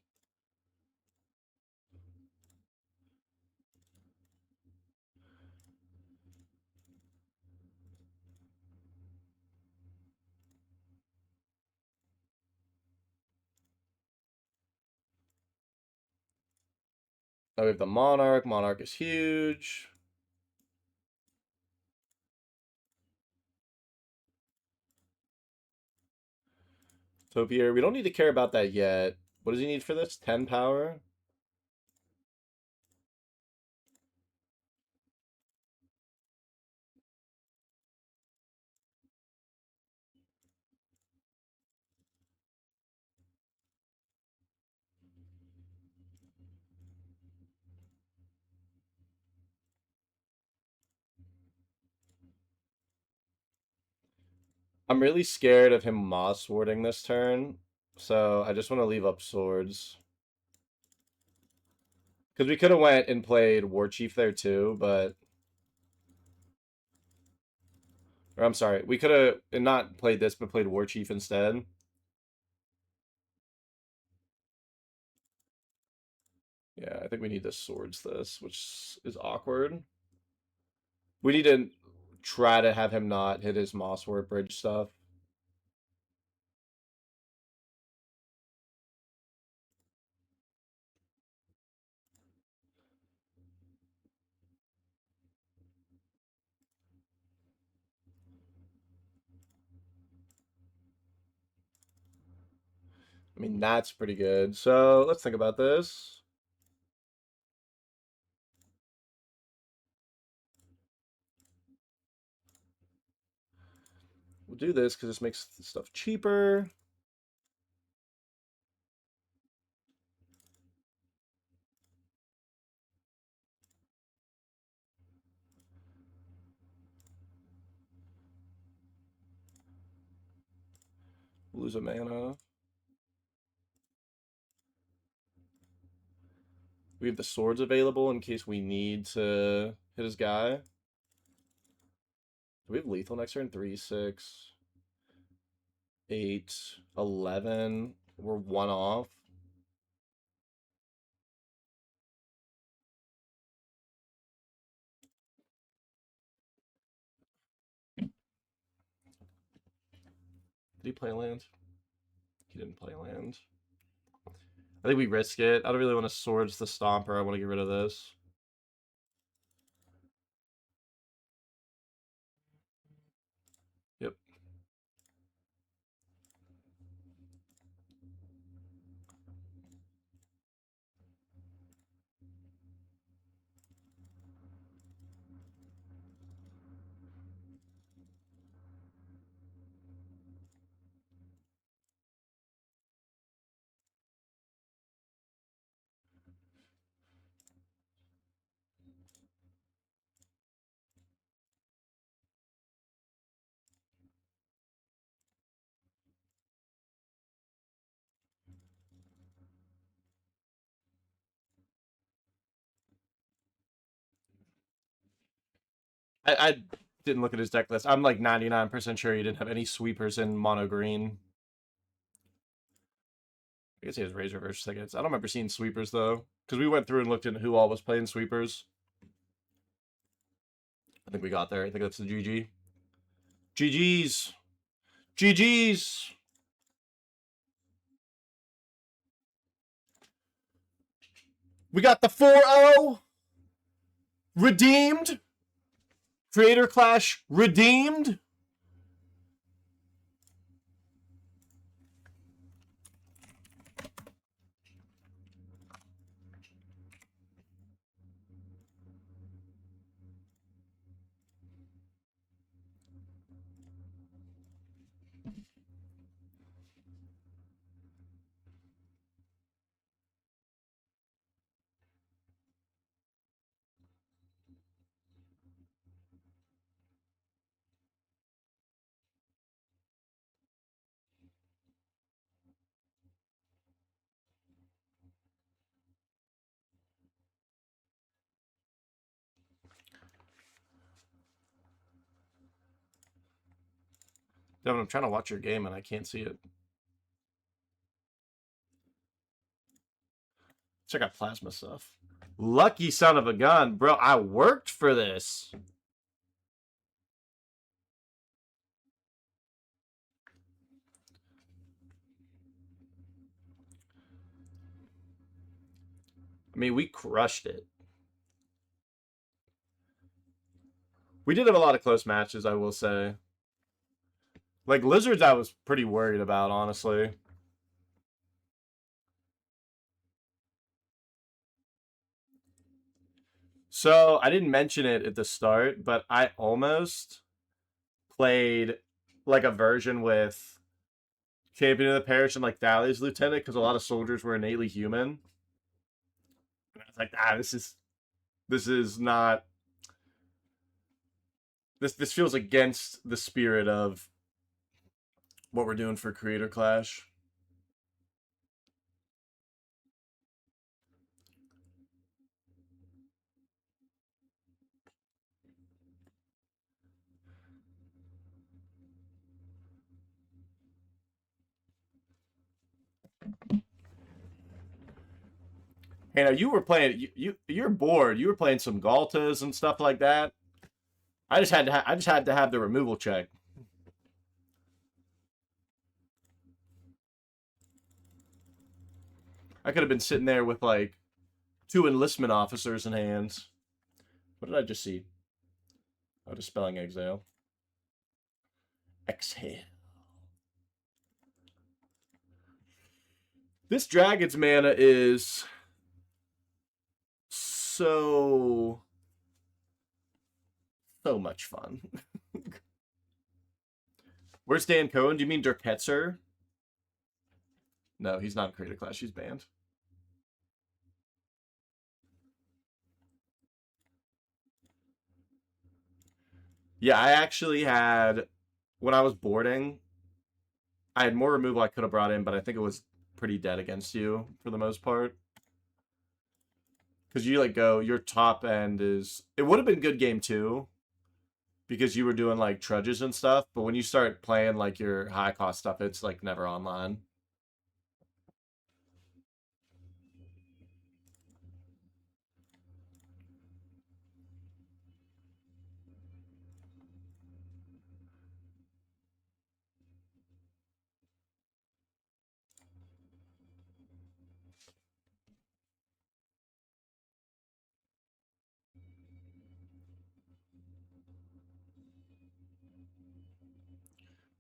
Now we have the Monarch. Monarch is huge. Topiary, we don't need to care about that yet. What does he need for this? 10 power? I'm really scared of him Moss warding this turn, so I just want to leave up swords. Because we could have went and played War Chief there too, but Or I'm sorry, we could have not played this, but played War Chief instead. Yeah, I think we need to swords this, which is awkward. We need to try to have him not hit his Mosswort Bridge stuff. I mean, that's pretty good. So let's think about this. We'll do this because this makes the stuff cheaper. Lose a mana. We have the swords available in case we need to hit his guy. Do we have lethal next turn? 3, 6, 8, 11. We're one off. Did he play land? He didn't play land. I think we risk it. I don't really want to swords the Stomper. I want to get rid of this. Yep. I didn't look at his deck list. I'm like 99% sure he didn't have any sweepers in mono green. I guess he has Razor versus tickets. I don't remember seeing sweepers though, because we went through and looked at who all was playing sweepers. I think we got there. I think that's the GG. GG's. GG's. We got the 4-0 redeemed. Creator Clash redeemed. Devin, I'm trying to watch your game and I can't see it. Check out plasma stuff. Lucky son of a gun, bro. I worked for this. I mean, we crushed it. We did have a lot of close matches, I will say. Like, Lizards I was pretty worried about, honestly. So, I didn't mention it at the start, but I almost played, like, a version with Champion of the Parish and, like, Thalia's Lieutenant, because a lot of soldiers were innately human. And I was like, this is not... This feels against the spirit of what we're doing for Creator Clash. Hey, now you were playing. You're bored. You were playing some Galtas and stuff like that. I just had to have the removal check. I could have been sitting there with like 2 enlistment officers in hands. What did I just see? Oh, dispelling exhale. Exhale. This dragon's mana is so much fun. Where's Dan Cohen? Do you mean Dirk Hetzer? No, he's not in Creator Clash. He's banned. Yeah, I actually had, when I was boarding, I had more removal I could have brought in, but I think it was pretty dead against you for the most part. Because you like go, your top end is, it would have been good game 2 because you were doing like trudges and stuff, but when you start playing like your high cost stuff, it's like never online.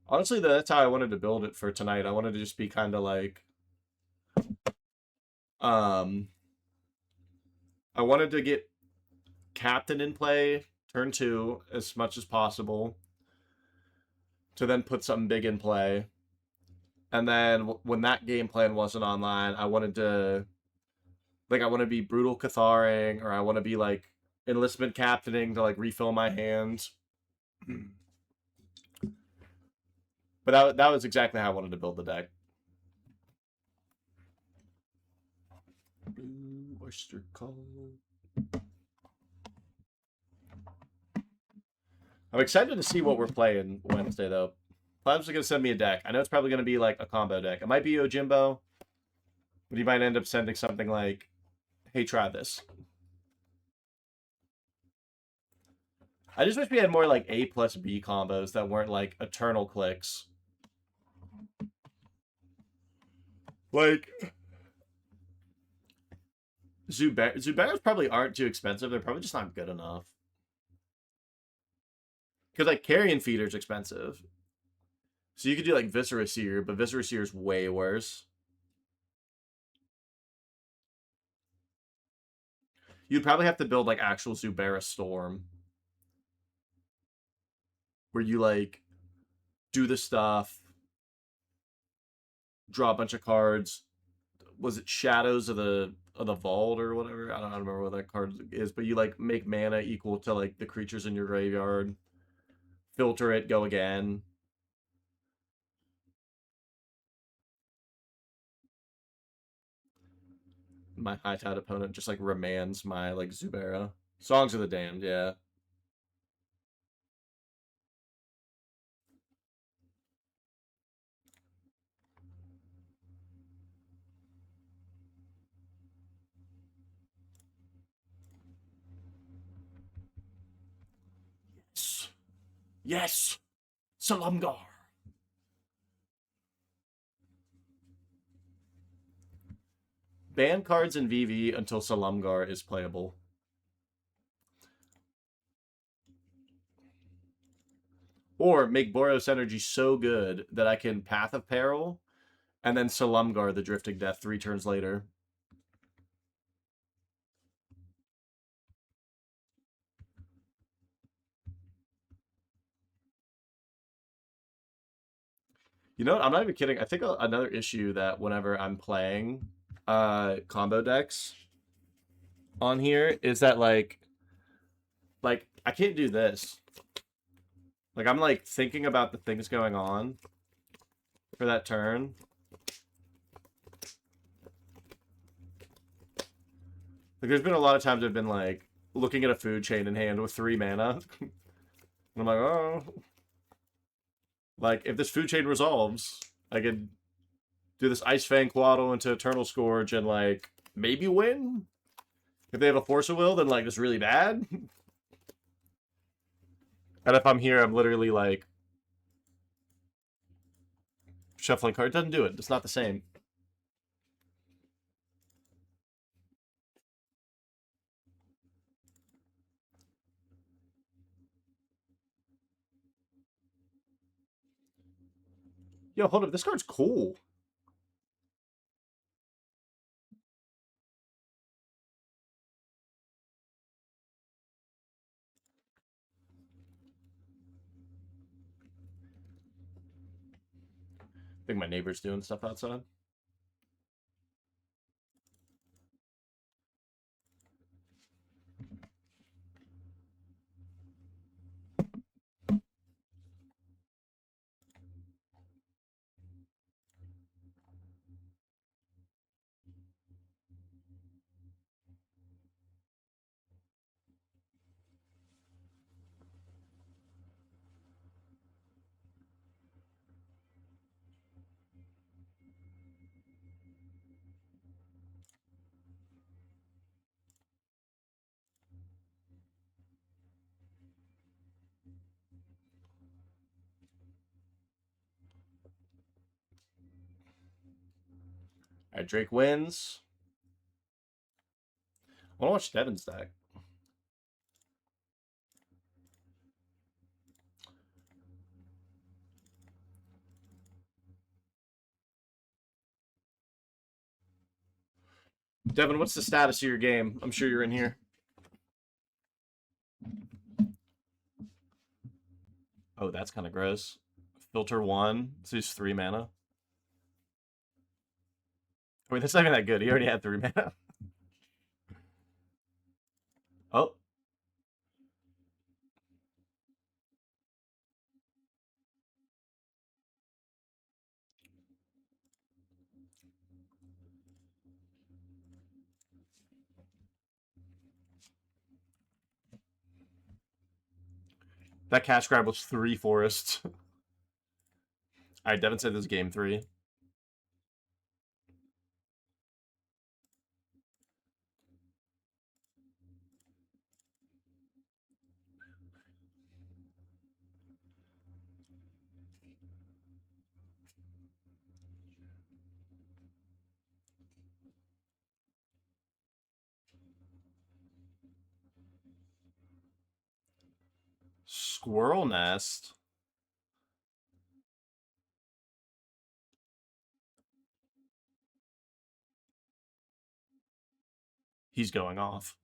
Honestly, that's how I wanted to build it for tonight. I wanted to just be kind of like, um, I wanted to get captain in play turn 2 as much as possible to then put something big in play. And then when that game plan wasn't online, I wanted to, like, I want to be brutal Catharing, or I want to be like enlistment captaining to like refill my hands. But that was exactly how I wanted to build the deck. Blue oyster call. I'm excited to see what we're playing Wednesday, though. Plebs are going to send me a deck. I know it's probably going to be like a combo deck. It might be Yojimbo, but he might end up sending something like, hey, try this. I just wish we had more like A plus B combos that weren't like eternal clicks. Like, Zuberas probably aren't too expensive. They're probably just not good enough. Because like Carrion Feeder's expensive. So you could do like Viscera Seer, but Viscera Seer is way worse. You'd probably have to build like actual Zubera Storm. Where you like do the stuff, draw a bunch of cards. Was it Shadows of the Vault or whatever? I don't remember what that card is, but you like make mana equal to like the creatures in your graveyard. Filter it, go again. My high-tide opponent just like remands my like Zubera. Songs of the Damned, yeah. Yes. Yes. Salumgar. Ban cards in VV until Salumgar is playable. Or make Boros Energy so good that I can Path of Peril and then Salumgar the Drifting Death 3 turns later. You know what? I'm not even kidding. I think another issue that whenever I'm playing combo decks on here is that like I can't do this. Like I'm like thinking about the things going on for that turn. Like there's been a lot of times I've been like looking at a food chain in hand with 3 mana. And I'm like, oh. Like if this food chain resolves, I could do this Ice Fang Quaddle into Eternal Scourge and like maybe win. If they have a Force of Will, then like it's really bad. And if I'm here, I'm literally like shuffling cards. Doesn't do it. It's not the same. Yo, hold up. This card's cool. I think my neighbor's doing stuff outside. All right, Drake wins. I want to watch Devin's deck. Devin, what's the status of your game? I'm sure you're in here. Oh, that's kind of gross. Filter 1. So he's 3 mana. I mean, that's not even that good. He already had 3 mana. Oh. That cash grab was 3 forests. All right, Devin said this is game 3. Squirrel Nest. He's going off.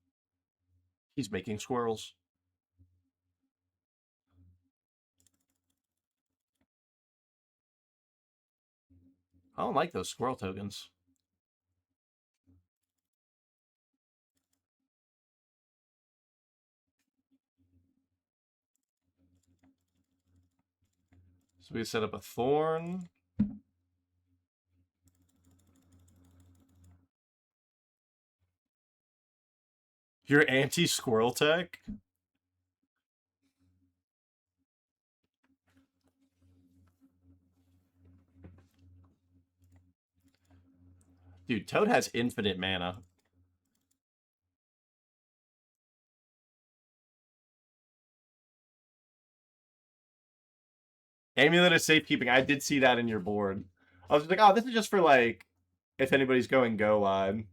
He's making squirrels. I don't like those squirrel tokens. So we set up a thorn. Your anti-squirrel tech? Dude, Toad has infinite mana. Amulet is safekeeping. I did see that in your board. I was like, oh, this is just for like if anybody's going go line.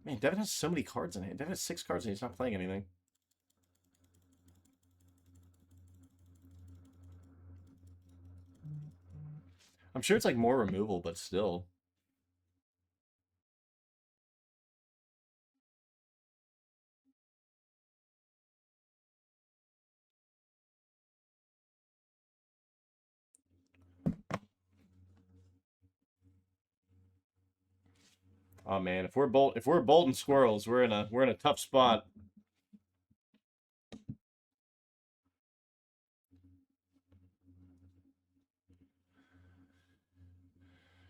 Man, Devin has so many cards in it. Devin has 6 cards and he's not playing anything. I'm sure it's like more removal, but still. Oh man, if we're bolting squirrels, we're in a tough spot.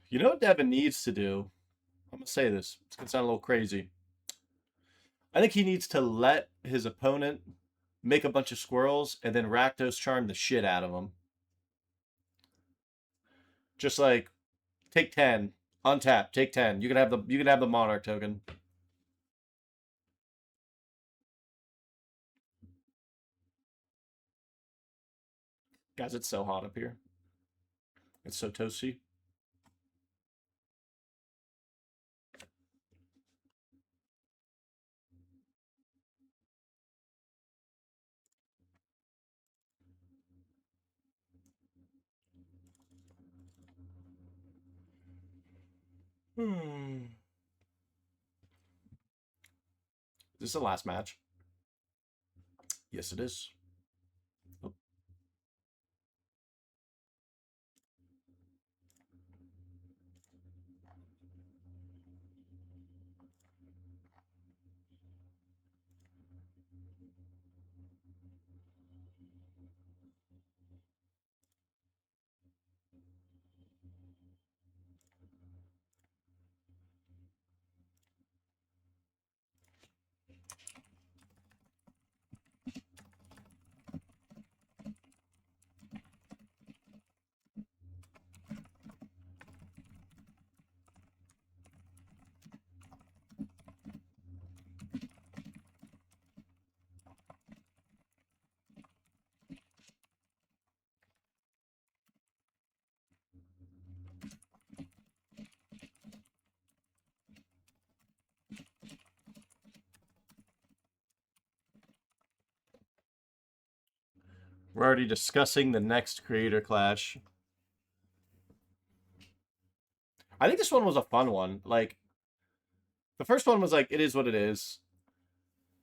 You know what Devin needs to do? I'm gonna say this. It's gonna sound a little crazy. I think he needs to let his opponent make a bunch of squirrels and then Rakdos charm the shit out of them. Just like take 10, untap, take 10. You can have the Monarch token. Guys, it's so hot up here. It's so toasty. Hmm. This is the last match. Yes, it is. Oh. We're already discussing the next creator clash. I think this one was a fun one. Like, the first one was like, it is what it is.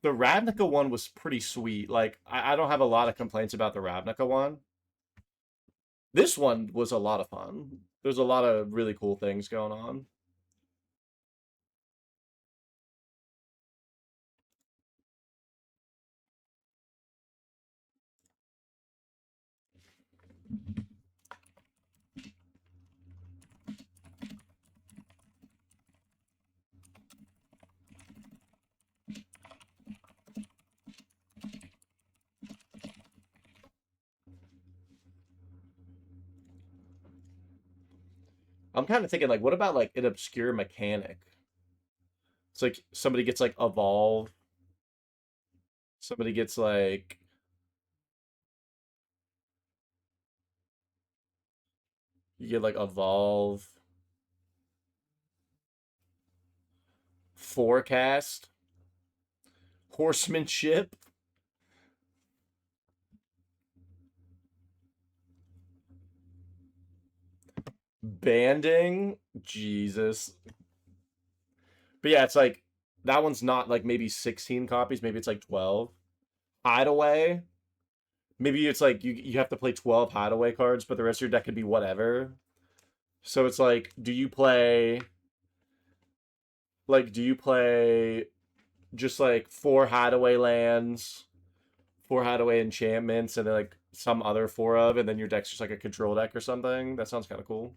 The Ravnica one was pretty sweet. Like, I don't have a lot of complaints about the Ravnica one. This one was a lot of fun. There's a lot of really cool things going on. I'm kind of thinking, like, what about, like, an obscure mechanic? It's like somebody gets, like, evolve. Somebody gets, like, you get, like, evolve. Forecast. Horsemanship. Banding. Jesus. But yeah, it's like, that one's not, like, maybe 16 copies. Maybe it's, like, 12. Hideaway. Maybe it's like you have to play 12 hideaway cards, but the rest of your deck could be whatever. So it's like, do you play just like 4 hideaway lands, 4 hideaway enchantments, and then like some other 4 of, and then your deck's just like a control deck or something? That sounds kind of cool.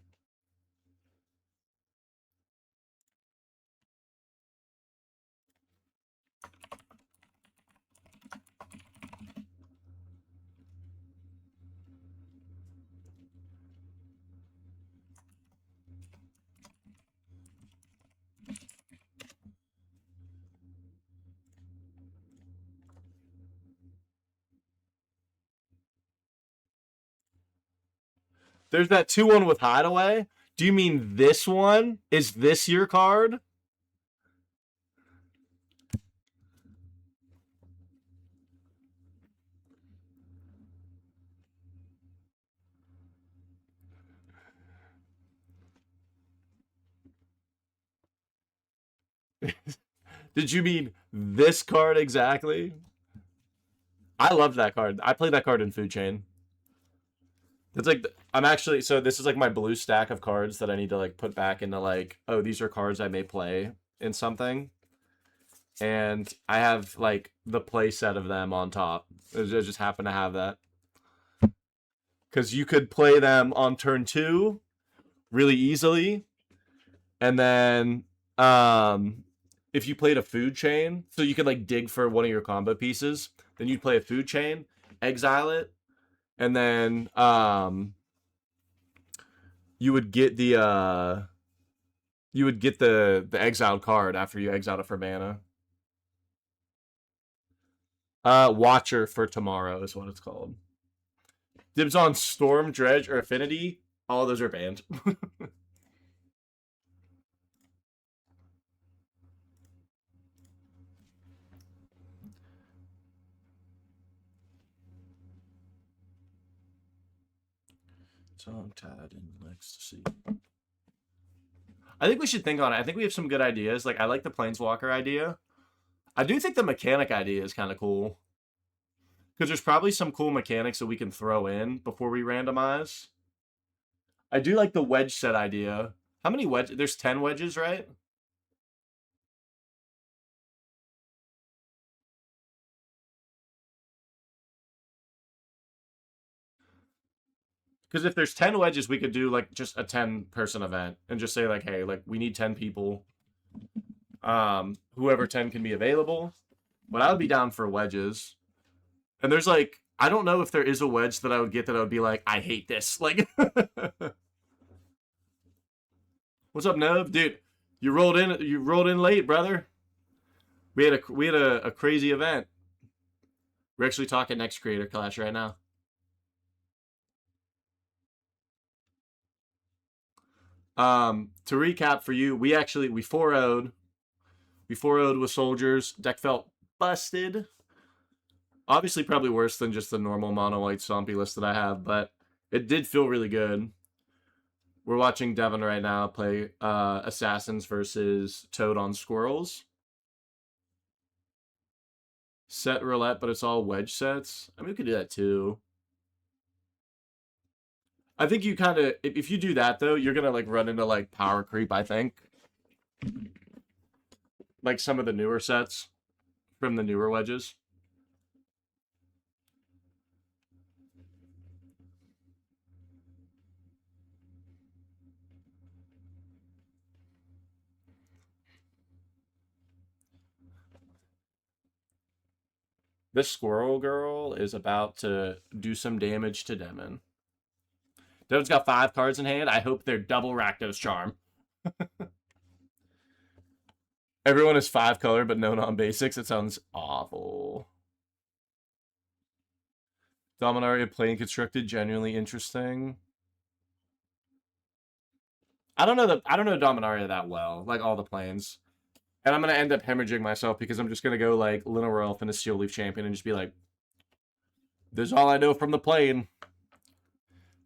There's that 2-1 with hideaway. Do you mean this one? Is this your card? Did you mean this card exactly? I love that card. I played that card in Food Chain. It's like, I'm actually, so this is like my blue stack of cards that I need to like put back into like, oh, these are cards I may play in something, and I have like the play set of them on top. I just happen to have that because you could play them on turn 2 really easily, and then if you played a food chain, so you could like dig for one of your combo pieces, then you'd play a food chain, exile it, and then you would get the the exiled card after you exiled it for mana. Watcher for tomorrow is what it's called. Dibs on Storm, Dredge, or Affinity. All those are banned. Tongue-tied in ecstasy. I think we should think on it. I think we have some good ideas. Like, I like the Planeswalker idea. I do think the mechanic idea is kind of cool. Because there's probably some cool mechanics that we can throw in before we randomize. I do like the wedge set idea. How many wedges? There's 10 wedges, right? Because if there's 10 wedges, we could do like just a 10-person event and just say like, hey, like we need 10 people. Whoever 10 can be available. But I would be down for wedges. And there's like, I don't know if there is a wedge that I would get that I would be like, I hate this. Like, what's up, Nov? Dude, you rolled in late, brother. We had a crazy event. We're actually talking next Creator Clash right now. To recap for you, we 4-0'd. We 4-0'd with soldiers. Deck felt busted. Obviously, probably worse than just the normal mono white Stompy list that I have, but it did feel really good. We're watching Devin right now play Assassins versus Toad on Squirrels. Set roulette, but it's all wedge sets. I mean, we could do that too. I think you kind of, if you do that though, you're gonna like run into like power creep. I think, like some of the newer sets from the newer wedges. This squirrel girl is about to do some damage to Demon. Demon's got 5 cards in hand. I hope they're double Rakdos Charm. Everyone is 5 color, but no non-basics. It sounds awful. Dominaria Plane Constructed, genuinely interesting. I don't know Dominaria that well, like all the planes. And I'm gonna end up hemorrhaging myself because I'm just gonna go like Linoir Elf and a Steel Leaf Champion and just be like, this is all I know from the plane.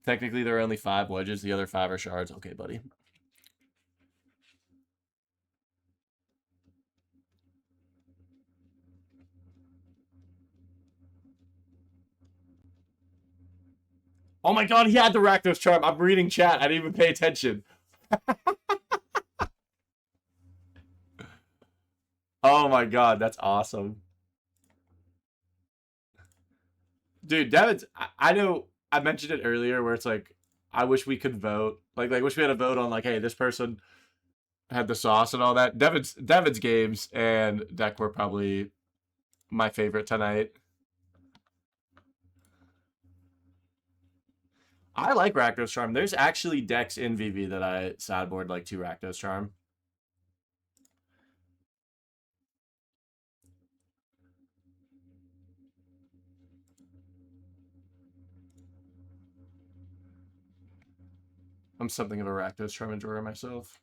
Technically, there are only 5 wedges. The other 5 are shards. Okay, buddy. Oh my god, he had the Rakdos Charm. I'm reading chat. I didn't even pay attention. Oh my god, that's awesome. Dude, Devin's, I know I mentioned it earlier where it's like, I wish we could vote. Like wish we had a vote on like, hey, this person had the sauce and all that. Devin's games and deck were probably my favorite tonight. I like Rakdos Charm. There's actually decks in VV that I sideboard like 2 Rakdos Charm. I'm something of a Rakdos Charm enjoyer myself.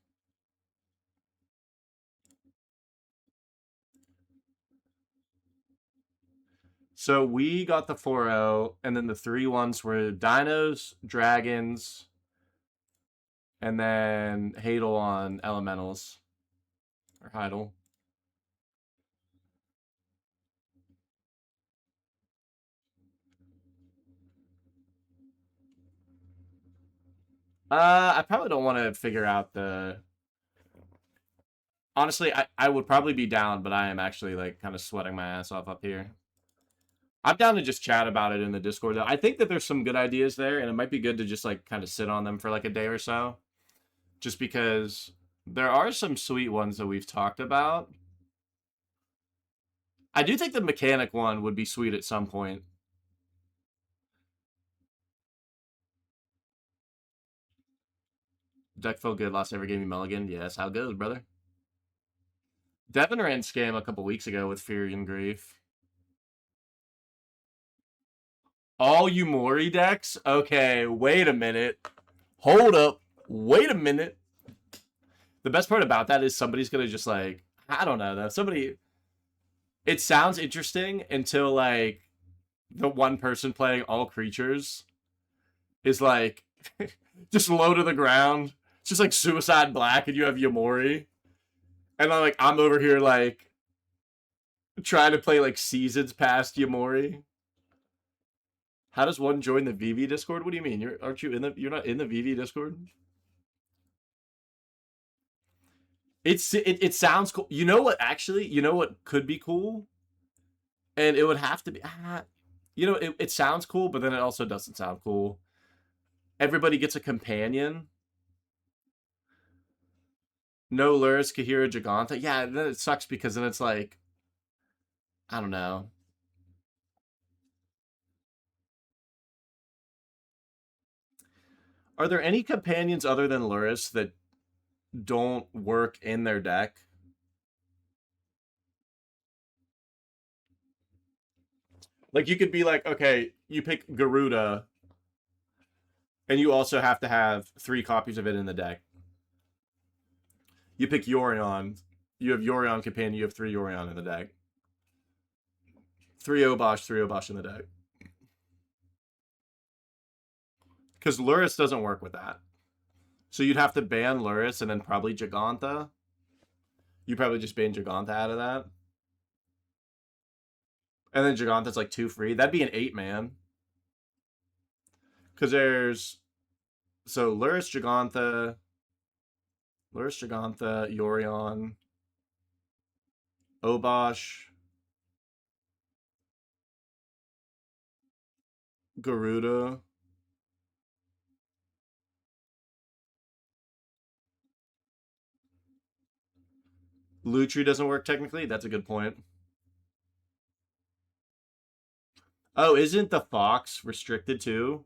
So we got the 4-0, and then the 3 ones were Dinos, Dragons, and then Hadel on Elementals. Or Heidel. I probably don't want to figure out the Honestly, I would probably be down, but I am actually like kind of sweating my ass off up here. I'm down to just chat about it in the Discord though. I think that there's some good ideas there, and it might be good to just like kind of sit on them for like a day or so. Just because there are some sweet ones that we've talked about. I do think the mechanic one would be sweet at some point. Deck felt good last ever gave me Mulligan. Yes, how goes, brother? Devin ran scam a couple weeks ago with Fury and Grief. All Yumori decks? Okay, wait a minute. Hold up. Wait a minute. The best part about that is somebody's gonna just like, I don't know though. Somebody, it sounds interesting until like the one person playing all creatures is like just low to the ground. It's just like Suicide Black and you have Yamori. And I'm over here like trying to play like seasons past Yamori. How does one join the VV Discord? What do you mean? Aren't you in the? You're not in the VV Discord. It sounds cool. You know what? Actually, you know what could be cool, and it would have to be. It sounds cool, but then it also doesn't sound cool. Everybody gets a companion. No Luris, Kahira, Giganta. Yeah, then it sucks because then it's like, I don't know. Are there any companions other than Luris that don't work in their deck? Like you could be like, okay, you pick Garuda, and you also have to have 3 copies of it in the deck. You pick Yorion, you have Yorion companion, you have 3 Yorion in the deck. 3 Obosh, 3 Obosh in the deck. Because Luris doesn't work with that. So you'd have to ban Luris and then probably Giganta. You probably just ban Giganta out of that. And then Giganta's like 2 free. That'd be an 8-man. Because there's... So Luris, Giganta, Yorion, Obosh, Garuda. Lutri doesn't work technically. That's a good point. Oh, isn't the Fox restricted too?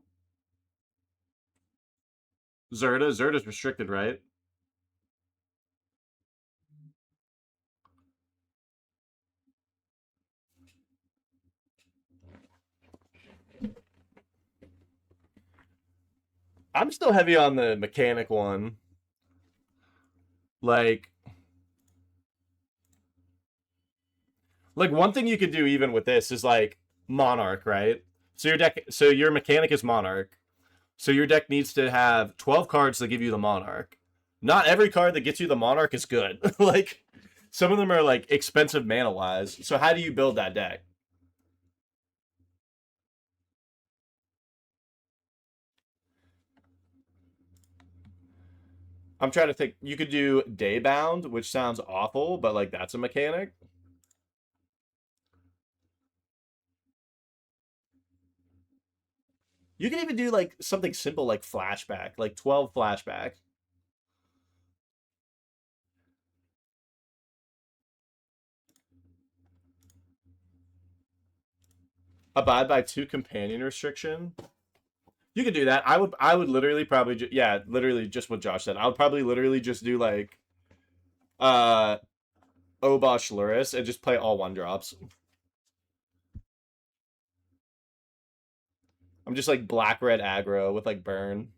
Zerta's restricted, right? I'm still heavy on the mechanic one. Like one thing you could do even with this is like Monarch, right? So your mechanic is Monarch. So your deck needs to have 12 cards that give you the Monarch. Not every card that gets you the Monarch is good. Like some of them are like expensive mana wise. So how do you build that deck? I'm trying to think. You could do Daybound, which sounds awful, but like that's a mechanic. You can even do like something simple like Flashback, like 12 Flashback. Abide by 2 companion restriction. You could do that. I would literally probably yeah, literally just what Josh said. I would probably literally just do like uh Obosh Luris and just play all 1-drops. I'm just like black red aggro with like burn.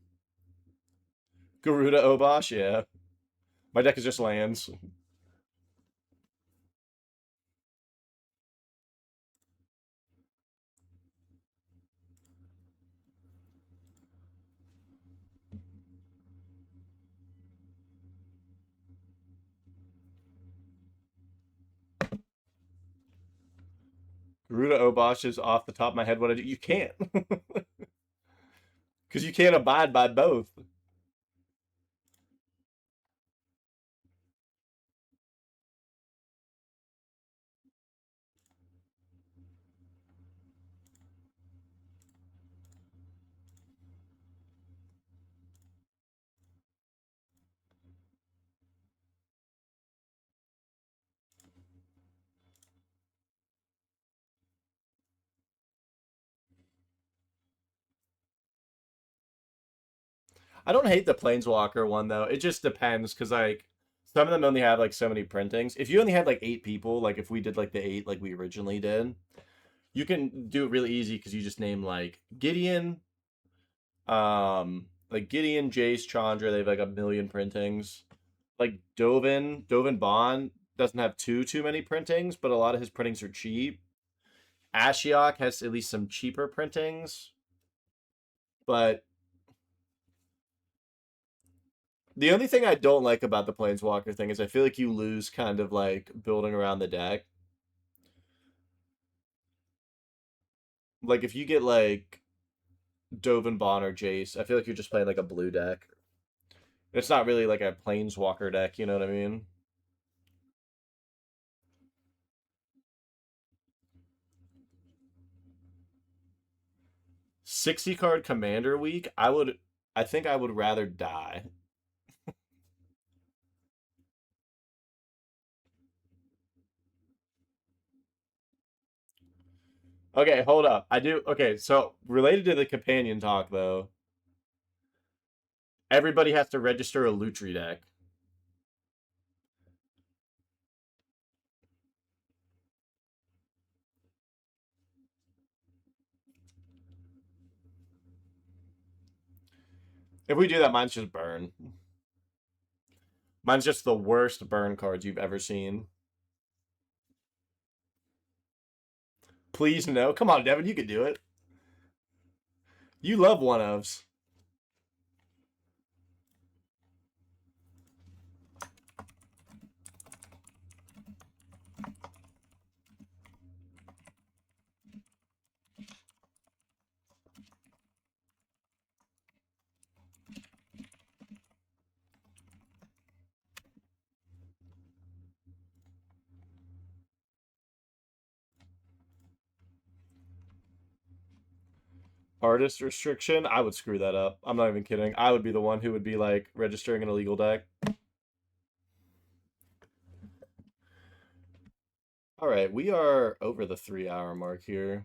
Garuda Obosh, yeah. My deck is just lands. Garuda Obosh is off the top of my head what I do. You can't. Because you can't abide by both. I don't hate the Planeswalker one though. It just depends because like some of them only have like so many printings. If you only had like 8 people, like if we did like the 8 like we originally did, you can do it really easy because you just name like Gideon, Jace, Chandra. They have like a million printings. Like Dovin Bond doesn't have too many printings, but a lot of his printings are cheap. Ashiok has at least some cheaper printings, but the only thing I don't like about the Planeswalker thing is I feel like you lose kind of like building around the deck. Like if you get like Dovin Bond or Jace, I feel like you're just playing like a blue deck. It's not really like a Planeswalker deck, you know what I mean? 60 card commander week, I think I would rather die. Okay, hold up. I do okay, so related to the companion talk though, everybody has to register a Lutri deck. If we do that, mine's just burn. Mine's just the worst burn cards you've ever seen. Please no. Come on, Devin, you can do it. You love one ofs. Artist restriction, I would screw that up. I'm not even kidding. I would be the one who would be like registering an illegal deck. All right, we are over the 3 hour mark here.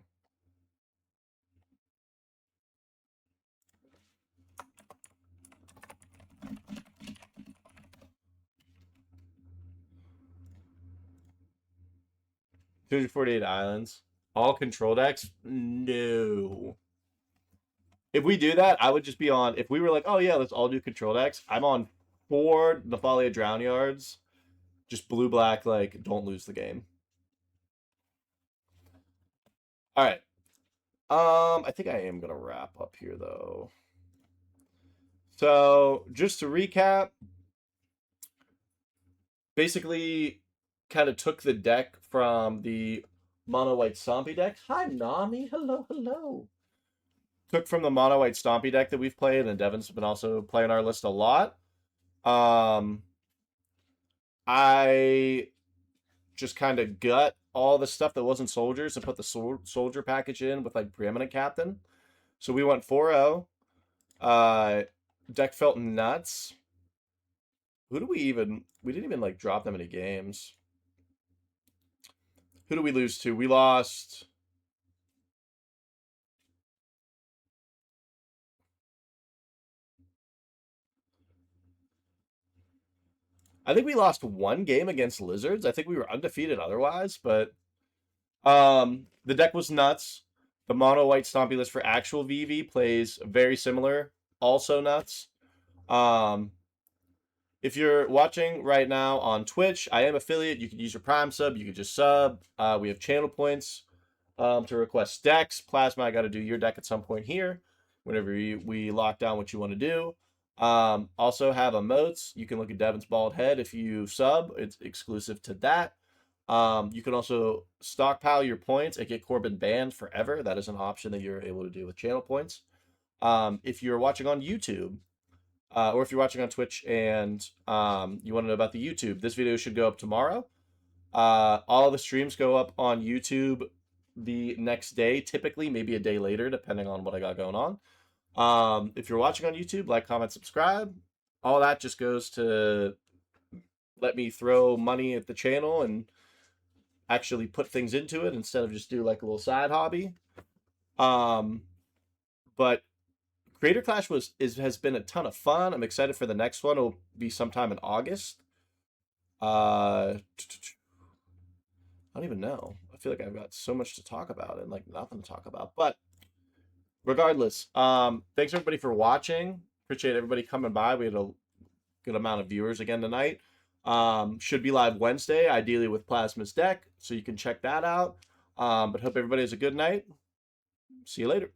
$248 islands. All control decks? No. If we do that, I would just be on. If we were like, oh yeah, let's all do control decks, I'm on 4 Nephalia Drown Yards. Just blue black, like, don't lose the game. All right. I think I am gonna wrap up here though. So just to recap, basically kind of took the deck from the mono white Stompy deck. Hi Nami, hello. Took from the mono white Stompy deck that we've played, and Devin's been also playing our list a lot. I just kind of gut all the stuff that wasn't soldiers and put the soldier package in with like preeminent captain. So we went 4-0. Deck felt nuts. Who do we even? We didn't even like drop them any games. Who do we lose to? We lost. I think we lost one game against Lizards. I think we were undefeated otherwise, but the deck was nuts. The mono white Stompy list for actual VV plays very similar, also nuts. If you're watching right now on Twitch, I am affiliate. You can use your Prime sub. You can just sub. We have channel points to request decks. Plasma, I got to do your deck at some point here. Whenever we lock down what you want to do. Also have emotes. You can look at Devin's bald head if you sub. It's exclusive to that. You can also stockpile your points and get Corbin banned forever. That is an option that you're able to do with channel points. If you're watching on YouTube, or if you're watching on Twitch and you want to know about the YouTube, this video should go up tomorrow. All the streams go up on YouTube the next day, typically, maybe a day later, depending on what I got going on. If you're watching on YouTube, like, comment, subscribe. All that just goes to let me throw money at the channel and actually put things into it instead of just do like a little side hobby. But Creator Clash has been a ton of fun. I'm excited for the next one. It'll be sometime in August. I don't even know. I feel like I've got so much to talk about and like nothing to talk about. But regardless, thanks everybody for watching. Appreciate everybody coming by. We had a good amount of viewers again tonight. Should be live Wednesday, ideally with Plasma's deck, so you can check that out. But hope everybody has a good night. See you later.